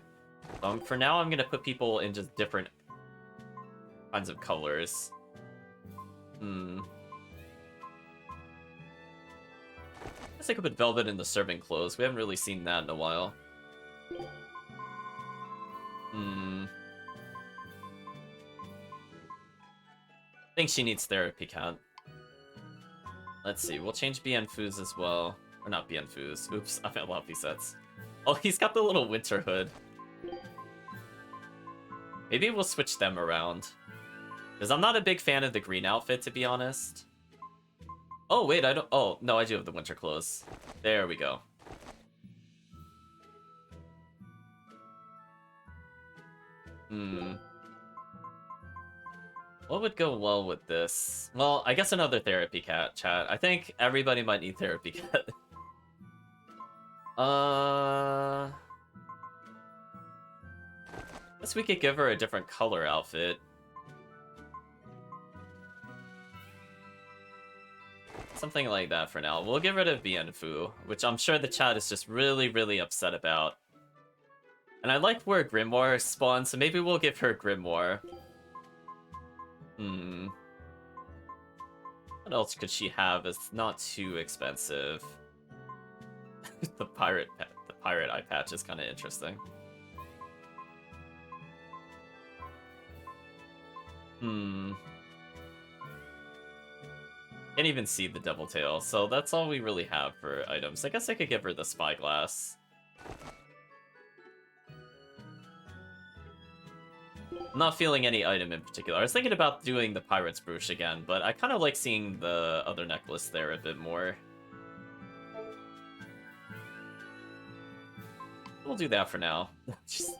For now, I'm going to put people in just different kinds of colors. I guess I could put Velvet in the servant clothes. We haven't really seen that in a while. I think she needs therapy, Cat. Let's see, we'll change Bienfu's as well. Or not Bienfu's. Oops, I've had a lot of these sets. Oh, he's got the little winter hood. Maybe we'll switch them around. Because I'm not a big fan of the green outfit, to be honest. Oh, wait, I don't... Oh, no, I do have the winter clothes. There we go. What would go well with this? Well, I guess another therapy cat, chat. I think everybody might need therapy cat. Guess we could give her a different color outfit. Something like that for now. We'll get rid of Bienfu, which I'm sure the chat is just really, really upset about. And I like where Grimoire spawns, so maybe we'll give her Grimoire. What else could she have that's not too expensive? The pirate eye patch is kind of interesting. Can't even see the double tail, so that's all we really have for items. I guess I could give her the spyglass. I'm not feeling any item in particular. I was thinking about doing the Pirate's Brooch again, but I kind of like seeing the other necklace there a bit more. We'll do that for now. Just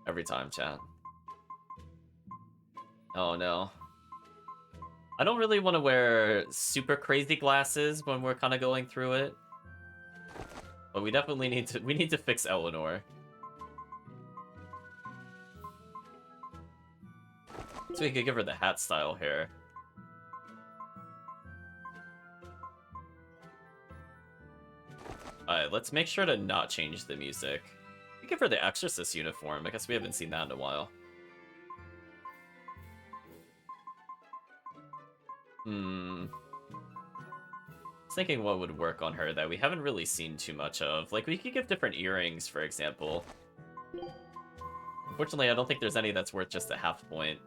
every time, chat. Oh no. I don't really want to wear super crazy glasses when we're kind of going through it. But we definitely need to fix Eleanor. So we could give her the hat style hair. Alright, let's make sure to not change the music. We give her the Exorcist uniform. I guess we haven't seen that in a while. I was thinking what would work on her that we haven't really seen too much of. Like, we could give different earrings, for example. Unfortunately, I don't think there's any that's worth just a half point.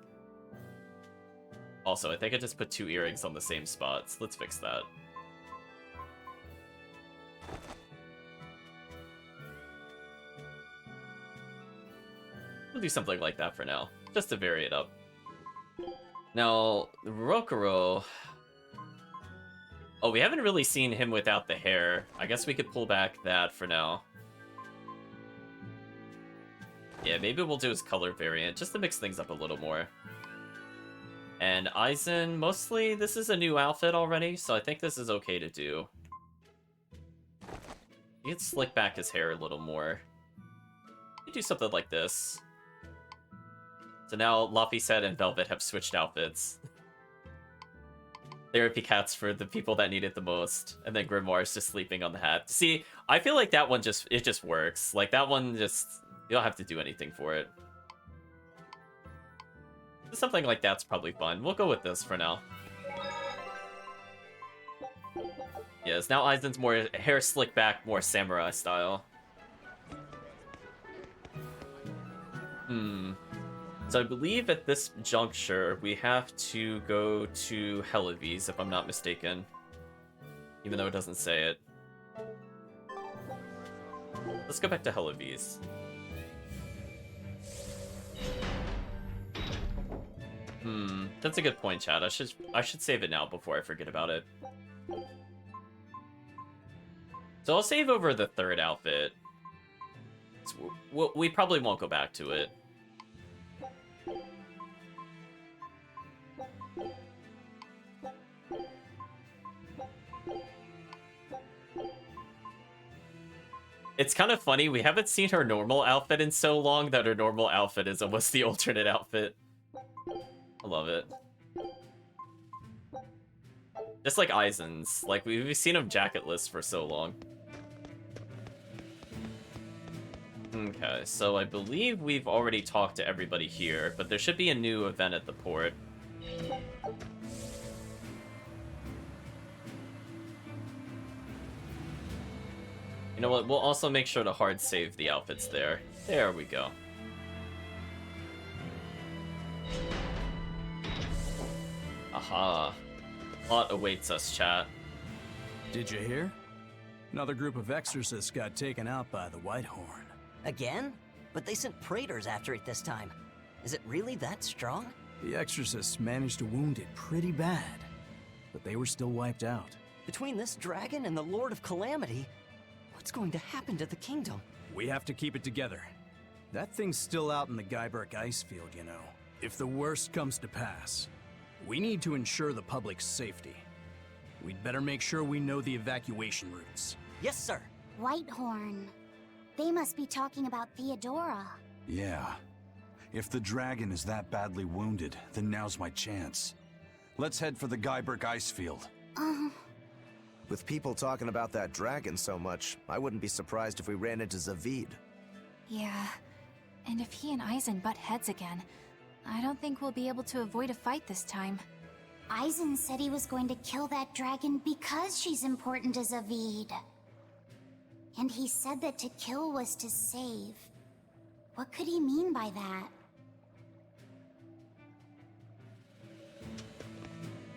Also, I think I just put 2 earrings on the same spots. Let's fix that. We'll do something like that for now, just to vary it up. Now, Rokuro... Oh, we haven't really seen him without the hair. I guess we could pull back that for now. Yeah, maybe we'll do his color variant, just to mix things up a little more. And Aizen, mostly, this is a new outfit already, so I think this is okay to do. You can slick back his hair a little more. You do something like this. So now Laphicet and Velvet have switched outfits. Therapy cats for the people that need it the most, and then Grimoire's just sleeping on the hat. See, I feel like that one just works. Like, that one just, you don't have to do anything for it. Something like that's probably fun. We'll go with this for now. Yes, now Aizen's more hair slick back, more samurai style. So I believe at this juncture, we have to go to Helives, if I'm not mistaken. Even though it doesn't say it. Let's go back to Helives. That's a good point, Chad. I should save it now before I forget about it. So I'll save over the third outfit. We probably won't go back to it. It's kind of funny, we haven't seen her normal outfit in so long that her normal outfit is almost the alternate outfit. I love it. Just like Aizen's. Like, we've seen him jacketless for so long. Okay, so I believe we've already talked to everybody here, but there should be a new event at the port. You know what, we'll also make sure to hard save the outfits there. There we go. Aha. Plot awaits us, chat. Did you hear? Another group of exorcists got taken out by the Whitehorn. Again? But they sent praetors after it this time. Is it really that strong? The exorcists managed to wound it pretty bad, but they were still wiped out. Between this dragon and the Lord of Calamity, what's going to happen to the kingdom? We have to keep it together. That thing's still out in the Guyberg ice field, you know. If the worst comes to pass, we need to ensure the public's safety. We'd better make sure we know the evacuation routes. Yes, sir. Whitehorn. They must be talking about Theodora. Yeah. If the dragon is that badly wounded, then now's my chance. Let's head for the Guyberg ice field. With people talking about that dragon so much, I wouldn't be surprised if we ran into Zavid. Yeah, and if he and Aizen butt heads again, I don't think we'll be able to avoid a fight this time. Aizen said he was going to kill that dragon because she's important to Zavid. And he said that to kill was to save. What could he mean by that?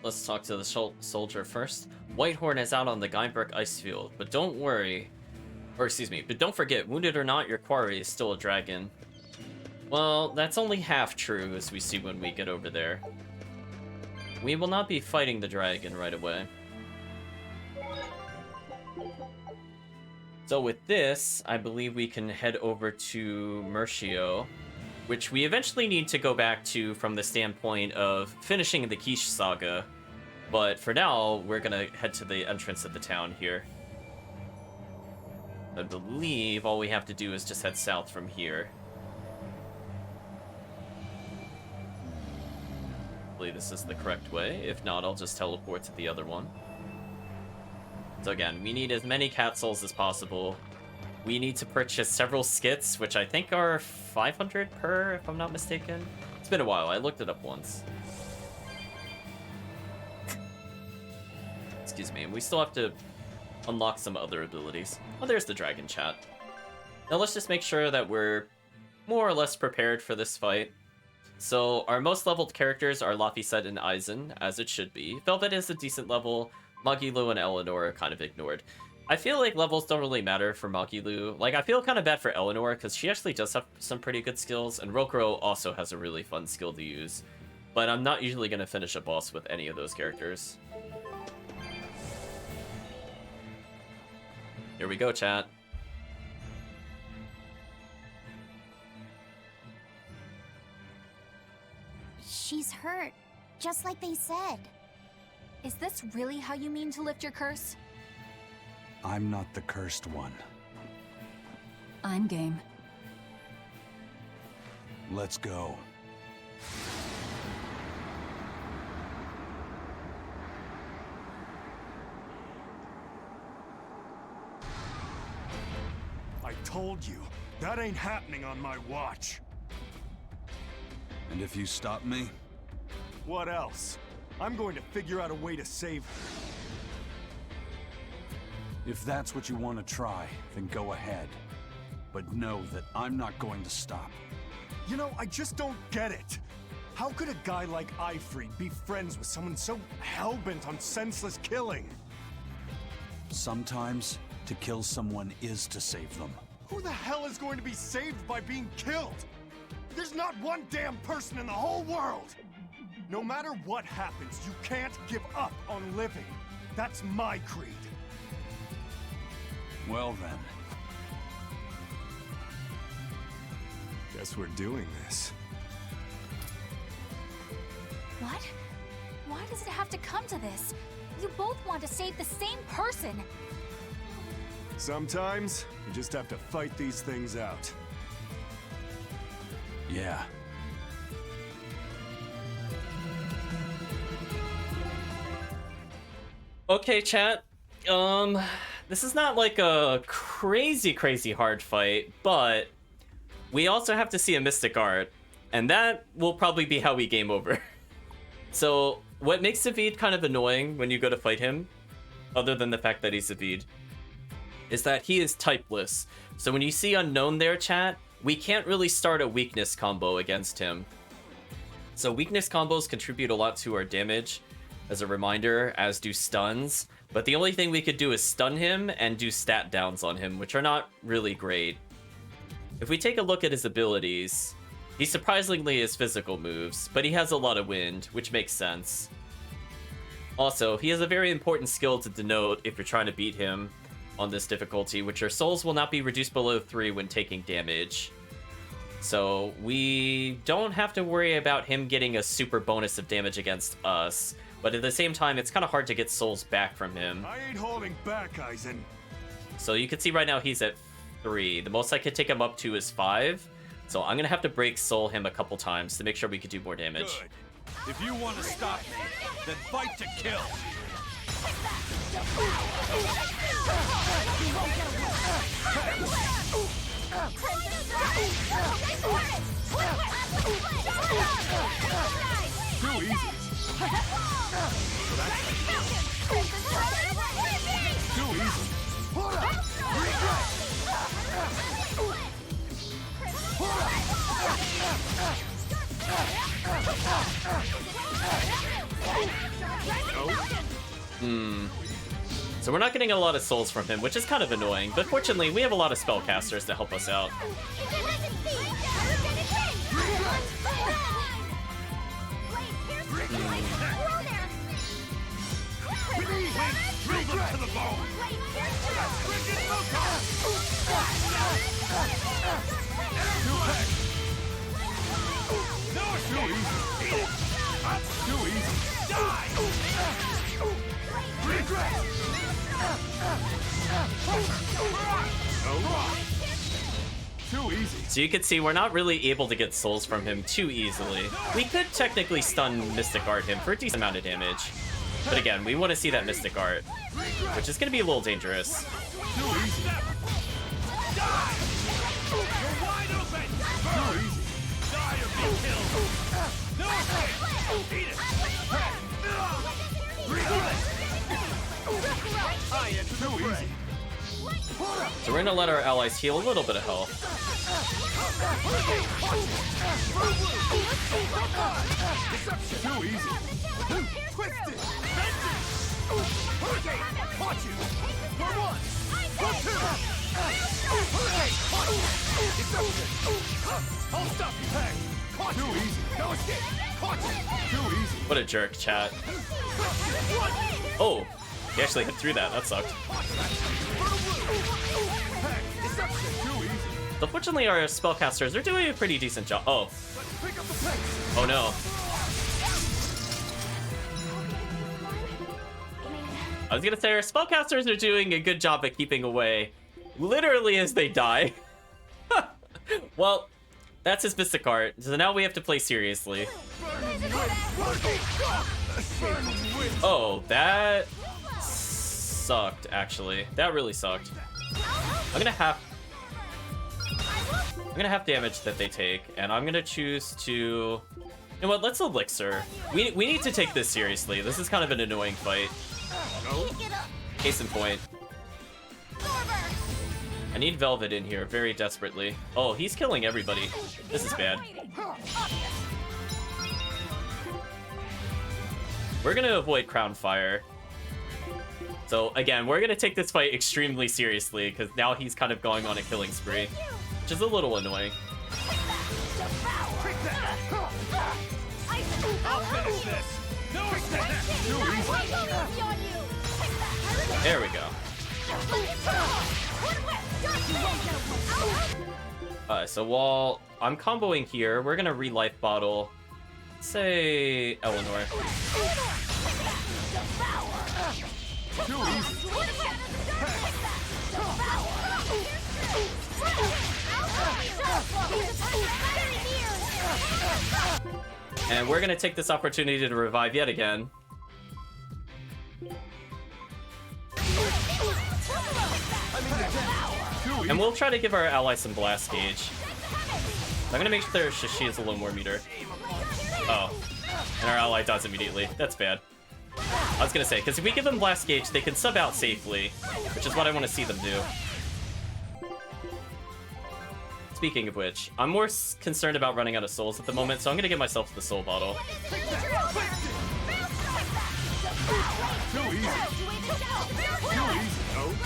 Let's talk to the soldier first. Whitehorn is out on the Guyberg ice field, but don't worry. Or excuse me, but don't forget, wounded or not, your quarry is still a dragon. Well, that's only half true, as we see when we get over there. We will not be fighting the dragon right away. So with this, I believe we can head over to Mercio, which we eventually need to go back to from the standpoint of finishing the Quiche saga. But for now, we're gonna head to the entrance of the town here. I believe all we have to do is just head south from here. Hopefully this is the correct way. If not, I'll just teleport to the other one. So again, we need as many cat souls as possible. We need to purchase several skits, which I think are 500 per, if I'm not mistaken. It's been a while. I looked it up once. Excuse me. We still have to unlock some other abilities. Oh, there's the dragon chat. Now let's just make sure that we're more or less prepared for this fight. So our most leveled characters are Laphicet and Aizen, as it should be. Velvet is a decent level. Magilu and Eleanor are kind of ignored. I feel like levels don't really matter for Magilu. Like, I feel kind of bad for Eleanor, because she actually does have some pretty good skills, and Rokuro also has a really fun skill to use. But I'm not usually going to finish a boss with any of those characters. Here we go, chat. She's hurt, just like they said. Is this really how you mean to lift your curse? I'm not the cursed one. I'm game. Let's go. I told you, that ain't happening on my watch. And if you stop me? What else? I'm going to figure out a way to save her. If that's what you want to try, then go ahead. But know that I'm not going to stop. You know, I just don't get it. How could a guy like Ifrit be friends with someone so hell-bent on senseless killing? Sometimes, to kill someone is to save them. Who the hell is going to be saved by being killed? There's not one damn person in the whole world! No matter what happens, you can't give up on living. That's my creed. Well then. Guess we're doing this. What? Why does it have to come to this? You both want to save the same person. Sometimes, you just have to fight these things out. Yeah. Okay, chat. This is not like a crazy hard fight, but we also have to see a Mystic Art, and that will probably be how we game over. So, what makes Zavid kind of annoying when you go to fight him, other than the fact that he's Zavid, is that he is typeless. So when you see Unknown there, chat, we can't really start a weakness combo against him. So weakness combos contribute a lot to our damage, as a reminder, as do stuns. But the only thing we could do is stun him and do stat downs on him, which are not really great. If we take a look at his abilities, he surprisingly has physical moves, but he has a lot of wind, which makes sense. Also, he has a very important skill to denote if you're trying to beat him on this difficulty, which are souls will not be reduced below 3 when taking damage. So we don't have to worry about him getting a super bonus of damage against us, but at the same time, it's kind of hard to get souls back from him. I ain't holding back, Aizen. So you can see right now he's at 3. The most I could take him up to is 5. So I'm gonna have to break soul him a couple times to make sure we could do more damage. Good. If you want to stop me, then fight to kill. Too easy. Too easy. So we're not getting a lot of souls from him, which is kind of annoying, but fortunately we have a lot of spellcasters to help us out. Too easy. So you can see we're not really able to get souls from him too easily. We could technically stun Mystic Art him for a decent amount of damage. But again, we want to see that Mystic Art, which is going to be a little dangerous. Too easy. Die! You're wide open! Too easy. Die or be killed. No escape! Eat it! Too easy. So we're going to let our allies heal a little bit of health. Too easy. Twisted. Hurricane. Caught you. For one. For two. Hurricane. I'll stop you. Hey. Caught you. Too easy. No escape. Caught you. Too easy. What a jerk, chat. Oh, he actually hit through that. That sucked. Unfortunately, our spellcasters are doing a pretty decent job. Oh. Oh no. I was gonna say our spellcasters are doing a good job at keeping away literally as they die. Well, that's his Mystic Art, so now we have to play seriously. Oh, that sucked, actually. That really sucked. I'm gonna have damage that they take, and I'm gonna choose to... You know what, let's Elixir. We need to take this seriously. This is kind of an annoying fight. Case in point. I need Velvet in here very desperately. Oh, he's killing everybody. This is bad. We're gonna avoid Crown Fire. So again, we're gonna take this fight extremely seriously because now he's kind of going on a killing spree, which is a little annoying. There we go. So while I'm comboing here, we're gonna re-life bottle, say, Eleanor. And we're gonna take this opportunity to revive yet again. And we'll try to give our ally some blast gauge. I'm gonna make sure she has a little more meter. Oh, and our ally dies immediately. That's bad. I was gonna say, because if we give them blast gauge, they can sub out safely, which is what I want to see them do. Speaking of which, I'm more concerned about running out of souls at the moment, so I'm gonna give myself the soul bottle.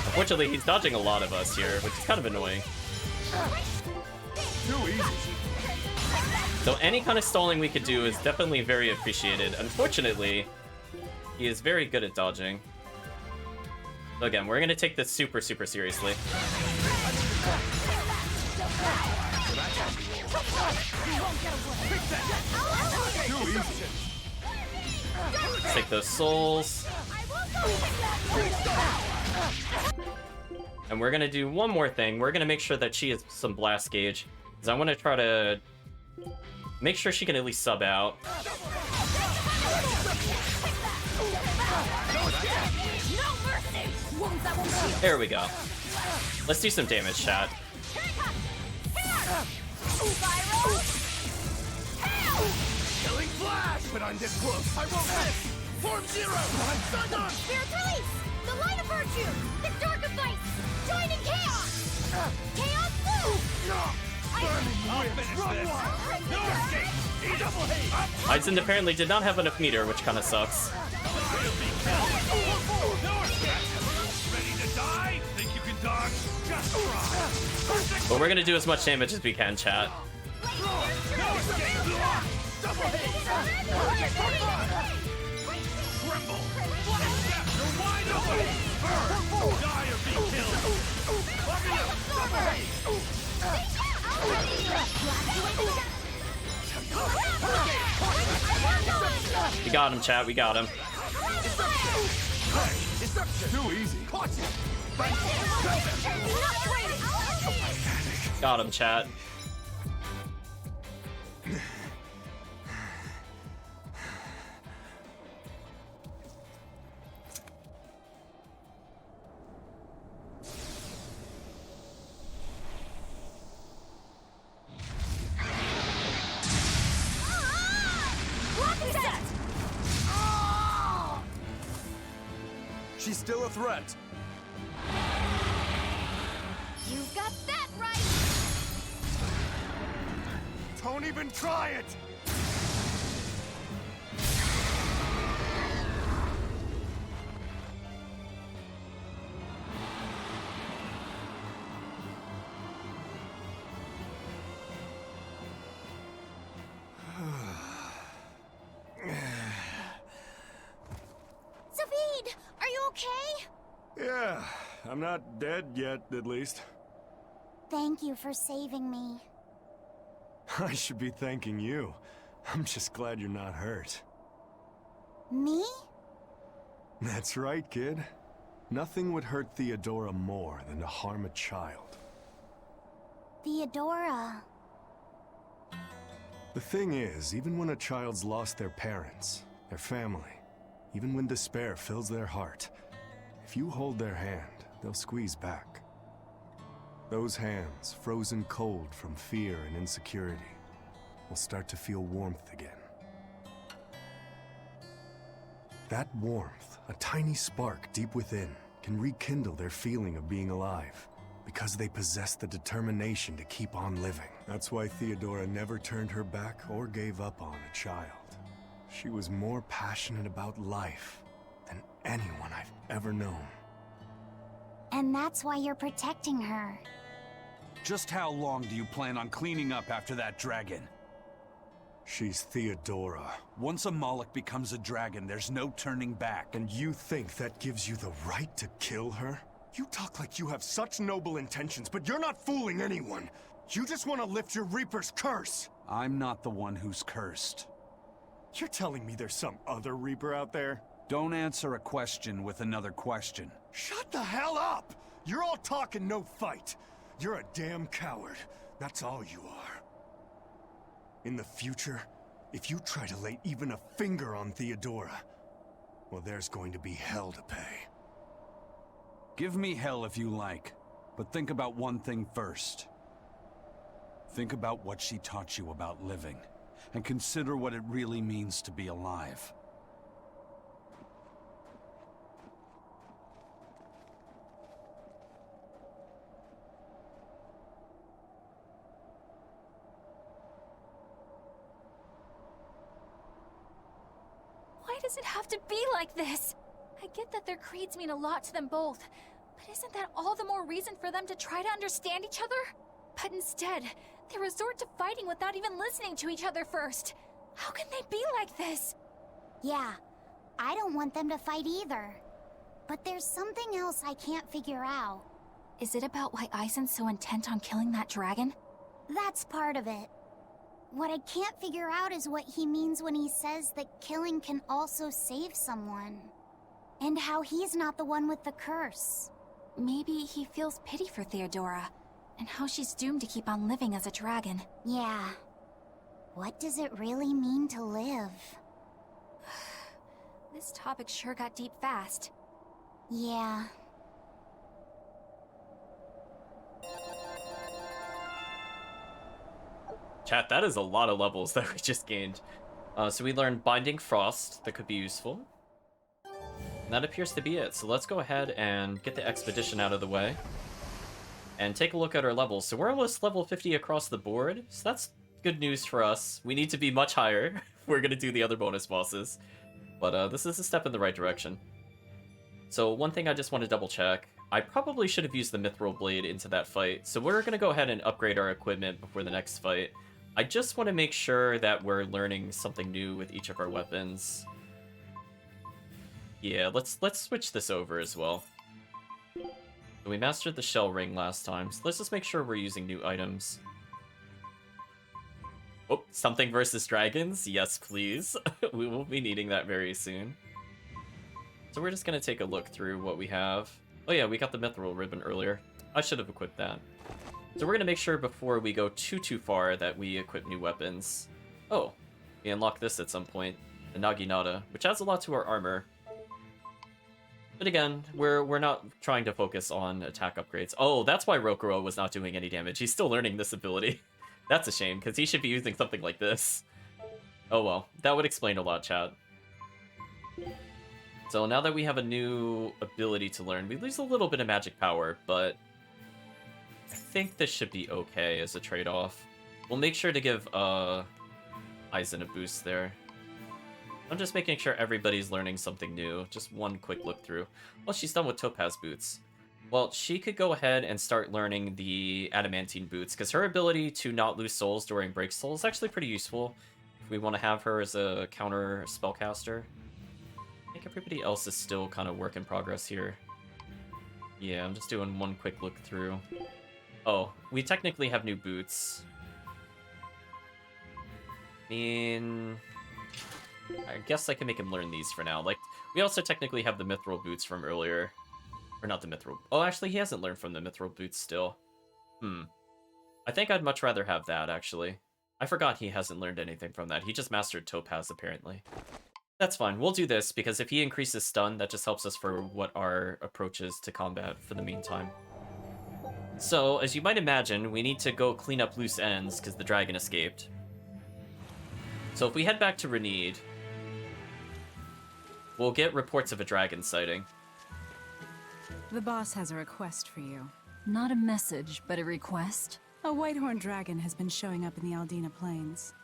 Unfortunately, he's dodging a lot of us here, which is kind of annoying. So any kind of stalling we could do is definitely very appreciated. Unfortunately, he is very good at dodging. So again, we're gonna take this super, super seriously. Let's take those souls. And we're gonna do one more thing. We're gonna make sure that she has some blast gauge, because I want to try to make sure she can at least sub out. There we go. Let's do some damage, chat. Killing flash! But I'm this close. I won't miss! Form zero! Stun on! Spirit release! The light of virtue! The dark of vice! Joining chaos! Chaos blue! I'll finish this! No escape! Double hate! Aizen apparently did not have enough meter, which kind of sucks. Ready to die? Think you can dodge? Just try! But we're gonna do as much damage as we can, chat. No escape! Double hate! Tremble! You're wide open! Burn! Die or be killed! Double hate! We got him, chat. We got him. Too easy. Got him, chat. She's still a threat. You got that right! Don't even try it! Zavid, are you okay? Yeah, I'm not dead yet, at least. Thank you for saving me. I should be thanking you. I'm just glad you're not hurt. Me? That's right, kid. Nothing would hurt Theodora more than to harm a child. Theodora. The thing is, even when a child's lost their parents, their family, even when despair fills their heart, if you hold their hand, they'll squeeze back. Those hands, frozen cold from fear and insecurity, will start to feel warmth again. That warmth, a tiny spark deep within, can rekindle their feeling of being alive, because they possess the determination to keep on living. That's why Theodora never turned her back or gave up on a child. She was more passionate about life than anyone I've ever known. And that's why you're protecting her. Just how long do you plan on cleaning up after that dragon? She's Theodora. Once a Moloch becomes a dragon, there's no turning back. And you think that gives you the right to kill her? You talk like you have such noble intentions, but you're not fooling anyone. You just want to lift your Reaper's curse. I'm not the one who's cursed. You're telling me there's some other Reaper out there? Don't answer a question with another question. Shut the hell up! You're all talk and no fight. You're a damn coward. That's all you are. In the future, if you try to lay even a finger on Theodora, well, there's going to be hell to pay. Give me hell if you like, but think about one thing first. Think about what she taught you about living, and consider what it really means to be alive. Why does it have to be like this? I get that their creeds mean a lot to them both, but isn't that all the more reason for them to try to understand each other? But instead, they resort to fighting without even listening to each other first. How can they be like this? Yeah, I don't want them to fight either. But there's something else I can't figure out. Is it about why Eisen's so intent on killing that dragon? That's part of it. What I can't figure out is what he means when he says that killing can also save someone. And how he's not the one with the curse. Maybe he feels pity for Theodora, and how she's doomed to keep on living as a dragon. Yeah. What does it really mean to live? This topic sure got deep fast. Yeah. Chat, that is a lot of levels that we just gained. So we learned Binding Frost, that could be useful. And that appears to be it. So let's go ahead and get the expedition out of the way. And take a look at our levels. So we're almost level 50 across the board. So that's good news for us. We need to be much higher if we're going to do the other bonus bosses. But this is a step in the right direction. So one thing I just want to double check. I probably should have used the Mithril Blade into that fight. So we're going to go ahead and upgrade our equipment before the next fight. I just want to make sure that we're learning something new with each of our weapons. Yeah, let's switch this over as well. We mastered the shell ring last time, so let's just make sure we're using new items. Oh, something versus dragons? Yes, please. We will be needing that very soon. So we're just going to take a look through what we have. Oh yeah, we got the mithril ribbon earlier. I should have equipped that. So we're gonna make sure before we go too far that we equip new weapons. Oh, we unlock this at some point, the Naginata, which adds a lot to our armor. But again, we're not trying to focus on attack upgrades. Oh, that's why Rokuro was not doing any damage. He's still learning this ability. That's a shame, because he should be using something like this. Oh well, that would explain a lot, chat. So now that we have a new ability to learn, we lose a little bit of magic power, but I think this should be okay as a trade-off. We'll make sure to give Aizen a boost there. I'm just making sure everybody's learning something new. Just one quick look through. Well, she's done with Topaz Boots. Well, she could go ahead and start learning the Adamantine Boots, because her ability to not lose souls during Break Soul is actually pretty useful if we want to have her as a counter spellcaster. I think everybody else is still kind of work in progress here. Yeah, I'm just doing one quick look through. Oh, we technically have new boots. I mean, I guess I can make him learn these for now. Like, we also technically have the Mithril Boots from earlier. Or not the Mithril... Oh, actually, he hasn't learned from the Mithril Boots still. I think I'd much rather have that, actually. I forgot he hasn't learned anything from that. He just mastered Topaz, apparently. That's fine. We'll do this, because if he increases stun, that just helps us for what our approach is to combat for the meantime. So, as you might imagine, we need to go clean up loose ends, because the dragon escaped. So if we head back to Renede, we'll get reports of a dragon sighting. The boss has a request for you. Not a message, but a request? A whitehorn dragon has been showing up in the Aldina Plains.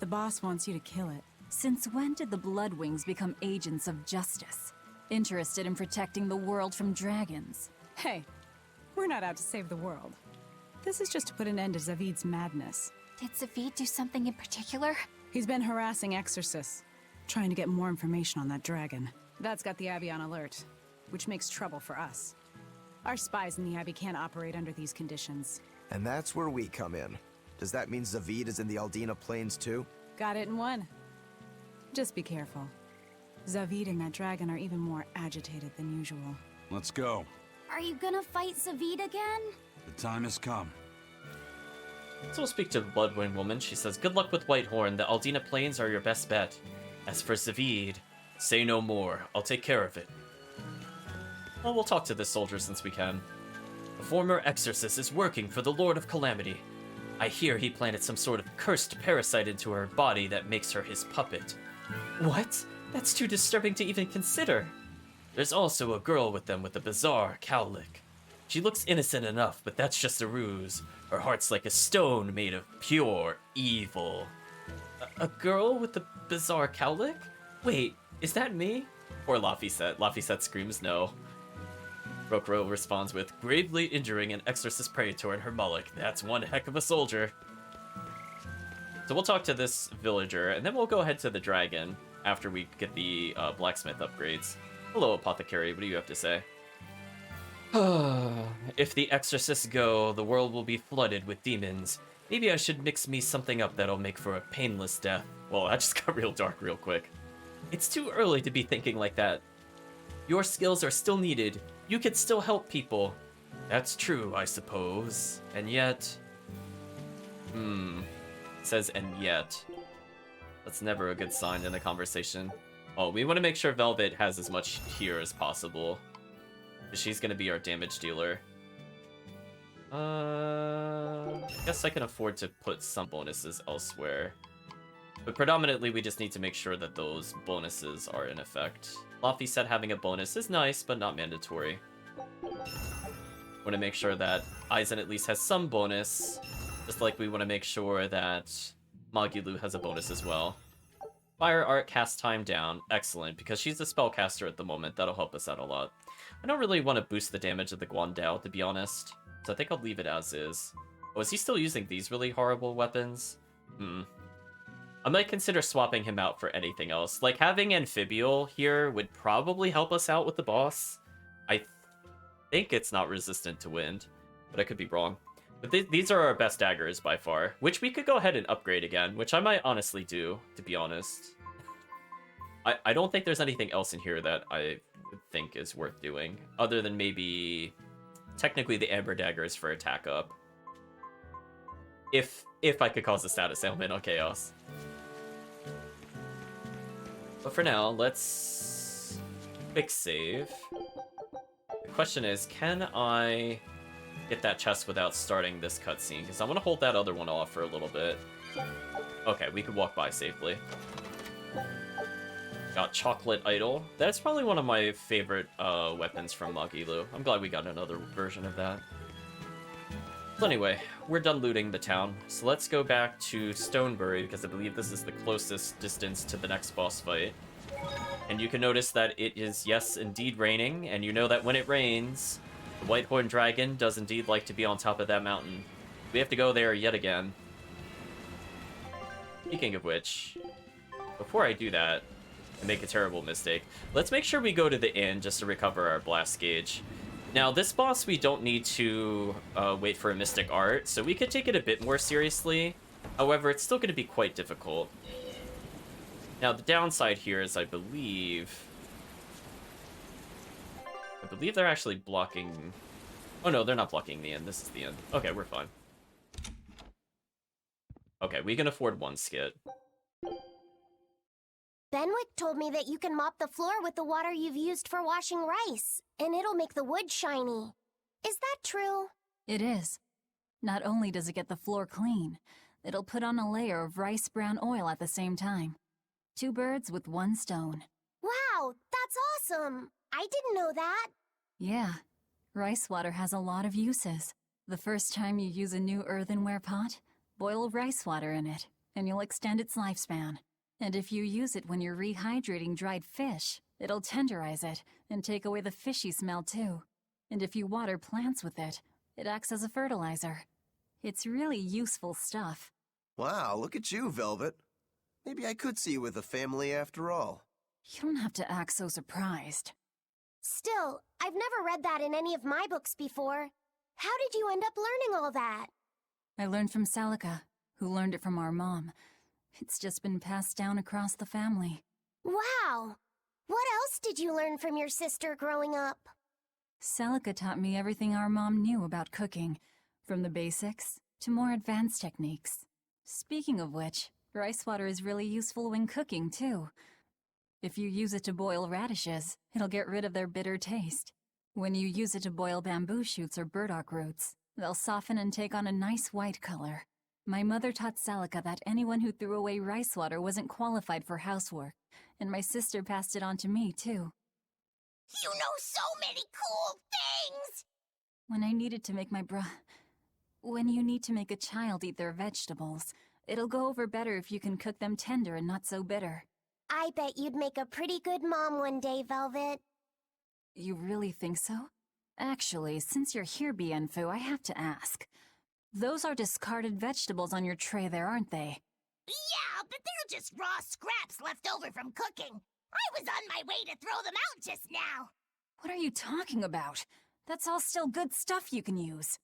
The boss wants you to kill it. Since when did the Bloodwings become agents of justice? Interested in protecting the world from dragons? Hey, we're not out to save the world. This is just to put an end to Zavid's madness. Did Zavid do something in particular? He's been harassing exorcists, trying to get more information on that dragon. That's got the Abbey on alert, which makes trouble for us. Our spies in the Abbey can't operate under these conditions. And that's where we come in. Does that mean Zavid is in the Aldina Plains too? Got it in one. Just be careful. Zavid and that dragon are even more agitated than usual. Let's go. Are you gonna fight Zavid again? The time has come. So we'll speak to the Bloodwind woman. She says, "Good luck with Whitehorn. The Aldina Plains are your best bet. As for Zavid, say no more. I'll take care of it." Well, we'll talk to this soldier since we can. "The former exorcist is working for the Lord of Calamity. I hear he planted some sort of cursed parasite into her body that makes her his puppet." "What? That's too disturbing to even consider." "There's also a girl with them with a bizarre cowlick. She looks innocent enough, but that's just a ruse. Her heart's like a stone made of pure evil." A girl with a bizarre cowlick? Wait, is that me? Or Laphicet. Laphicet screams no. Rokuro responds with, "Gravely injuring an exorcist praetor in her mullock. That's one heck of a soldier." So we'll talk to this villager, and then we'll go ahead to the dragon after we get the blacksmith upgrades. "Hello, apothecary. What do you have to say?" "If the exorcists go, the world will be flooded with demons. Maybe I should mix me something up that'll make for a painless death." Well, that just got real dark real quick. "It's too early to be thinking like that. Your skills are still needed. You could still help people." "That's true, I suppose. And yet..." It says, "and yet." That's never a good sign in a conversation. Oh, we want to make sure Velvet has as much here as possible. She's going to be our damage dealer. I guess I can afford to put some bonuses elsewhere. But predominantly, we just need to make sure that those bonuses are in effect. Laffy said having a bonus is nice, but not mandatory. Want to make sure that Aizen at least has some bonus, just like we want to make sure that Magilu has a bonus as well. Fire Art cast time down. Excellent, because she's a spellcaster at the moment. That'll help us out a lot. I don't really want to boost the damage of the Guandao, to be honest. So I think I'll leave it as is. Oh, is he still using these really horrible weapons? I might consider swapping him out for anything else. Like, having Amphibial here would probably help us out with the boss. I think it's not resistant to wind, but I could be wrong. But these are our best daggers by far, which we could go ahead and upgrade again, which I might honestly do, to be honest. I don't think there's anything else in here that I think is worth doing, other than maybe technically the Amber daggers for attack up. If I could cause a status ailment on Chaos. But for now, let's quick save. The question is, can I get that chest without starting this cutscene? Because I want to hold that other one off for a little bit. Okay, we could walk by safely. Got Chocolate Idol. That's probably one of my favorite weapons from Magilu. I'm glad we got another version of that. So anyway, we're done looting the town. So let's go back to Stonebury, because I believe this is the closest distance to the next boss fight. And you can notice that it is, yes, indeed raining, and you know that when it rains, the Whitehorn Dragon does indeed like to be on top of that mountain. We have to go there yet again. Speaking of which, before I do that, and make a terrible mistake, let's make sure we go to the inn just to recover our blast gauge. Now, this boss, we don't need to wait for a Mystic Art, so we could take it a bit more seriously. However, it's still going to be quite difficult. Now, the downside here is I believe they're actually blocking... Oh no, they're not blocking the inn. This is the inn. Okay, we're fine. Okay, we can afford one skit. Benwick told me that you can mop the floor with the water you've used for washing rice, and it'll make the wood shiny. Is that true? It is. Not only does it get the floor clean, it'll put on a layer of rice brown oil at the same time. 2 birds with 1 stone. Wow, that's awesome! I didn't know that. Yeah, rice water has a lot of uses. The first time you use a new earthenware pot, boil rice water in it, and you'll extend its lifespan. And if you use it when you're rehydrating dried fish, it'll tenderize it and take away the fishy smell too. And if you water plants with it, it acts as a fertilizer. It's really useful stuff. Wow, look at you, Velvet. Maybe I could see you with a family after all. You don't have to act so surprised. Still, I've never read that in any of my books before. How did you end up learning all that? I learned from Celica, who learned it from our mom. It's just been passed down across the family. Wow! What else did you learn from your sister growing up? Celica taught me everything our mom knew about cooking, from the basics to more advanced techniques. Speaking of which, rice water is really useful when cooking, too. If you use it to boil radishes, it'll get rid of their bitter taste. When you use it to boil bamboo shoots or burdock roots, they'll soften and take on a nice white color. My mother taught Celica that anyone who threw away rice water wasn't qualified for housework, and my sister passed it on to me, too. You know so many cool things! When I needed to make When you need to make a child eat their vegetables, it'll go over better if you can cook them tender and not so bitter. I bet you'd make a pretty good mom one day, Velvet. You really think so? Actually, since you're here, Bienfu, I have to ask. Those are discarded vegetables on your tray there, aren't they? Yeah, but they're just raw scraps left over from cooking. I was on my way to throw them out just now. What are you talking about? That's all still good stuff you can use.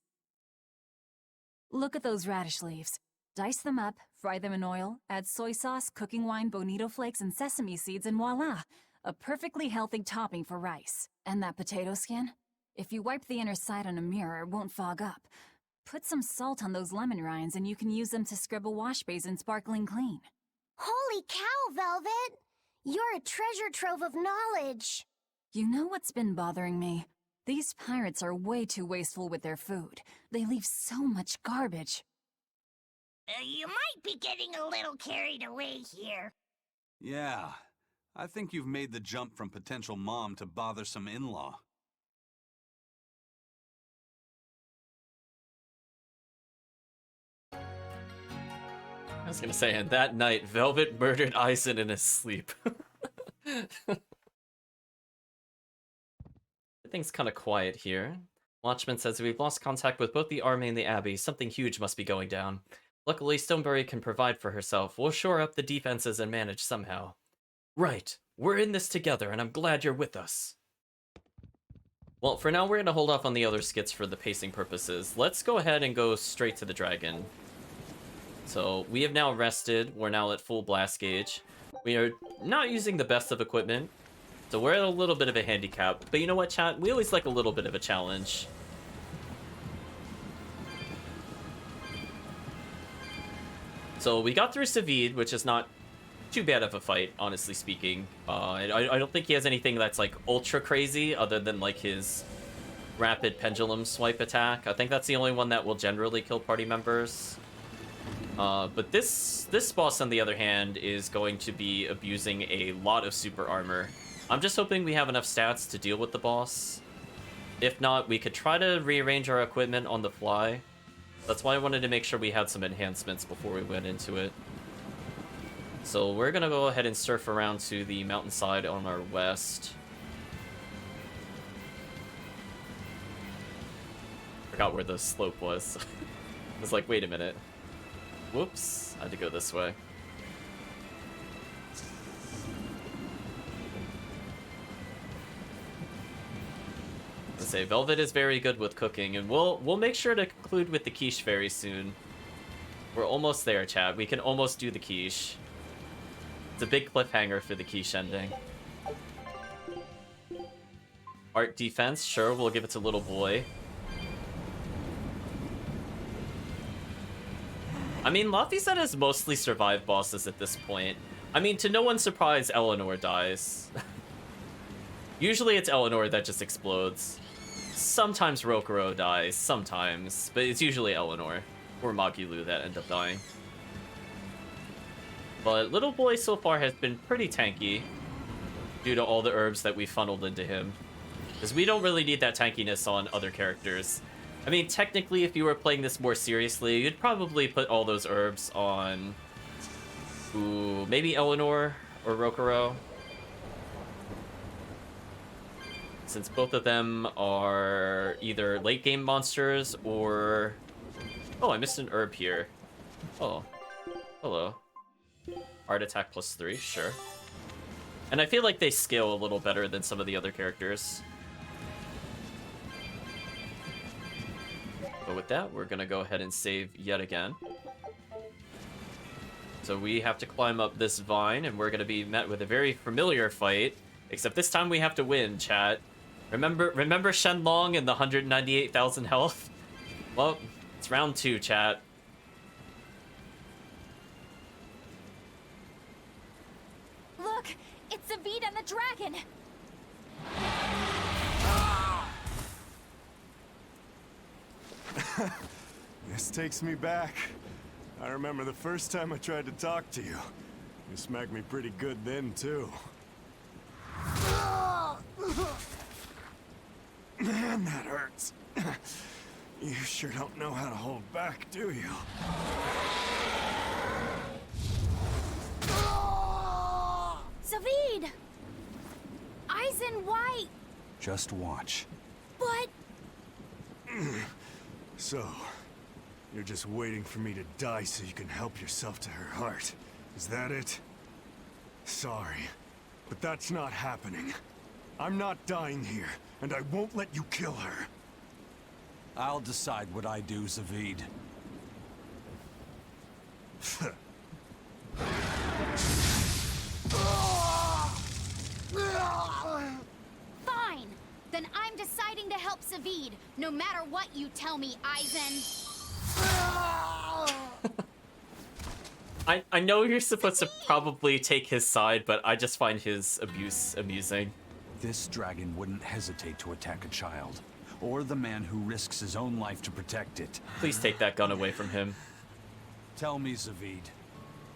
Look at those radish leaves. Dice them up, fry them in oil, add soy sauce, cooking wine, bonito flakes, and sesame seeds, and voila! A perfectly healthy topping for rice. And that potato skin? If you wipe the inner side on a mirror, it won't fog up. Put some salt on those lemon rinds and you can use them to scrub a wash basin sparkling clean. Holy cow, Velvet! You're a treasure trove of knowledge. You know what's been bothering me? These pirates are way too wasteful with their food. They leave so much garbage. You might be getting a little carried away here. Yeah, I think you've made the jump from potential mom to bothersome in-law. I was gonna say, and that night, Velvet murdered Eisen in his sleep. Everything's kind of quiet here. Watchman says we've lost contact with both the army and the abbey. Something huge must be going down. Luckily, Stonebury can provide for herself. We'll shore up the defenses and manage somehow. Right. We're in this together, and I'm glad you're with us. Well, for now, we're going to hold off on the other skits for the pacing purposes. Let's go ahead and go straight to the dragon. So, we have now rested. We're now at full blast gauge. We are not using the best of equipment, so we're at a little bit of a handicap. But you know what, chat? We always like a little bit of a challenge. So we got through Savid, which is not too bad of a fight, honestly speaking. I don't think he has anything that's like ultra crazy other than like his rapid pendulum swipe attack. I think that's the only one that will generally kill party members. But this boss, on the other hand, is going to be abusing a lot of super armor. I'm just hoping we have enough stats to deal with the boss. If not, we could try to rearrange our equipment on the fly. That's why I wanted to make sure we had some enhancements before we went into it. So we're gonna go ahead and surf around to the mountainside on our west. Forgot where the slope was. I was like, wait a minute. Whoops, I had to go this way. To say, Velvet is very good with cooking, and we'll make sure to conclude with the quiche very soon. We're almost there, chat. We can almost do the quiche. It's a big cliffhanger for the quiche ending. Art defense, sure, we'll give it to little boy. I mean, Laphicet has mostly survived bosses at this point. I mean, to no one's surprise, Eleanor dies. Usually it's Eleanor that just explodes. Sometimes Rokuro dies, sometimes, but it's usually Eleanor or Magilu that end up dying. But Little Boy so far has been pretty tanky due to all the herbs that we funneled into him. Because we don't really need that tankiness on other characters. I mean, technically, if you were playing this more seriously, you'd probably put all those herbs on... Ooh, maybe Eleanor or Rokuro. Since both of them are either late-game monsters or... Oh, I missed an herb here. Oh. Hello. Art attack +3, sure. And I feel like they scale a little better than some of the other characters. But with that, we're gonna go ahead and save yet again. So we have to climb up this vine, and we're gonna be met with a very familiar fight. Except this time we have to win, chat. Remember Shenlong and the 198,000 health? Well, it's round 2, chat. Look, it's Savid and the dragon. This takes me back. I remember the first time I tried to talk to you. You smacked me pretty good then, too. Man, that hurts. You sure don't know how to hold back, do you? Savid! Eisen, why? Just watch. But... So, you're just waiting for me to die so you can help yourself to her heart. Is that it? Sorry, but that's not happening. I'm not dying here, and I won't let you kill her. I'll decide what I do, Savid. Fine! Then I'm deciding to help Savid, no matter what you tell me, Eisen. I know you're supposed to probably take his side, but I just find his abuse amusing. This dragon wouldn't hesitate to attack a child, or the man who risks his own life to protect it. Please take that gun away from him. Tell me, Savid,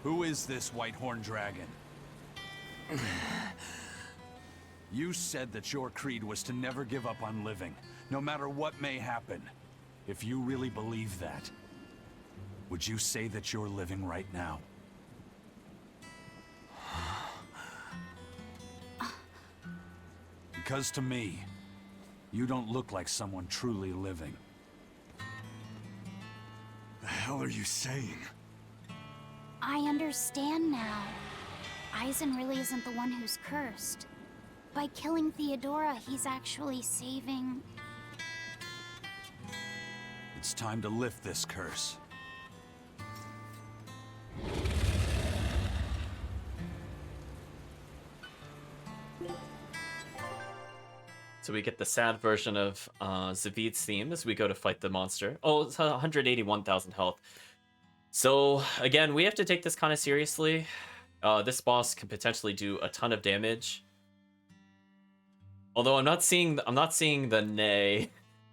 who is this white-horned dragon? You said that your creed was to never give up on living, no matter what may happen. If you really believe that, would you say that you're living right now? Because to me, you don't look like someone truly living. The hell are you saying? I understand now. Eisen really isn't the one who's cursed. By killing Theodora, he's actually saving... It's time to lift this curse. So we get the sad version of Zavid's theme as we go to fight the monster. Oh, it's 181,000 health. So again, we have to take this kind of seriously. This boss can potentially do a ton of damage. Although I'm not seeing the Nay.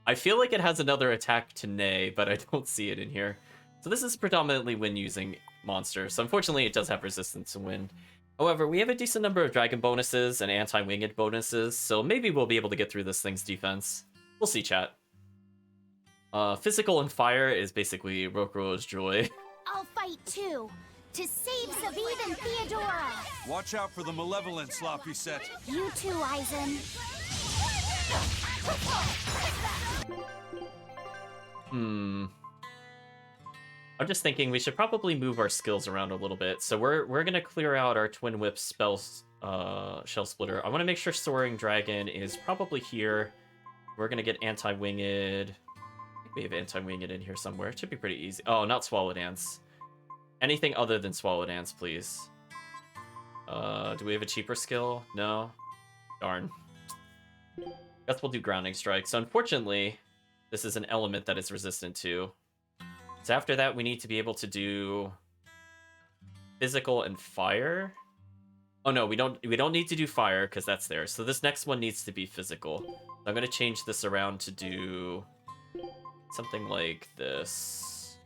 I feel like it has another attack to Nay, but I don't see it in here. So this is predominantly when using monster. So unfortunately, it does have resistance to wind. However, we have a decent number of dragon bonuses and anti-winged bonuses, so maybe we'll be able to get through this thing's defense. We'll see, chat. Physical and fire is basically Rokuro's joy. I'll fight too, to save Savid and Theodora. Watch out for the malevolent sloppy set. You too, Aizen. I'm just thinking we should probably move our skills around a little bit. So we're gonna clear out our Twin Whip spells, Shell Splitter. I want to make sure Soaring Dragon is probably here. We're gonna get Anti-Winged. I think we have Anti-Winged in here somewhere. It should be pretty easy. Oh, not Swallow Dance. Anything other than Swallow Dance, please. Do we have a cheaper skill? No? Darn. Guess we'll do Grounding Strike. So unfortunately, this is an element that is resistant to. So after that, we need to be able to do physical and fire. Oh no, we don't need to do fire because that's there. So this next one needs to be physical. So I'm gonna change this around to do something like this.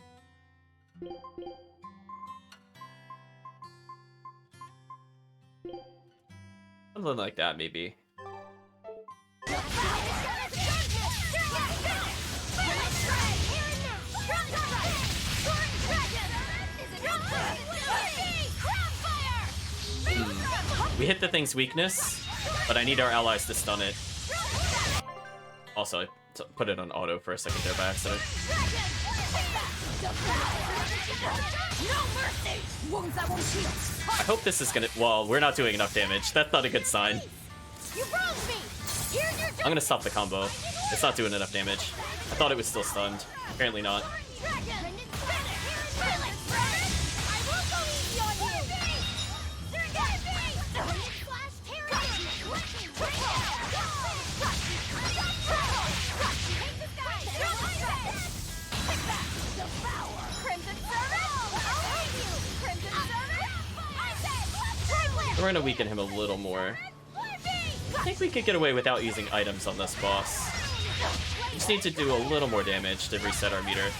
Something like that, maybe. We hit the thing's weakness, but I need our allies to stun it. Also, I put it on auto for a second there by accident. I hope this is gonna... Well, we're not doing enough damage. That's not a good sign. I'm gonna stop the combo. It's not doing enough damage. I thought it was still stunned. Apparently not. We're gonna weaken him a little more. I think we could get away without using items on this boss. We just need to do a little more damage to reset our meter.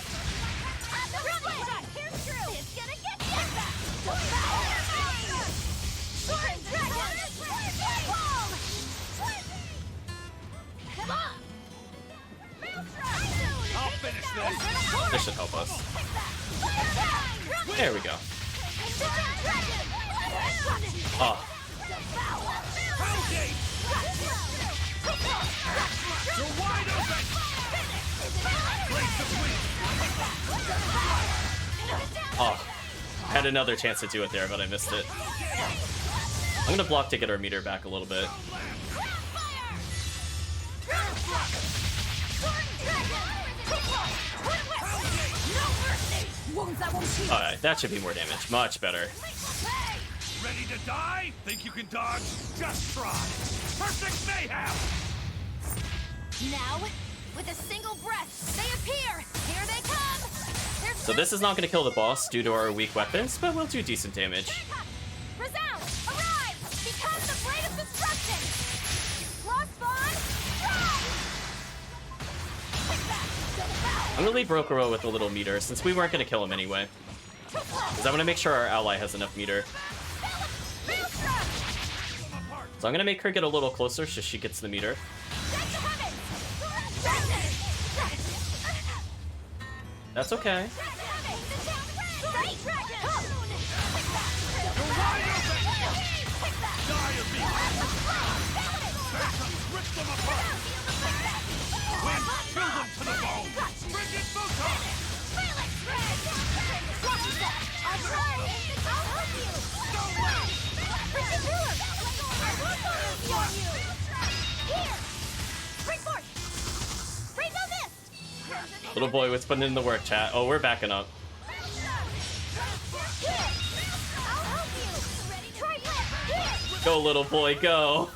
This should help us. There we go. Oh. Oh. I had another chance to do it there, but I missed it. I'm gonna block to get our meter back a little bit. Alright, that should be more damage. Much better. Ready to die? Think you can dodge? Just try. Perfect mayhem! Now, with a single breath, they appear! Here they come! So this is not going to kill the boss due to our weak weapons, but we'll do decent damage. Resound! Arrive! Become the blade of destruction! Lost spawn! I'm going to leave Rokuro with a little meter, since we weren't going to kill him anyway. Because I want to make sure our ally has enough meter. So I'm going to make her get a little closer so she gets the meter. That's okay. Little boy was putting in the work, chat. Oh, we're backing up. Go, little boy, go.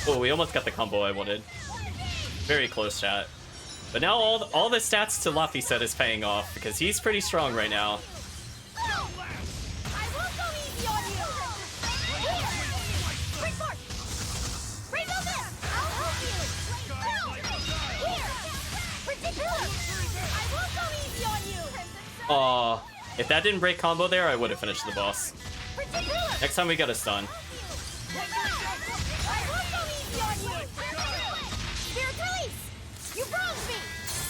Oh, we almost got the combo I wanted. Very close, chat. But now all the stats to Luffy said is paying off because he's pretty strong right now. Aw, if that didn't break combo there, I would have finished the boss. Next time we got a stun. You wronged me!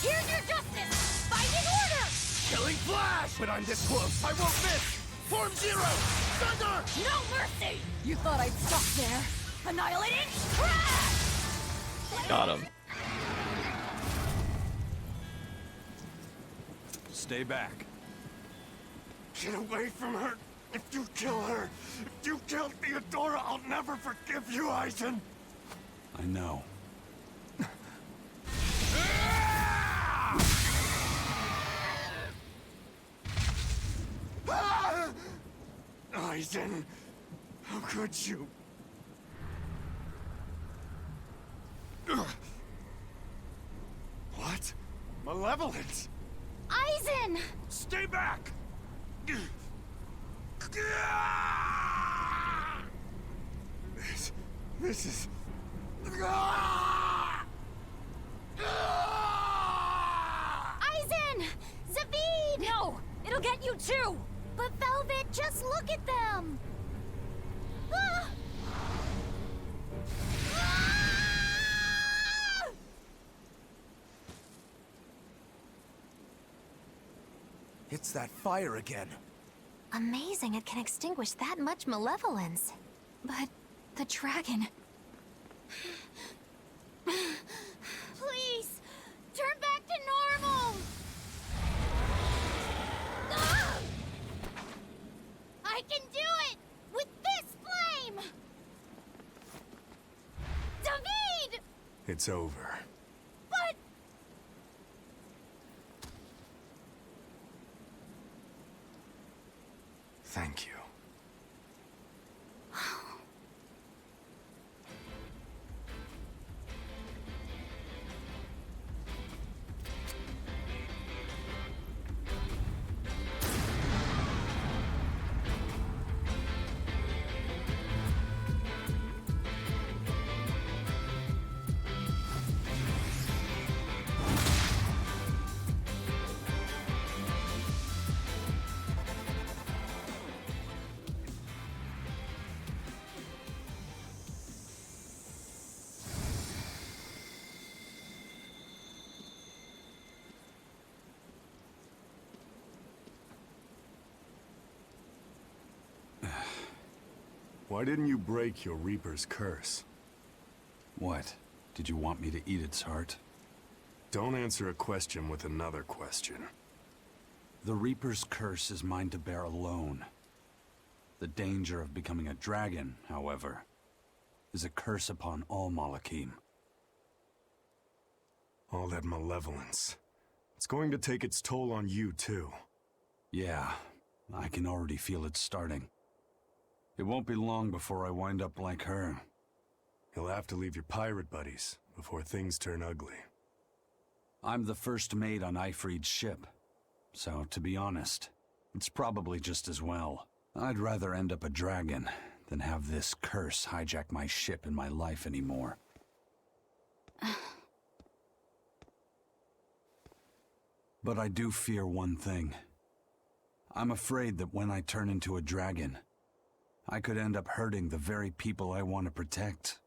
Here's your justice! Fight in order! Killing Flash! But I'm this close, I won't miss! Form Zero! Thunder! No mercy! You thought I'd stop there? Annihilating crash! Got him. Stay back. Get away from her! If you kill her, if you kill Theodora, I'll never forgive you, Aizen! I know. Aizen, how could you? What? Malevolence? Aizen! Stay back! This is... Aizen! Zavid! No! It'll get you too! But Velvet, just look at them! Ah! Ah! It's that fire again. Amazing it can extinguish that much malevolence. But the dragon... Please! Turn back to normal! Ah! I can do it! With this flame! David! It's over. But... Thank you. Why didn't you break your Reaper's curse? What? Did you want me to eat its heart? Don't answer a question with another question. The Reaper's curse is mine to bear alone. The danger of becoming a dragon, however, is a curse upon all Malakim. All that malevolence. It's going to take its toll on you, too. Yeah, I can already feel it starting. It won't be long before I wind up like her. You'll have to leave your pirate buddies before things turn ugly. I'm the first mate on Ifrid's ship. So, to be honest, it's probably just as well. I'd rather end up a dragon than have this curse hijack my ship and my life anymore. But I do fear one thing. I'm afraid that when I turn into a dragon, I could end up hurting the very people I want to protect.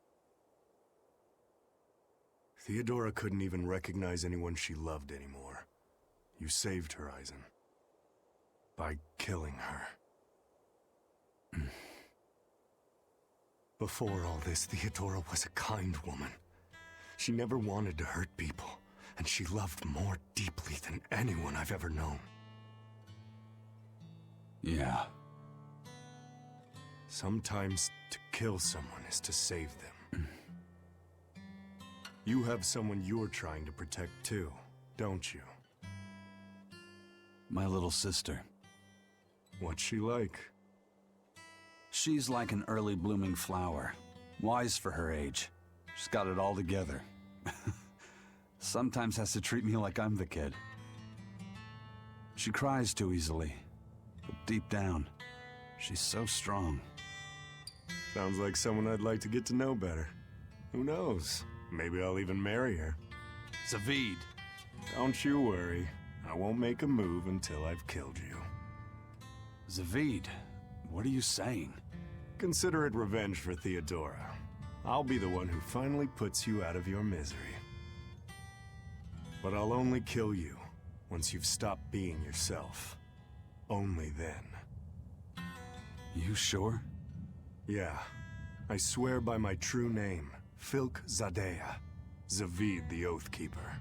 Theodora couldn't even recognize anyone she loved anymore. You saved her, Aizen. By killing her. Before all this, Theodora was a kind woman. She never wanted to hurt people, and she loved more deeply than anyone I've ever known. Yeah. Sometimes to kill someone is to save them. You have someone you're trying to protect too, don't you? My little sister. What's she like? She's like an early blooming flower, wise for her age, She's got it all together. Sometimes has to treat me like I'm the kid. She cries too easily, but deep down, she's so strong. Sounds like someone I'd like to get to know better. Who knows? Maybe I'll even marry her. Zaveid. Don't you worry. I won't make a move until I've killed you. Zaveid, what are you saying? Consider it revenge for Theodora. I'll be the one who finally puts you out of your misery. But I'll only kill you once you've stopped being yourself. Only then. You sure? Yeah. I swear by my true name, Filk Zadea, Zaveid the Oathkeeper.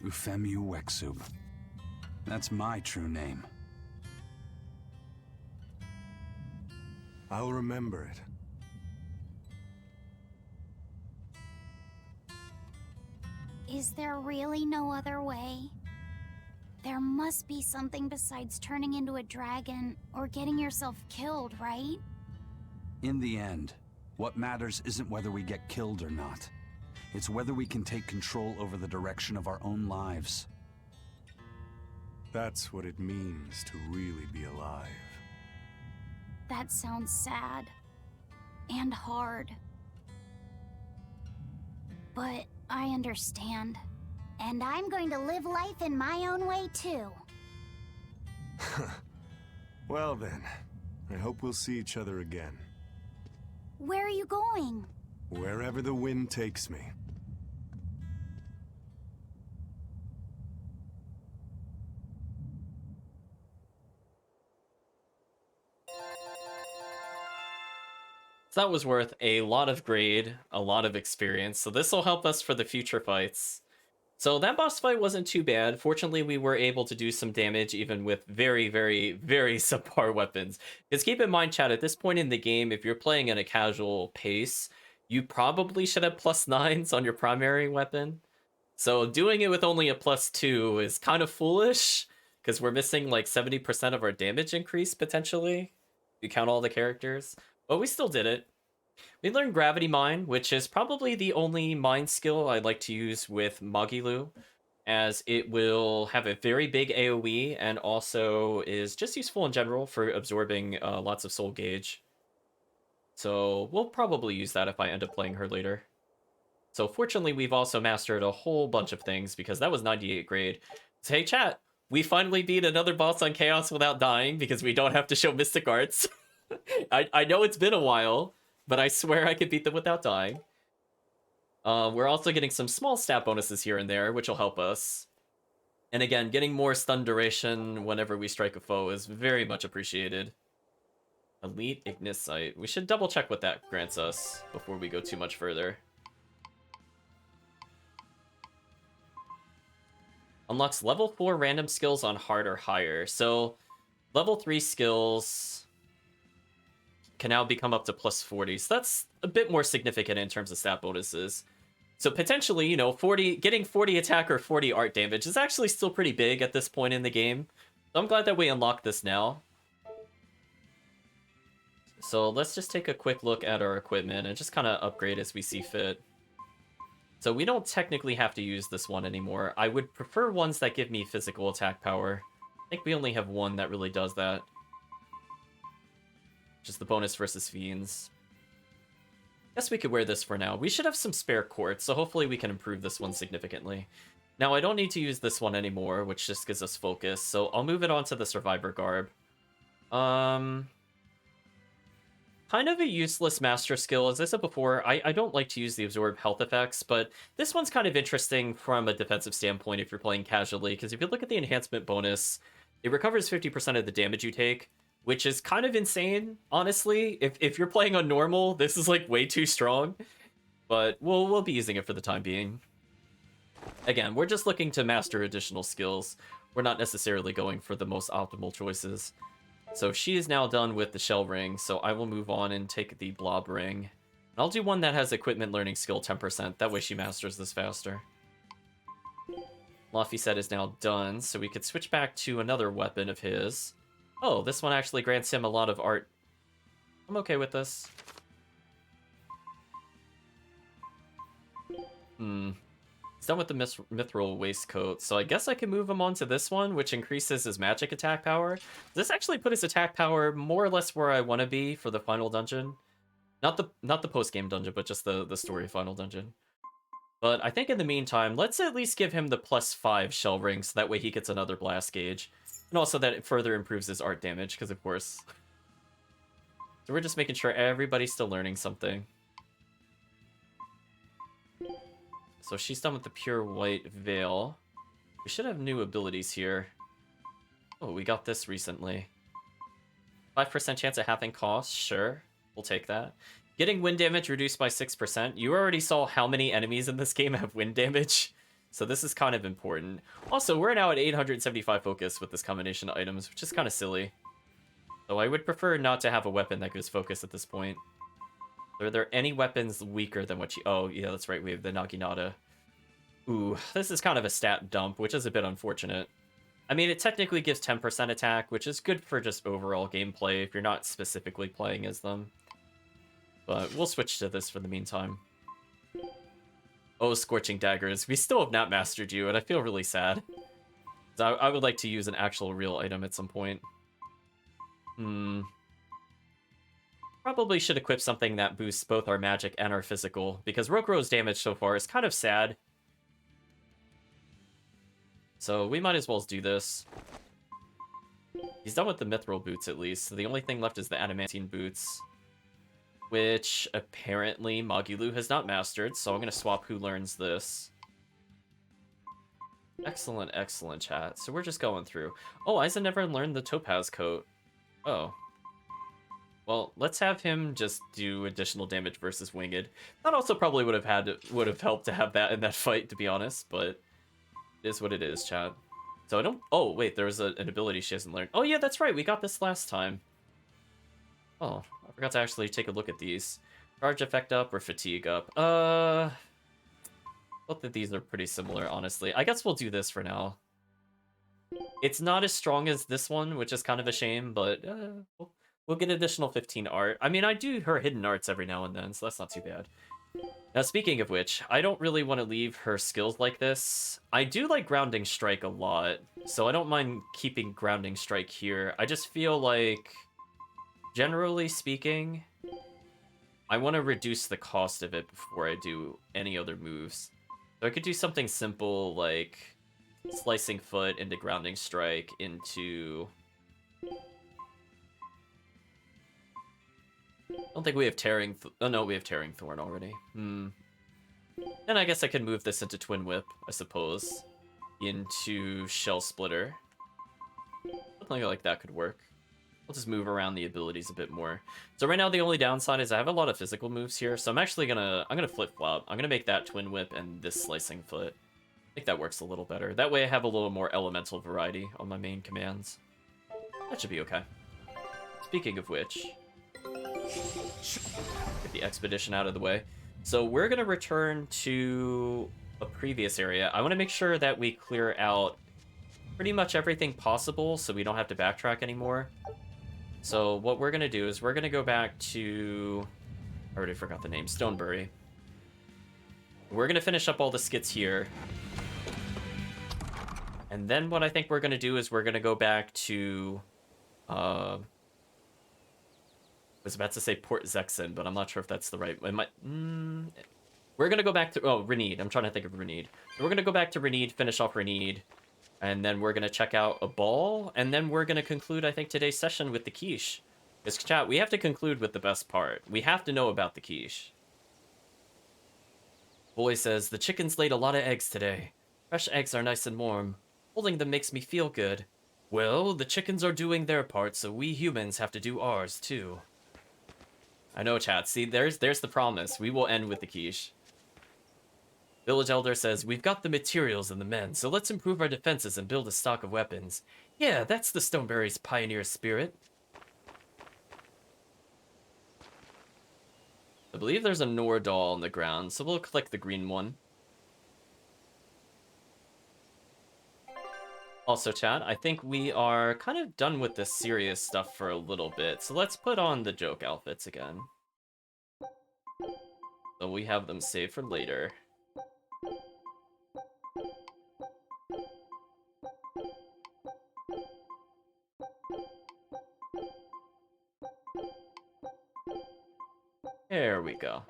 Ufemu Wexub. That's my true name. I'll remember it. Is there really no other way? There must be something besides turning into a dragon or getting yourself killed, right? In the end, what matters isn't whether we get killed or not. It's whether we can take control over the direction of our own lives. That's what it means to really be alive. That sounds sad. And hard. But I understand. And I'm going to live life in my own way, too. Well then, I hope we'll see each other again. Where are you going? Wherever the wind takes me. So that was worth a lot of grade, a lot of experience. So this will help us for the future fights. So that boss fight wasn't too bad. Fortunately, we were able to do some damage even with very, very, very subpar weapons. Because keep in mind, chat, at this point in the game, if you're playing at a casual pace, you probably should have +9s on your primary weapon. So doing it with only a +2 is kind of foolish, because we're missing like 70% of our damage increase, potentially. If you count all the characters. But we still did it. We learned Gravity Mine, which is probably the only mine skill I like to use with Magilu, as it will have a very big AoE and also is just useful in general for absorbing lots of soul gauge. So we'll probably use that if I end up playing her later. So fortunately, we've also mastered a whole bunch of things because that was 98 grade. So hey chat, we finally beat another boss on Chaos without dying because we don't have to show Mystic Arts. I know it's been a while, but I swear I could beat them without dying. We're also getting some small stat bonuses here and there, which will help us. And again, getting more stun duration whenever we strike a foe is very much appreciated. Elite Ignisite. We should double check what that grants us before we go too much further. Unlocks level 4 random skills on hard or higher. So level 3 skills can now become up to +40. So that's a bit more significant in terms of stat bonuses. So potentially, you know, getting 40 attack or 40 art damage is actually still pretty big at this point in the game. So I'm glad that we unlocked this now. So let's just take a quick look at our equipment and just kind of upgrade as we see fit. So we don't technically have to use this one anymore. I would prefer ones that give me physical attack power. I think we only have one that really does that. Just the bonus versus fiends. Guess we could wear this for now. We should have some spare quartz, so hopefully we can improve this one significantly. Now, I don't need to use this one anymore, which just gives us focus, so I'll move it on to the Survivor Garb. Kind of a useless master skill. As I said before, I don't like to use the absorb health effects, but this one's kind of interesting from a defensive standpoint if you're playing casually, because if you look at the enhancement bonus, it recovers 50% of the damage you take, which is kind of insane, honestly. If you're playing on normal, this is like way too strong. But we'll be using it for the time being. Again, we're just looking to master additional skills. We're not necessarily going for the most optimal choices. So she is now done with the shell ring, so I will move on and take the blob ring. And I'll do one that has equipment learning skill 10%. That way she masters this faster. Laufey set is now done, so we could switch back to another weapon of his. Oh, this one actually grants him a lot of art. I'm okay with this. He's done with the mithril waistcoat, so I guess I can move him on to this one, which increases his magic attack power. This actually put his attack power more or less where I want to be for the final dungeon. Not the post-game dungeon, but just the story final dungeon. But I think in the meantime, let's at least give him the +5 shell ring, so that way he gets another blast gauge. And also that it further improves his art damage, because of course. So we're just making sure everybody's still learning something. So she's done with the pure white veil. We should have new abilities here. Oh, we got this recently. 5% chance of halving cost, sure. We'll take that. Getting wind damage reduced by 6%. You already saw how many enemies in this game have wind damage. So this is kind of important. Also, we're now at 875 focus with this combination of items, which is kind of silly. So I would prefer not to have a weapon that gives focus at this point. Are there any weapons weaker than what you... Oh, yeah, that's right. We have the Naginata. Ooh, this is kind of a stat dump, which is a bit unfortunate. I mean, it technically gives 10% attack, which is good for just overall gameplay if you're not specifically playing as them. But we'll switch to this for the meantime. Oh, Scorching Daggers. We still have not mastered you, and I feel really sad. I would like to use an actual real item at some point. Probably should equip something that boosts both our magic and our physical, because Rokuro's damage so far is kind of sad. So we might as well do this. He's done with the Mithril Boots at least, so the only thing left is the Adamantine Boots, which apparently Magilou has not mastered, so I'm going to swap who learns this. Excellent, excellent, chat. So we're just going through. Oh, Aizen never learned the Topaz Coat. Oh. Well, let's have him just do additional damage versus Winged. That also probably would have helped to have that in that fight, to be honest, but it is what it is, chat. So I don't... Oh, wait, there was an ability she hasn't learned. Oh, yeah, that's right. We got this last time. Oh, I forgot to actually take a look at these. Charge effect up or fatigue up? Both of these are pretty similar, honestly. I guess we'll do this for now. It's not as strong as this one, which is kind of a shame, but we'll get additional 15 art. I mean, I do her hidden arts every now and then, so that's not too bad. Now, speaking of which, I don't really want to leave her skills like this. I do like Grounding Strike a lot, so I don't mind keeping Grounding Strike here. I just feel like, generally speaking, I want to reduce the cost of it before I do any other moves. So I could do something simple like Slicing Foot into Grounding Strike into... I don't think we have Tearing... Oh, no, we have Tearing Thorn already. Then I guess I can move this into Twin Whip, I suppose. Into Shell Splitter. Something like that could work. We'll just move around the abilities a bit more. So right now the only downside is I have a lot of physical moves here, so I'm actually gonna... I'm gonna flip-flop. I'm gonna make that Twin Whip and this Slicing Foot. I think that works a little better. That way I have a little more elemental variety on my main commands. That should be okay. Speaking of which... Get the expedition out of the way. So we're going to return to a previous area. I want to make sure that we clear out pretty much everything possible so we don't have to backtrack anymore. So what we're going to do is we're going to go back to... I already forgot the name. Stonebury. We're going to finish up all the skits here. And then what I think we're going to do is we're going to go back to... I was about to say Port Zexen, but I'm not sure if that's the right... It might... We're going to go back to... Oh, Renede. I'm trying to think of Renede. So we're going to go back to Renede, finish off Renede, and then we're going to check out a ball, and then we're going to conclude, I think, today's session with the quiche. Because, chat, we have to conclude with the best part. We have to know about the quiche. Boy says, the chickens laid a lot of eggs today. Fresh eggs are nice and warm. Holding them makes me feel good. Well, the chickens are doing their part, so we humans have to do ours, too. I know, chat. See, there's the promise. We will end with the quiche. Village Elder says, we've got the materials and the men, so let's improve our defenses and build a stock of weapons. Yeah, that's the Stonebury's pioneer spirit. I believe there's a Nordal on the ground, so we'll click the green one. Also, chat, I think we are kind of done with this serious stuff for a little bit, so let's put on the joke outfits again. So we have them saved for later. There we go.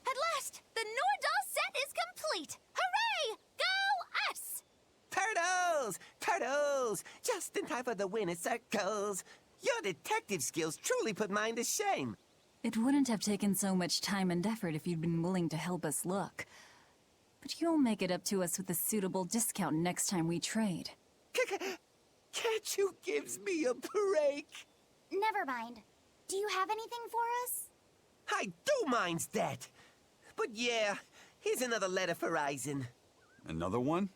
At last, the Nordal set is complete! Hooray! Go us! Turtles! Turtles! Just in time for the winner circles. Your detective skills truly put mine to shame. It wouldn't have taken so much time and effort if you'd been willing to help us look. But you'll make it up to us with a suitable discount next time we trade. Can't you give me a break? Never mind. Do you have anything for us? I do mind that. But yeah, here's another letter for Eisen. Another one?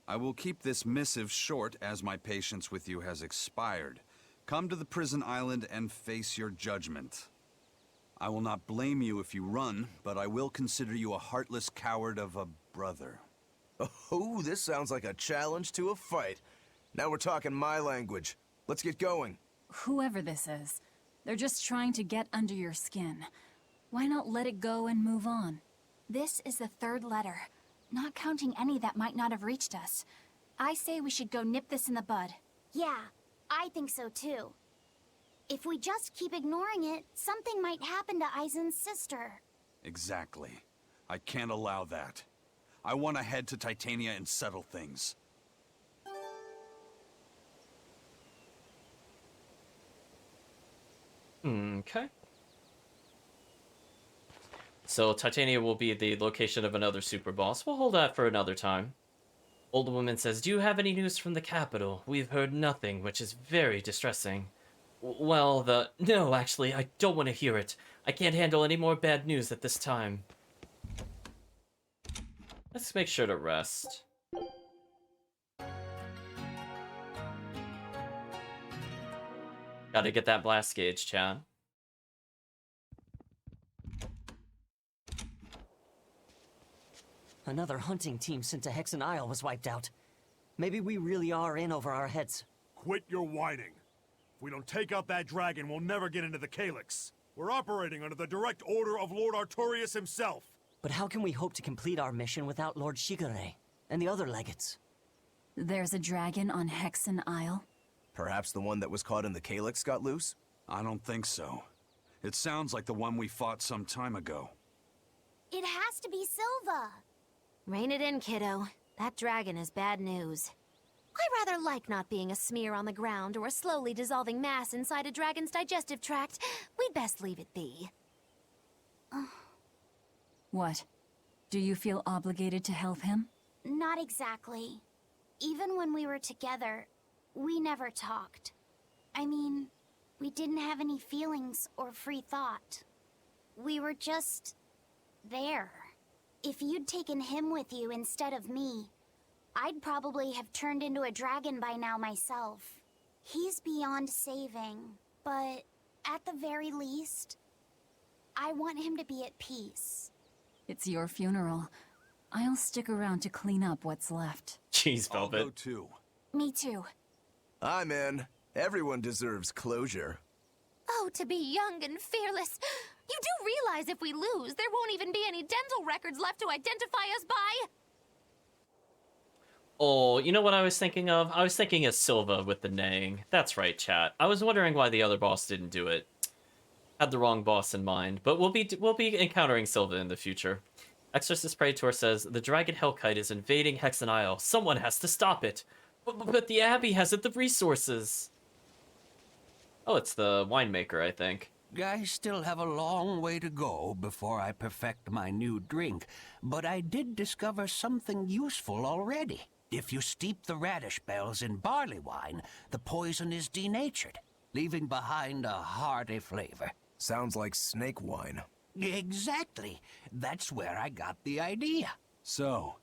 I will keep this missive short as my patience with you has expired. Come to the prison island and face your judgment. I will not blame you if you run, but I will consider you a heartless coward of a brother. Oh, this sounds like a challenge to a fight. Now we're talking my language. Let's get going. Whoever this is, they're just trying to get under your skin. Why not let it go and move on? This is the third letter, not counting any that might not have reached us. I say we should go nip this in the bud. Yeah, I think so too. If we just keep ignoring it, something might happen to Eisen's sister. Exactly. I can't allow that. I want to head to Titania and settle things. Okay. So Titania will be the location of another super boss. We'll hold that for another time. Old woman says, "Do you have any news from the capital? We've heard nothing, which is very distressing." Well, no, actually, I don't want to hear it. I can't handle any more bad news at this time. Let's make sure to rest. Gotta get that blast gauge, Chad. Another hunting team sent to Hexen Isle was wiped out. Maybe we really are in over our heads. Quit your whining. If we don't take out that dragon, we'll never get into the Calyx. We're operating under the direct order of Lord Artorias himself. But how can we hope to complete our mission without Lord Shigure and the other legates? There's a dragon on Hexen Isle? Perhaps the one that was caught in the Calyx got loose? I don't think so. It sounds like the one we fought some time ago. It has to be Silva. Rein it in, kiddo. That dragon is bad news. I rather like not being a smear on the ground or a slowly dissolving mass inside a dragon's digestive tract. We'd best leave it be. What? Do you feel obligated to help him? Not exactly. Even when we were together, we never talked. I mean, we didn't have any feelings or free thought. We were just there. If you'd taken him with you instead of me, I'd probably have turned into a dragon by now myself. He's beyond saving, but at the very least, I want him to be at peace. It's your funeral. I'll stick around to clean up what's left. Jeez, Velvet. I'll go too. Me too. I'm in. Everyone deserves closure. Oh, to be young and fearless. You do realize if we lose, there won't even be any dental records left to identify us by? Oh, you know what I was thinking of? I was thinking of Silva with the neighing. That's right, chat. I was wondering why the other boss didn't do it. Had the wrong boss in mind, but we'll be encountering Silva in the future. Exorcist Praetor says, "The Dragon Hellkite is invading Hexen Isle. Someone has to stop it. But the Abbey hasn't the resources." Oh, it's the winemaker, I think. I still have a long way to go before I perfect my new drink, but I did discover something useful already. If you steep the radish bells in barley wine, the poison is denatured, leaving behind a hearty flavor. Sounds like snake wine. Exactly. That's where I got the idea. So,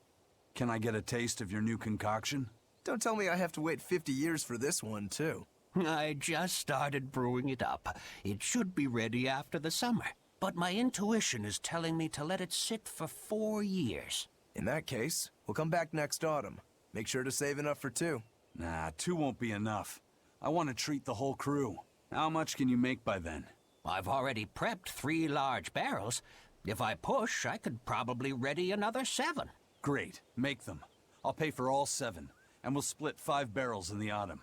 can I get a taste of your new concoction? Don't tell me I have to wait 50 years for this one, too. I just started brewing it up. It should be ready after the summer. But my intuition is telling me to let it sit for 4 years. In that case, we'll come back next autumn. Make sure to save enough for 2. Nah, 2 won't be enough. I want to treat the whole crew. How much can you make by then? I've already prepped 3 large barrels. If I push, I could probably ready another 7. Great, make them. I'll pay for all 7, and we'll split 5 barrels in the autumn.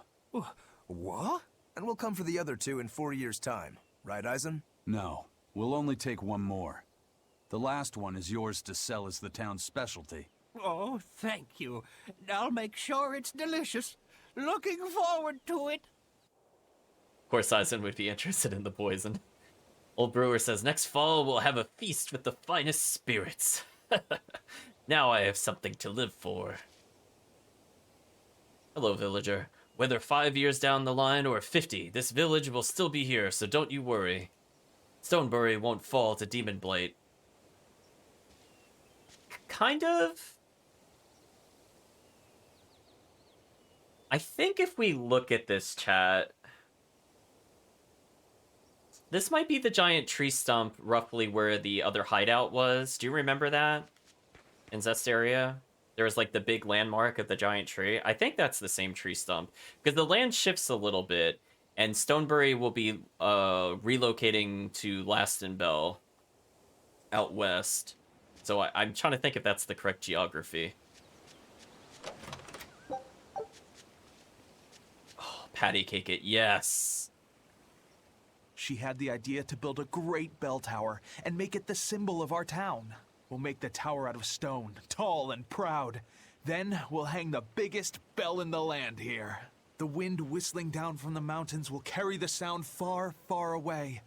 What? And we'll come for the other 2 in 4 years' time. Right, Eisen? No, we'll only take 1 more. The last one is yours to sell as the town's specialty. Oh, thank you. I'll make sure it's delicious. Looking forward to it. Of course, Eisen would be interested in the poison. Old Brewer says, next fall we'll have a feast with the finest spirits. Now I have something to live for. Hello, villager. Whether 5 years down the line or 50, this village will still be here, so don't you worry. Stonebury won't fall to Demon Blade. Kind of? I think if we look at this chat, this might be the giant tree stump roughly where the other hideout was. Do you remember that? In Zesteria? There was like the big landmark of the giant tree. I think that's the same tree stump. Because the land shifts a little bit, and Stonebury will be relocating to Lastenbell out west. So I'm trying to think if that's the correct geography. Oh, patty cake it, yes. She had the idea to build a great bell tower and make it the symbol of our town. We'll make the tower out of stone, tall and proud. Then we'll hang the biggest bell in the land here. The wind whistling down from the mountains will carry the sound far, far away.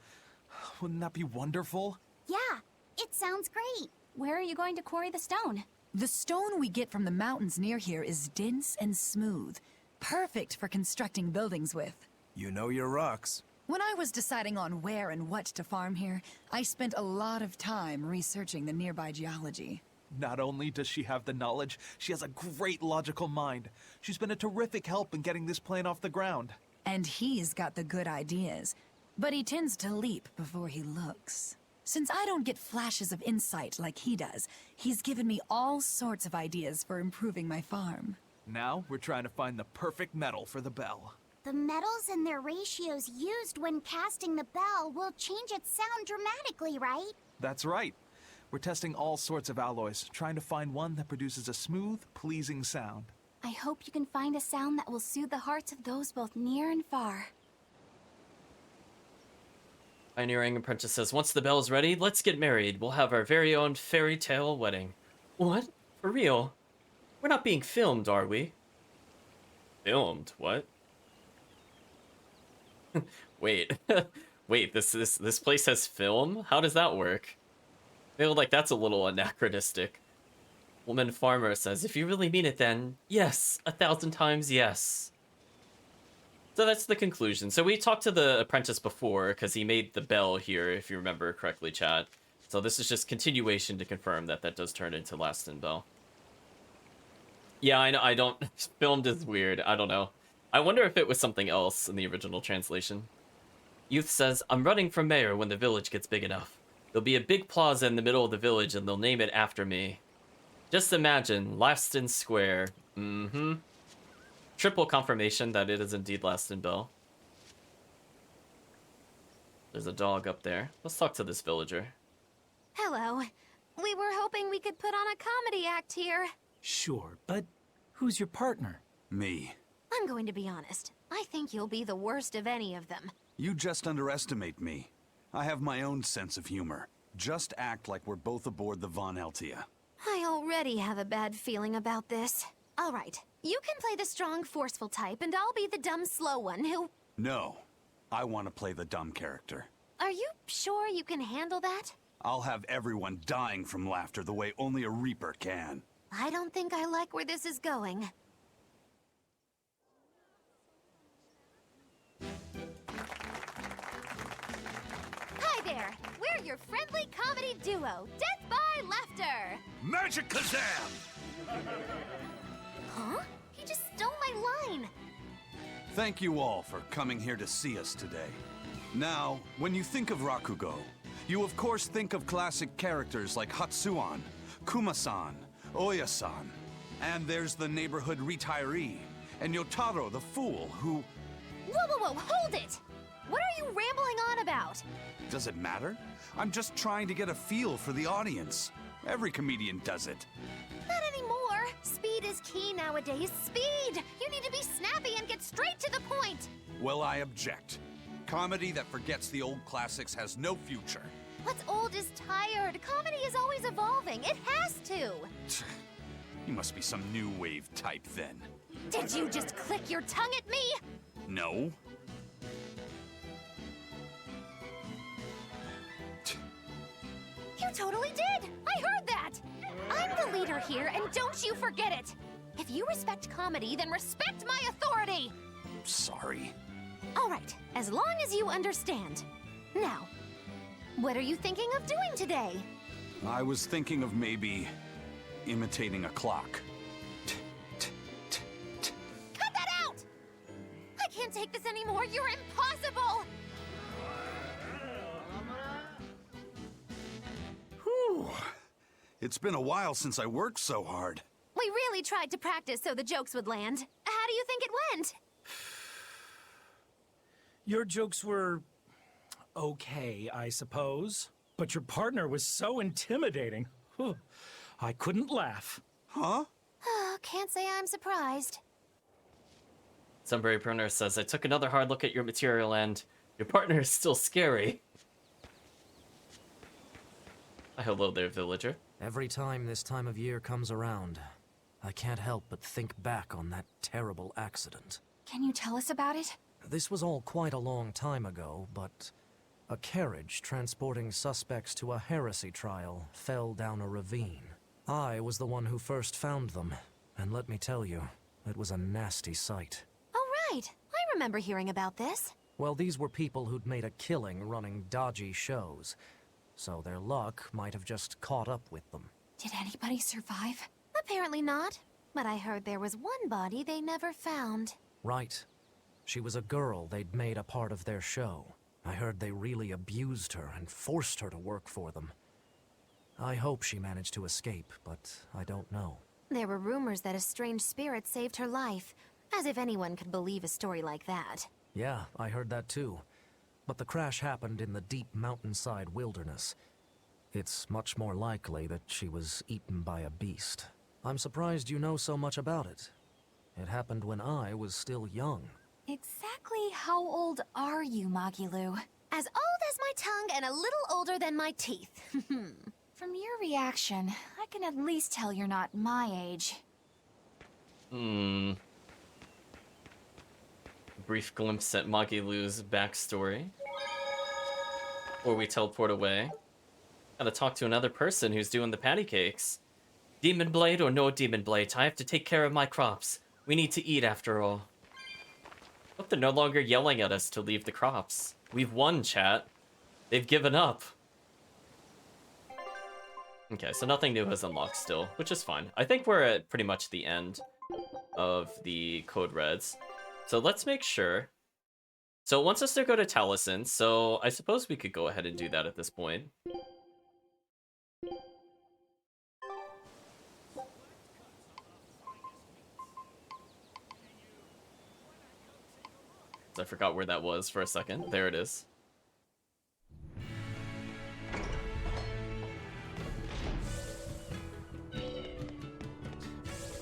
Wouldn't that be wonderful? Yeah, it sounds great. Where are you going to quarry the stone? The stone we get from the mountains near here is dense and smooth. Perfect for constructing buildings with. You know your rocks. When I was deciding on where and what to farm here, I spent a lot of time researching the nearby geology. Not only does she have the knowledge, she has a great logical mind. She's been a terrific help in getting this plan off the ground. And he's got the good ideas, but he tends to leap before he looks. Since I don't get flashes of insight like he does, he's given me all sorts of ideas for improving my farm. Now we're trying to find the perfect metal for the bell. The metals and their ratios used when casting the bell will change its sound dramatically, right? That's right. We're testing all sorts of alloys, trying to find one that produces a smooth, pleasing sound. I hope you can find a sound that will soothe the hearts of those both near and far. Pioneering Apprentice says, once the bell is ready, let's get married. We'll have our very own fairy tale wedding. What? For real? We're not being filmed, are we? Filmed? What? Wait. Wait, this place has film? How does that work? I feel like that's a little anachronistic. Woman Farmer says, if you really mean it then, yes, 1,000 times yes. So that's the conclusion. So we talked to the apprentice before, because he made the bell here, if you remember correctly, chat. So this is just continuation to confirm that that does turn into Laston Bell. Yeah, I know, I don't... Filmed is weird, I don't know. I wonder if it was something else in the original translation. Youth says, I'm running for mayor when the village gets big enough. There'll be a big plaza in the middle of the village and they'll name it after me. Just imagine, Laston Square. Mm-hmm. Triple confirmation that it is indeed Laston Bell. There's a dog up there. Let's talk to this villager. Hello. We were hoping we could put on a comedy act here. Sure, but who's your partner? Me. I'm going to be honest. I think you'll be the worst of any of them. You just underestimate me. I have my own sense of humor. Just act like we're both aboard the Von Altia. I already have a bad feeling about this. All right, you can play the strong, forceful type, and I'll be the dumb, slow one who... No, I want to play the dumb character. Are you sure you can handle that? I'll have everyone dying from laughter the way only a Reaper can. I don't think I like where this is going. Hi there! We're your friendly comedy duo, Death by Laughter! Magic Kazam! Huh? He just stole my line! Thank you all for coming here to see us today. Now, when you think of Rakugo, you of course think of classic characters like Hatsuan, Kuma-san, Oya-san. And there's the neighborhood retiree, and Yotaro the fool, who... Whoa, hold it! What are you rambling on about? Does it matter? I'm just trying to get a feel for the audience. Every comedian does it. Not anymore. Speed is key nowadays. Speed! You need to be snappy and get straight to the point. Well, I object. Comedy that forgets the old classics has no future. What's old is tired. Comedy is always evolving. It has to. You must be some new wave type then. Did you just click your tongue at me? No. You totally did! I heard that! I'm the leader here, and don't you forget it! If you respect comedy, then respect my authority! Sorry. All right, as long as you understand. Now, what are you thinking of doing today? I was thinking of maybe imitating a clock. Cut that out! I can't take this anymore. You're impossible! Whew. It's been a while since I worked so hard. We really tried to practice so the jokes would land. How do you think it went? Your jokes were okay, I suppose. But your partner was so intimidating. Whew. I couldn't laugh. Huh? Can't say I'm surprised. Sunbury Pruner says, I took another hard look at your material and your partner is still scary. Hello there, villager. Every time this time of year comes around, I can't help but think back on that terrible accident. Can you tell us about it? This was all quite a long time ago, but a carriage transporting suspects to a heresy trial fell down a ravine. I was the one who first found them, and let me tell you, it was a nasty sight. Oh, right. I remember hearing about this. Well, these were people who'd made a killing running dodgy shows, so their luck might have just caught up with them. Did anybody survive? Apparently not, but I heard there was one body they never found. Right. She was a girl they'd made a part of their show. I heard they really abused her and forced her to work for them. I hope she managed to escape, but I don't know. There were rumors that a strange spirit saved her life, as if anyone could believe a story like that. Yeah, I heard that too. But the crash happened in the deep mountainside wilderness. It's much more likely that she was eaten by a beast. I'm surprised you know so much about it. It happened when I was still young. Exactly how old are you, Magilu? As old as my tongue and a little older than my teeth. From your reaction, I can at least tell you're not my age. Brief glimpse at Magilu's backstory. Before we teleport away. Gotta talk to another person who's doing the patty cakes. Demon Blade or no Demon Blade, I have to take care of my crops. We need to eat after all. Hope they're no longer yelling at us to leave the crops. We've won, chat. They've given up. Okay, so nothing new has unlocked still, which is fine. I think we're at pretty much the end of the code reds. So let's make sure. So it wants us to go to Taliesin, so I suppose we could go ahead and do that at this point. I forgot where that was for a second. There it is.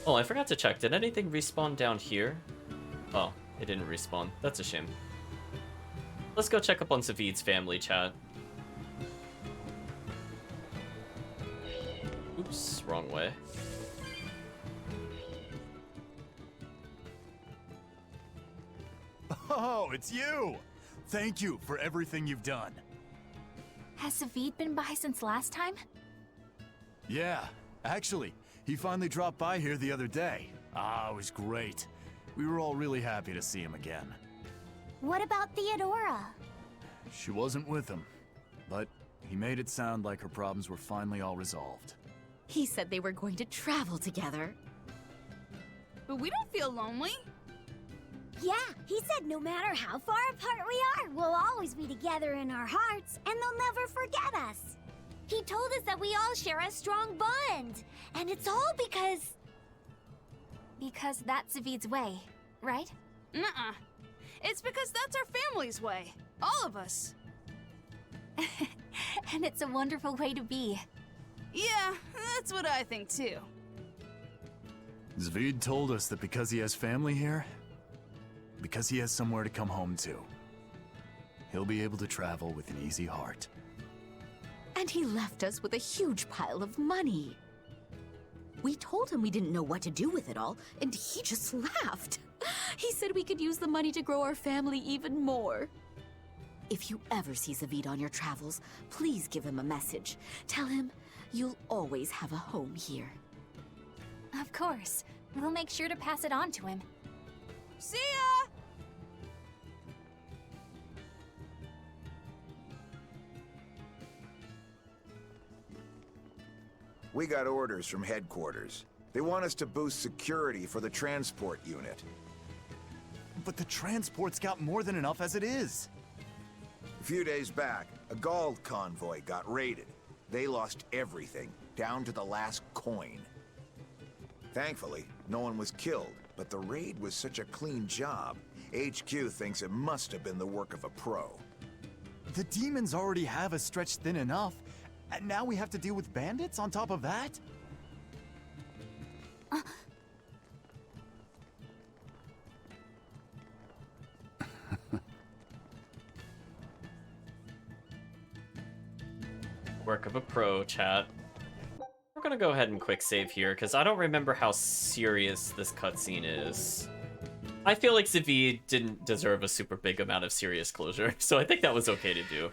Oh, I forgot to check. Did anything respawn down here? Oh, it didn't respawn. That's a shame. Let's go check up on Savid's family, chat. Oops, wrong way. Oh, it's you! Thank you for everything you've done. Has Savid been by since last time? Yeah, actually, he finally dropped by here the other day. Ah, it was great. We were all really happy to see him again. What about Theodora? She wasn't with him, but he made it sound like her problems were finally all resolved. He said they were going to travel together. But we don't feel lonely. Yeah, he said no matter how far apart we are, we'll always be together in our hearts, and they'll never forget us. He told us that we all share a strong bond, and it's all because... Because that's Zavid's way, right? Nuh-uh. It's because that's our family's way. All of us. And it's a wonderful way to be. Yeah, that's what I think too. Zavid told us that because he has family here, because he has somewhere to come home to, he'll be able to travel with an easy heart. And he left us with a huge pile of money. We told him we didn't know what to do with it all, and he just laughed. He said we could use the money to grow our family even more. If you ever see Zavid on your travels, please give him a message. Tell him you'll always have a home here. Of course. We'll make sure to pass it on to him. See ya! We got orders from headquarters. They want us to boost security for the transport unit. But the transport's got more than enough as it is. A few days back, a Gald convoy got raided. They lost everything, down to the last coin. Thankfully, no one was killed, but the raid was such a clean job, HQ thinks it must have been the work of a pro. The demons already have us stretched thin enough, and now we have to deal with bandits on top of that? Work of a pro, chat. We're gonna go ahead and quick save here, because I don't remember how serious this cutscene is. I feel like Zavid didn't deserve a super big amount of serious closure, so I think that was okay to do.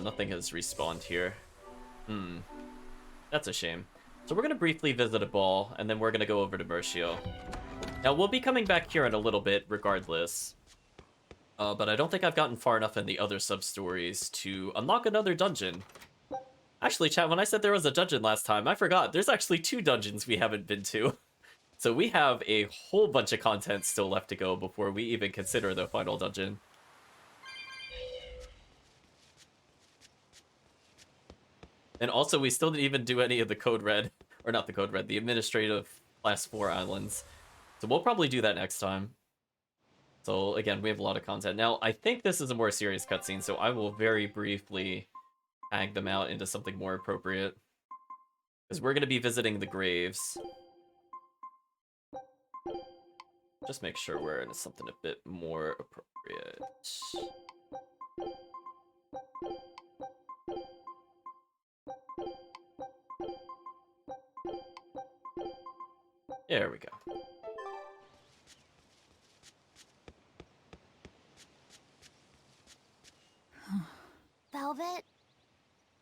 Nothing has respawned here. That's a shame. So we're gonna briefly visit a ball, and then we're gonna go over to Berseria. Now, we'll be coming back here in a little bit, regardless. But I don't think I've gotten far enough in the other sub-stories to unlock another dungeon. Actually, chat, when I said there was a dungeon last time, I forgot. There's actually 2 dungeons we haven't been to. So we have a whole bunch of content still left to go before we even consider the final dungeon. And also, we still didn't even do any of the Code Red, or not the Code Red, the administrative Class 4 islands. So we'll probably do that next time. So again, we have a lot of content. Now, I think this is a more serious cutscene, so I will very briefly tag them out into something more appropriate. Because we're going to be visiting the graves. Just make sure we're into something a bit more appropriate. There we go. Velvet?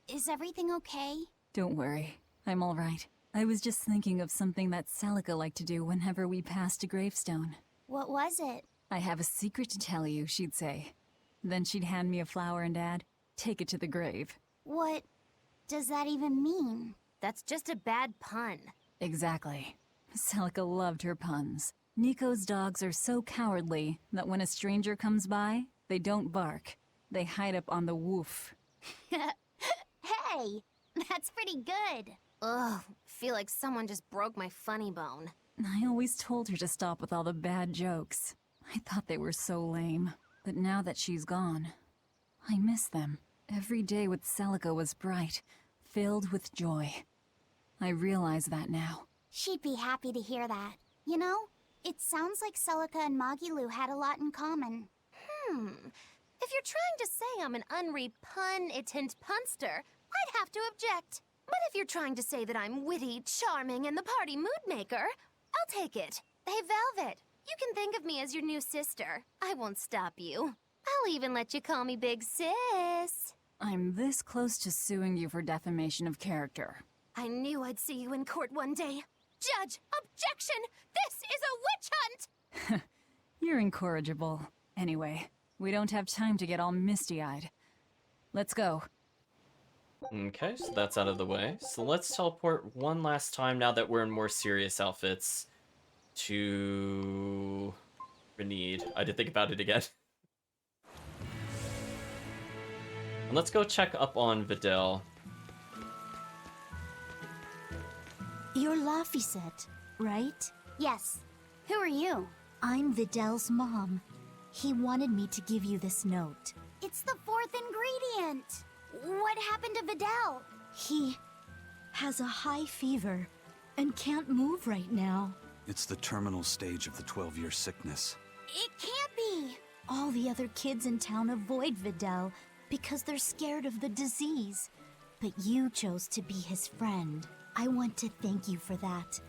Is everything okay? Don't worry. I'm all right. I was just thinking of something that Celica liked to do whenever we passed a gravestone. What was it? I have a secret to tell you, she'd say. Then she'd hand me a flower and add, take it to the grave. What does that even mean? That's just a bad pun. Exactly. Celica loved her puns. Nico's dogs are so cowardly that when a stranger comes by, they don't bark. They hide up on the woof. Hey, that's pretty good. Ugh, feel like someone just broke my funny bone. I always told her to stop with all the bad jokes. I thought they were so lame. But now that she's gone, I miss them. Every day with Celica was bright, filled with joy. I realize that now. She'd be happy to hear that. You know, it sounds like Celica and Magilu had a lot in common. If you're trying to say I'm an unrepunnitant punster, I'd have to object. But if you're trying to say that I'm witty, charming, and the party mood maker, I'll take it. Hey, Velvet, you can think of me as your new sister. I won't stop you. I'll even let you call me Big Sis. I'm this close to suing you for defamation of character. I knew I'd see you in court one day. Judge, objection! This is a witch hunt! You're incorrigible. Anyway, we don't have time to get all misty-eyed. Let's go. Okay, so that's out of the way. So let's teleport one last time now that we're in more serious outfits to Renede. I did think about it again. And let's go check up on Videl. You're Laphicet, right? Yes. Who are you? I'm Vidal's mom. He wanted me to give you this note. It's the fourth ingredient! What happened to Vidal? He has a high fever and can't move right now. It's the terminal stage of the 12-year sickness. It can't be! All the other kids in town avoid Vidal because they're scared of the disease. But you chose to be his friend. I want to thank you for that.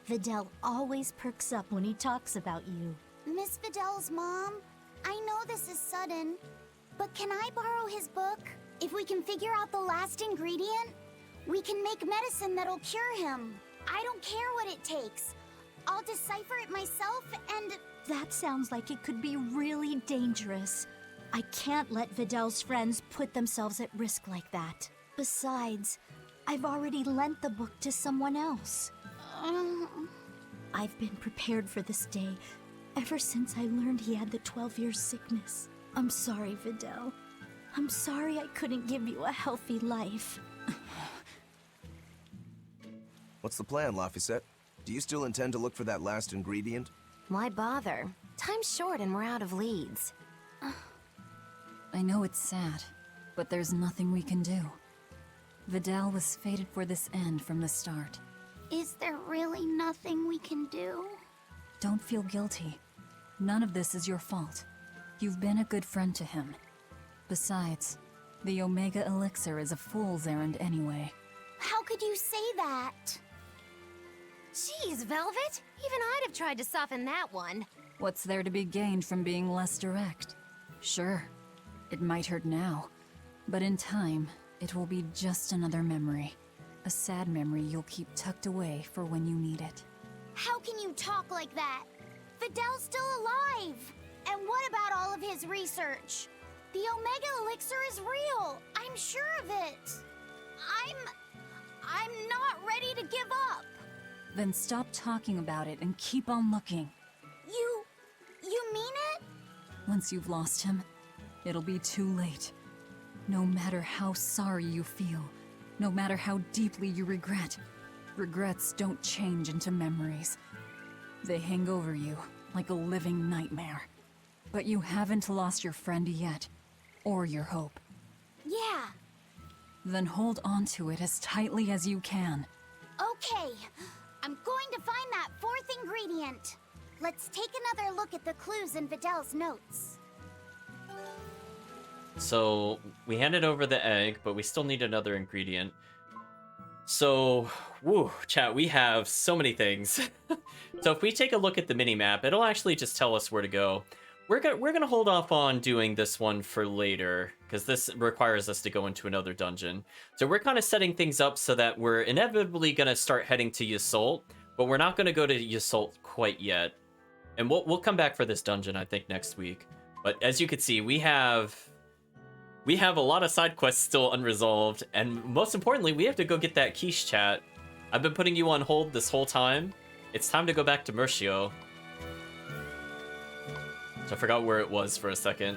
Vidal always perks up when he talks about you. Miss Vidal's mom, I know this is sudden, but can I borrow his book? If we can figure out the last ingredient, we can make medicine that'll cure him. I don't care what it takes. I'll decipher it myself and... That sounds like it could be really dangerous. I can't let Vidal's friends put themselves at risk like that. Besides, I've already lent the book to someone else. I've been prepared for this day ever since I learned he had the 12-year sickness. I'm sorry, Vidal. I'm sorry I couldn't give you a healthy life. What's the plan, Laphicet? Do you still intend to look for that last ingredient? Why bother? Time's short and we're out of leads. I know it's sad, but there's nothing we can do. Vidal was fated for this end from the start. Is there really nothing we can do? Don't feel guilty. None of this is your fault. You've been a good friend to him. Besides, the Omega Elixir is a fool's errand anyway. How could you say that? Jeez, Velvet! Even I'd have tried to soften that one. What's there to be gained from being less direct? Sure, it might hurt now, but in time, it will be just another memory. A sad memory you'll keep tucked away for when you need it. How can you talk like that? Vidal's still alive! And what about all of his research? The Omega Elixir is real! I'm sure of it! I'm not ready to give up! Then stop talking about it and keep on looking. You mean it? Once you've lost him, it'll be too late. No matter how sorry you feel, no matter how deeply you regret, regrets don't change into memories. They hang over you like a living nightmare. But you haven't lost your friend yet, or your hope. Yeah. Then hold on to it as tightly as you can. Okay. I'm going to find that fourth ingredient. Let's take another look at the clues in Vidal's notes. So, we handed over the egg, but we still need another ingredient. So, woo, chat, we have so many things. So if we take a look at the mini-map, it'll actually just tell us where to go. We're gonna hold off on doing this one for later, because this requires us to go into another dungeon. So we're kind of setting things up so that we're inevitably gonna start heading to Yassault, but we're not gonna go to Yassault quite yet. And we'll come back for this dungeon, I think, next week. But as you can see, we have a lot of side quests still unresolved, and most importantly, we have to go get that quiche, chat. I've been putting you on hold this whole time. It's time to go back to Mercio. I forgot where it was for a second.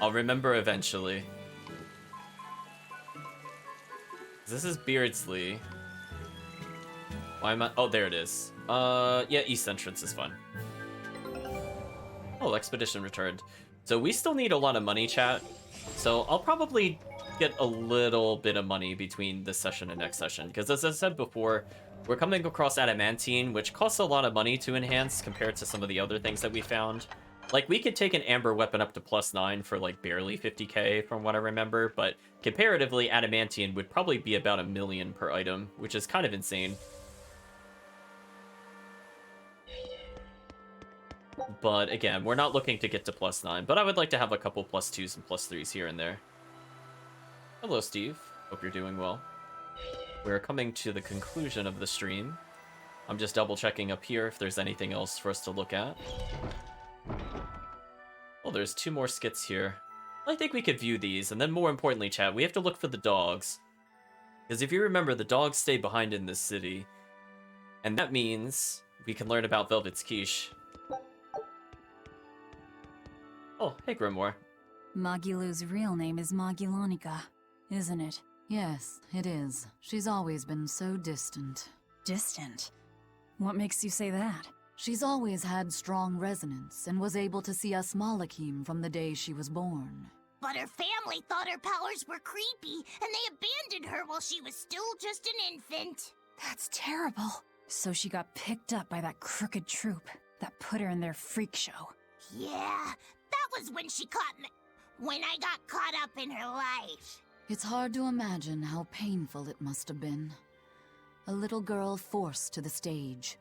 I'll remember eventually. This is Beardsley. Why am I... Oh, there it is. Yeah, East Entrance is fun. Oh, Expedition returned. So we still need a lot of money, chat. So I'll probably get a little bit of money between this session and next session. Because as I said before, we're coming across Adamantine, which costs a lot of money to enhance compared to some of the other things that we found. Like, we could take an amber weapon up to +9 for, like, barely 50k from what I remember, but comparatively, Adamantine would probably be about 1 million per item, which is kind of insane. But, again, we're not looking to get to +9, but I would like to have a couple +2s and +3s here and there. Hello, Steve. Hope you're doing well. We're coming to the conclusion of the stream. I'm just double-checking up here if there's anything else for us to look at. Oh, there's 2 more skits here. I think we could view these, and then more importantly, chat, we have to look for the dogs. Because if you remember, the dogs stay behind in this city. And that means we can learn about Velvet's quiche. Oh, hey Grimoire. Magilou's real name is Magilonica, isn't it? Yes, it is. She's always been so distant. Distant? What makes you say that? She's always had strong resonance and was able to see us Malachim from the day she was born. But her family thought her powers were creepy, and they abandoned her while she was still just an infant. That's terrible. So she got picked up by that crooked troop that put her in their freak show. Yeah, that was when she caught me. When I got caught up in her life. It's hard to imagine how painful it must have been. A little girl forced to the stage,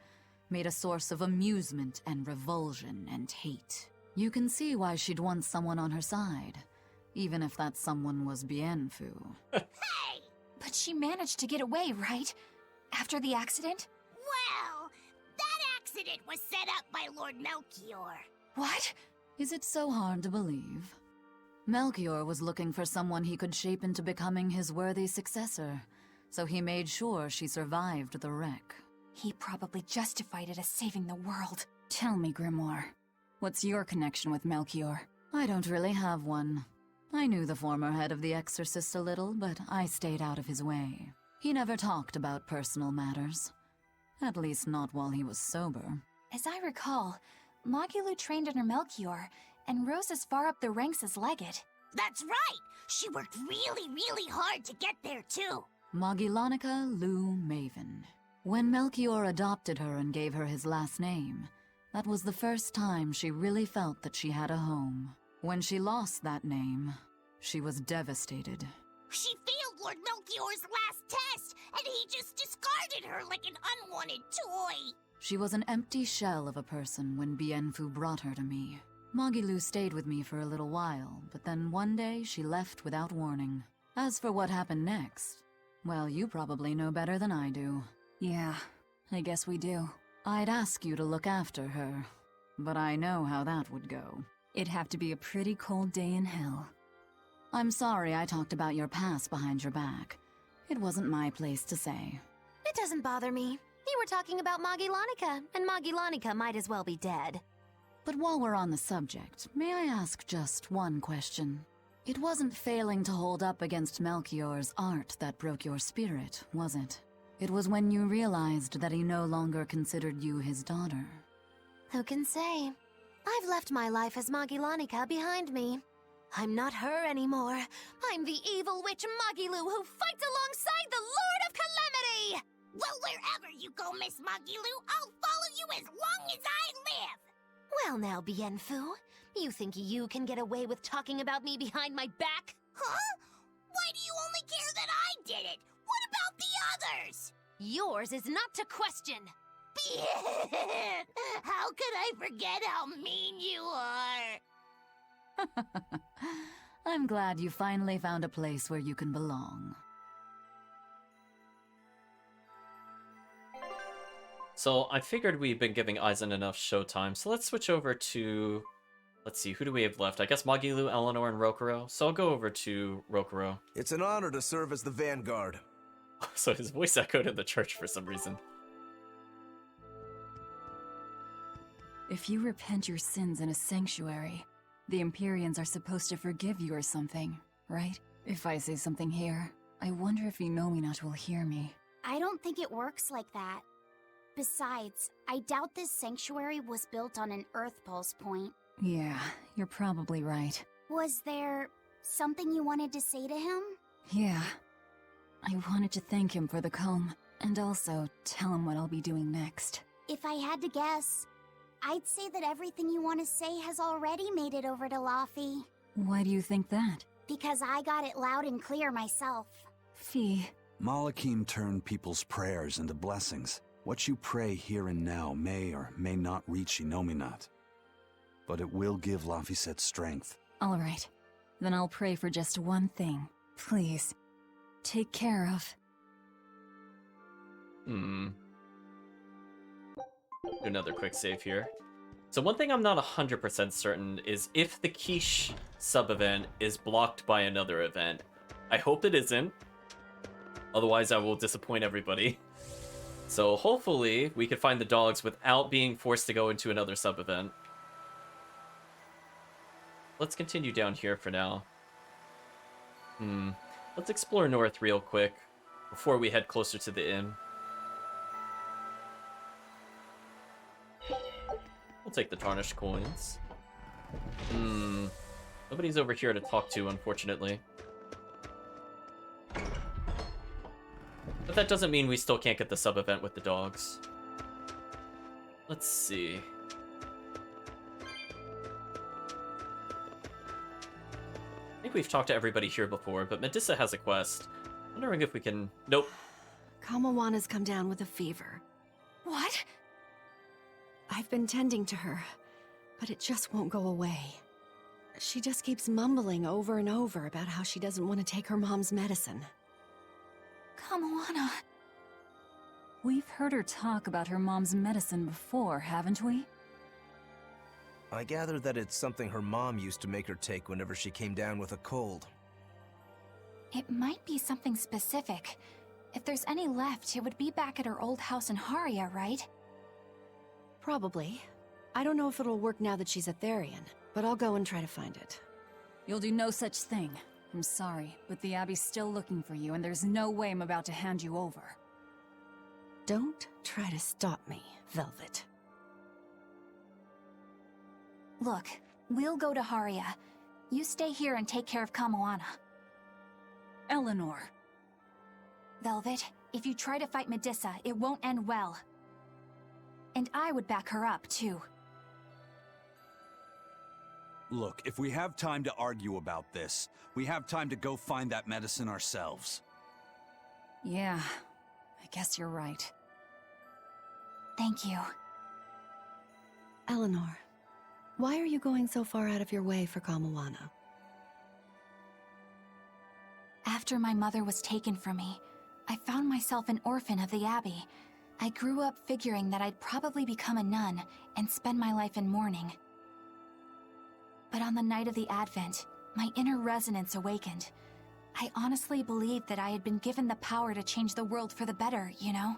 made a source of amusement and revulsion and hate. You can see why she'd want someone on her side, even if that someone was Bienfu. Hey! But she managed to get away, right? After the accident? Well, that accident was set up by Lord Melchior. What? Is it so hard to believe? Melchior was looking for someone he could shape into becoming his worthy successor, so he made sure she survived the wreck. He probably justified it as saving the world. Tell me, Grimoire, what's your connection with Melchior? I don't really have one. I knew the former head of the Exorcist a little, but I stayed out of his way. He never talked about personal matters. At least not while he was sober. As I recall, Magilou trained under Melchior and rose as far up the ranks as Legate. That's right! She worked really hard to get there, too. Magilonica Lou Maven. When Melchior adopted her and gave her his last name, that was the first time she really felt that she had a home. When she lost that name, she was devastated. She failed Lord Melchior's last test, and he just discarded her like an unwanted toy. She was an empty shell of a person when Bienfu brought her to me. Magilou stayed with me for a little while, but then one day she left without warning. As for what happened next, well, you probably know better than I do. Yeah, I guess we do. I'd ask you to look after her, but I know how that would go. It'd have to be a pretty cold day in hell. I'm sorry I talked about your past behind your back. It wasn't my place to say. It doesn't bother me. You were talking about Magilonica, and Magilonica might as well be dead. But while we're on the subject, may I ask just one question? It wasn't failing to hold up against Melchior's art that broke your spirit, was it? It was when you realized that he no longer considered you his daughter. Who can say? I've left my life as Magilonica behind me. I'm not her anymore. I'm the evil witch Magilou who fights alongside the Lord of Calamity! Well, wherever you go, Miss Magilou, I'll follow you as long as I live! Well now, Bienfu, you think you can get away with talking about me behind my back? Huh? Why do you only care that I did it? What about the others? Yours is not to question. How could I forget how mean you are? I'm glad you finally found a place where you can belong. So I figured we've been giving Aizen enough showtime, so let's switch over to... Let's see, who do we have left? I guess Magilou, Eleanor, and Rokuro. So I'll go over to Rokuro. It's an honor to serve as the vanguard. So his voice echoed in the church for some reason. If you repent your sins in a sanctuary, the Empyreans are supposed to forgive you or something, right? If I say something here, I wonder if Inomina will hear me. I don't think it works like that. Besides, I doubt this sanctuary was built on an Earth Pulse point. Yeah, you're probably right. Was there something you wanted to say to him? Yeah. I wanted to thank him for the comb, and also tell him what I'll be doing next. If I had to guess, I'd say that everything you want to say has already made it over to Laffy. Why do you think that? Because I got it loud and clear myself. Fee. Malachim turned people's prayers into blessings. What you pray here and now may or may not reach Inominat. But it will give Laphicet strength. Alright. Then I'll pray for just one thing. Please. Take care of... Do another quick save here. So one thing I'm not 100% certain is if the Quiche sub-event is blocked by another event. I hope it isn't. Otherwise I will disappoint everybody. So hopefully we can find the dogs without being forced to go into another sub-event. Let's continue down here for now. Let's explore north real quick before we head closer to the inn. We'll take the tarnished coins. Nobody's over here to talk to, unfortunately. But that doesn't mean we still can't get the sub-event with the dogs. Let's see. I think we've talked to everybody here before, but Medusa has a quest. Wondering if we can... Nope. Kamawanna's come down with a fever. What? I've been tending to her, but it just won't go away. She just keeps mumbling over and over about how she doesn't want to take her mom's medicine. Kamawanna. We've heard her talk about her mom's medicine before, haven't we? I gather that it's something her mom used to make her take whenever she came down with a cold. It might be something specific. If there's any left, it would be back at her old house in Haria, right? Probably. I don't know if it'll work now that she's a Therian, but I'll go and try to find it. You'll do no such thing. I'm sorry, but the Abbey's still looking for you, and there's no way I'm about to hand you over. Don't try to stop me, Velvet. Look, we'll go to Haria. You stay here and take care of Kamawanna. Eleanor. Velvet, if you try to fight Medusa, it won't end well. And I would back her up, too. Look, if we have time to argue about this, we have time to go find that medicine ourselves. Yeah, I guess you're right. Thank you. Eleanor, why are you going so far out of your way for Kamawanna? After my mother was taken from me, I found myself an orphan of the Abbey. I grew up figuring that I'd probably become a nun and spend my life in mourning. But on the night of the Advent, my inner resonance awakened. I honestly believed that I had been given the power to change the world for the better, you know?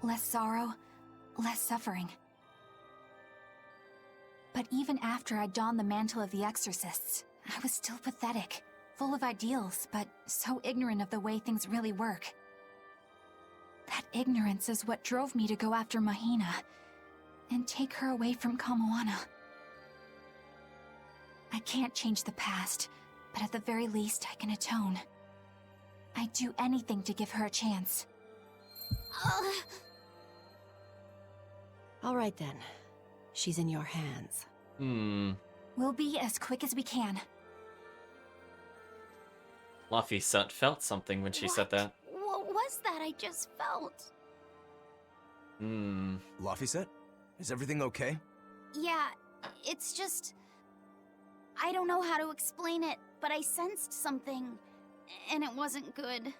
Less sorrow, less suffering. But even after I donned the mantle of the exorcists, I was still pathetic, full of ideals, but so ignorant of the way things really work. That ignorance is what drove me to go after Mahina and take her away from Kamawanna. I can't change the past, but at the very least I can atone. I'd do anything to give her a chance. All right then. She's in your hands. We'll be as quick as we can. Luffy felt something when she said that. What was that I just felt? Laphicet? Is everything okay? Yeah, it's just... I don't know how to explain it, but I sensed something, and it wasn't good.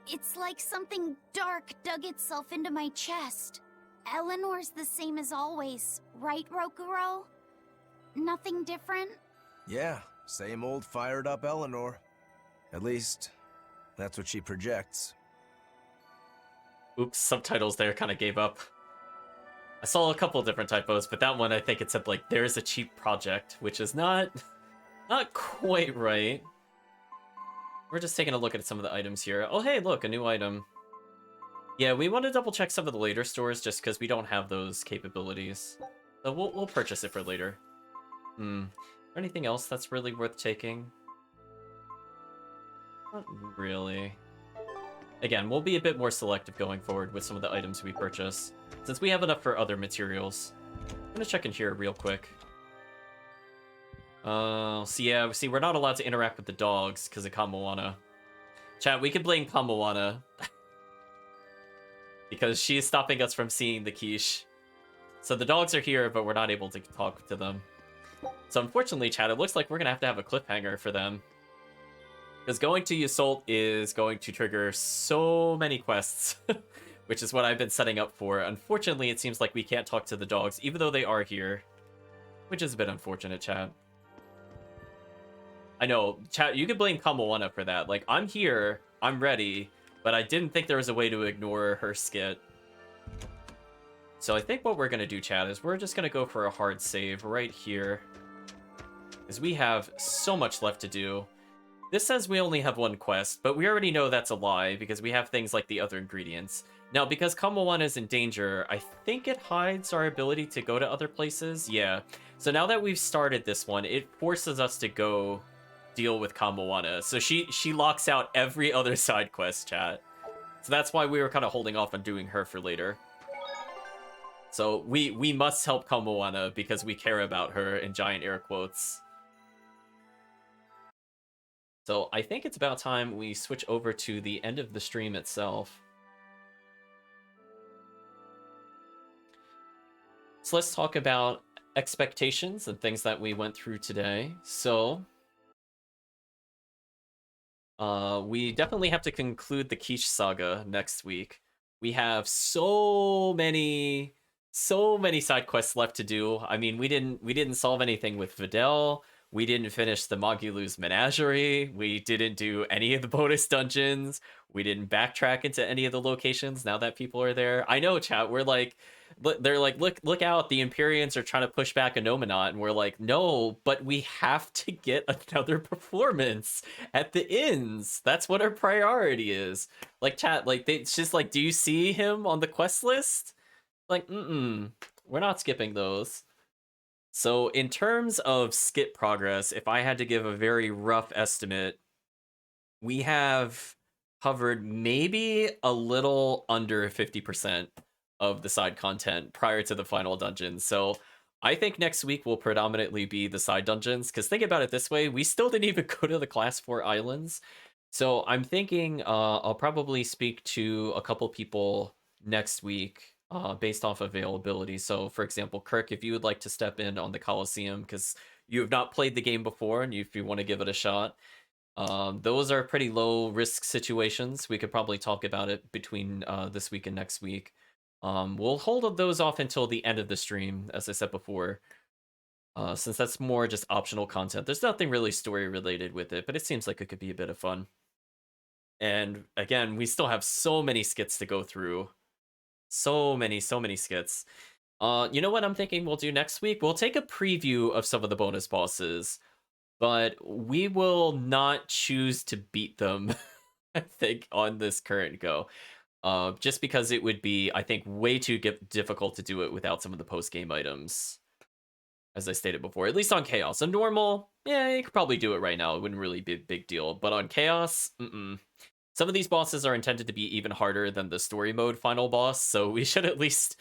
It's like something dark dug itself into my chest. Eleanor's the same as always, right, Rokuro? Nothing different? Yeah, same old fired up Eleanor. At least, that's what she projects. Oops, subtitles there kind of gave up. I saw a couple different typos, but that one I think it said like, there's a cheap project, which is not quite right. We're just taking a look at some of the items here. Oh hey, look, a new item. Yeah, we want to double check some of the later stores just because we don't have those capabilities. So we'll purchase it for later. Anything else that's really worth taking? Not really. Again, we'll be a bit more selective going forward with some of the items we purchase, since we have enough for other materials. I'm gonna check in here real quick. See, we're not allowed to interact with the dogs because of Kamawanna. Chat, we can blame Kamawanna. Because she is stopping us from seeing the quiche. So the dogs are here, but we're not able to talk to them. So unfortunately, chat, it looks like we're gonna have a cliffhanger for them. Because going to Yusult is going to trigger so many quests, which is what I've been setting up for. Unfortunately, it seems like we can't talk to the dogs, even though they are here. Which is a bit unfortunate, chat. I know, chat, you could blame Kamawanna for that. Like, I'm here, I'm ready, but I didn't think there was a way to ignore her skit. So I think what we're going to do, chat, is we're just going to go for a hard save right here. Because we have so much left to do. This says we only have one quest, but we already know that's a lie because we have things like the other ingredients. Now, because Combo 1 is in danger, I think it hides our ability to go to other places. Yeah. So now that we've started this one, it forces us to go deal with Kamwana. So she locks out every other side quest, chat. So that's why we were kind of holding off on doing her for later. So we must help Kamwana because we care about her, in giant air quotes. So I think it's about time we switch over to the end of the stream itself. So let's talk about expectations and things that we went through today. So we definitely have to conclude the Quiche saga next week. We have so many side quests left to do. I mean, we didn't solve anything with Videl. We didn't finish the Magulu's Menagerie. We didn't do any of the bonus dungeons. We didn't backtrack into any of the locations now that people are there. I know, chat, we're like, they're like, look out, the Empyreans are trying to push back a Nominat, and we're like, no, but we have to get another performance at the inns. That's what our priority is. Like, chat, like, it's just like, do you see him on the quest list? Like, we're not skipping those. So in terms of skip progress, if I had to give a very rough estimate, we have covered maybe a little under 50% of the side content prior to the final dungeon. So I think next week will predominantly be the side dungeons, because think about it this way, we still didn't even go to the Class 4 islands. So I'm thinking I'll probably speak to a couple people next week based off availability. So for example, Kirk, if you would like to step in on the Coliseum, because you have not played the game before and if you want to give it a shot, those are pretty low risk situations. We could probably talk about it between this week and next week. We'll hold those off until the end of the stream, as I said before, since that's more just optional content. There's nothing really story related with it, but it seems like it could be a bit of fun. And again, we still have so many skits to go through. So many skits. You know what I'm thinking we'll do next week? We'll take a preview of some of the bonus bosses, but we will not choose to beat them, I think, on this current go. Just because it would be, I think, way too difficult to do it without some of the post-game items, as I stated before. At least on Chaos. On normal, yeah, you could probably do it right now. It wouldn't really be a big deal. But on Chaos, Some of these bosses are intended to be even harder than the story mode final boss, so we should at least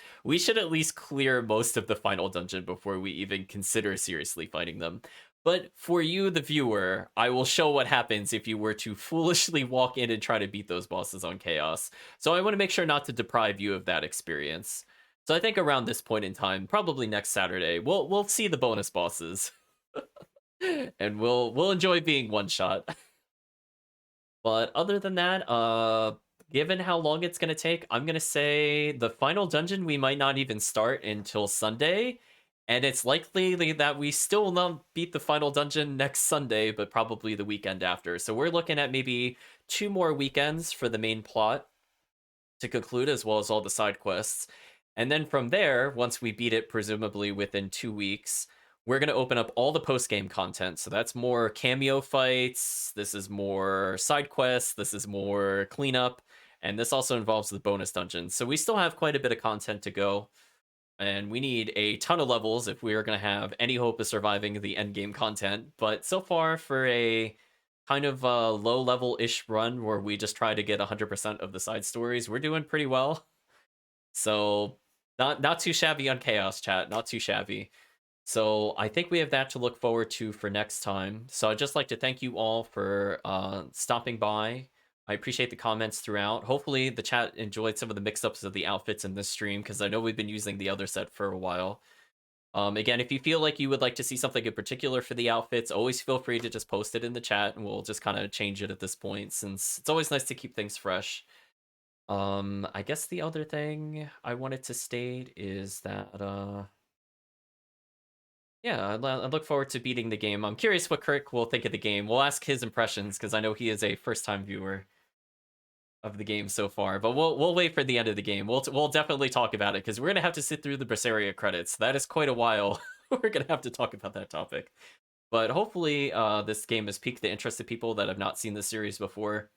clear most of the final dungeon before we even consider seriously fighting them. But for you, the viewer, I will show what happens if you were to foolishly walk in and try to beat those bosses on Chaos. So I want to make sure not to deprive you of that experience. So I think around this point in time, probably next Saturday, we'll see the bonus bosses. And we'll enjoy being one shot. But other than that, given how long it's going to take, I'm going to say the final dungeon we might not even start until Sunday. And it's likely that we still will not beat the final dungeon next Sunday, but probably the weekend after. So we're looking at maybe 2 more weekends for the main plot to conclude, as well as all the side quests. And then from there, once we beat it, presumably within 2 weeks, we're going to open up all the post-game content. So that's more cameo fights, this is more side quests, this is more cleanup, and this also involves the bonus dungeons. So we still have quite a bit of content to go, and we need a ton of levels if we are going to have any hope of surviving the endgame content. But so far, for a kind of low-level-ish run where we just try to get 100% of the side stories, we're doing pretty well. So not too shabby on Chaos, chat, not too shabby. So I think we have that to look forward to for next time. So I'd just like to thank you all for stopping by. I appreciate the comments throughout. Hopefully the chat enjoyed some of the mix-ups of the outfits in this stream, because I know we've been using the other set for a while. Again, if you feel like you would like to see something in particular for the outfits, always feel free to just post it in the chat, and we'll just kind of change it at this point, since it's always nice to keep things fresh. I guess the other thing I wanted to state is that... yeah, I look forward to beating the game. I'm curious what Kirk will think of the game. We'll ask his impressions, because I know he is a first-time viewer of the game so far. But we'll wait for the end of the game. We'll definitely talk about it, because we're gonna have to sit through the Berseria credits. That is quite a while. We're gonna have to talk about that topic. But hopefully, this game has piqued the interest of people that have not seen the series before.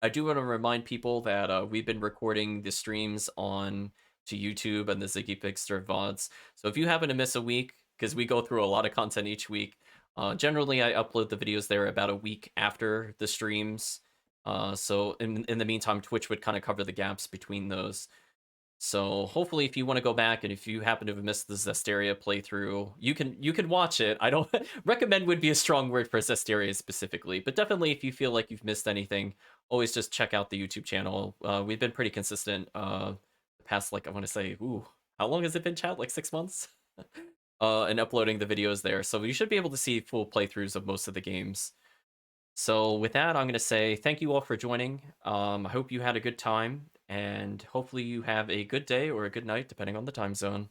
I do want to remind people that we've been recording the streams on to YouTube and the Ziggy Fixter VODs. So if you happen to miss a week, because we go through a lot of content each week, generally I upload the videos there about a week after the streams. So in the meantime, Twitch would kind of cover the gaps between those. So hopefully, if you want to go back and if you happen to have missed the Zesteria playthrough, you can watch it. I don't recommend would be a strong word for Zesteria specifically, but definitely if you feel like you've missed anything, always just check out the YouTube channel. We've been pretty consistent the past, like, I want to say, how long has it been, chat? Like 6 months? And uploading the videos there. So you should be able to see full playthroughs of most of the games. So with that, I'm going to say thank you all for joining. I hope you had a good time, and hopefully you have a good day or a good night, depending on the time zone.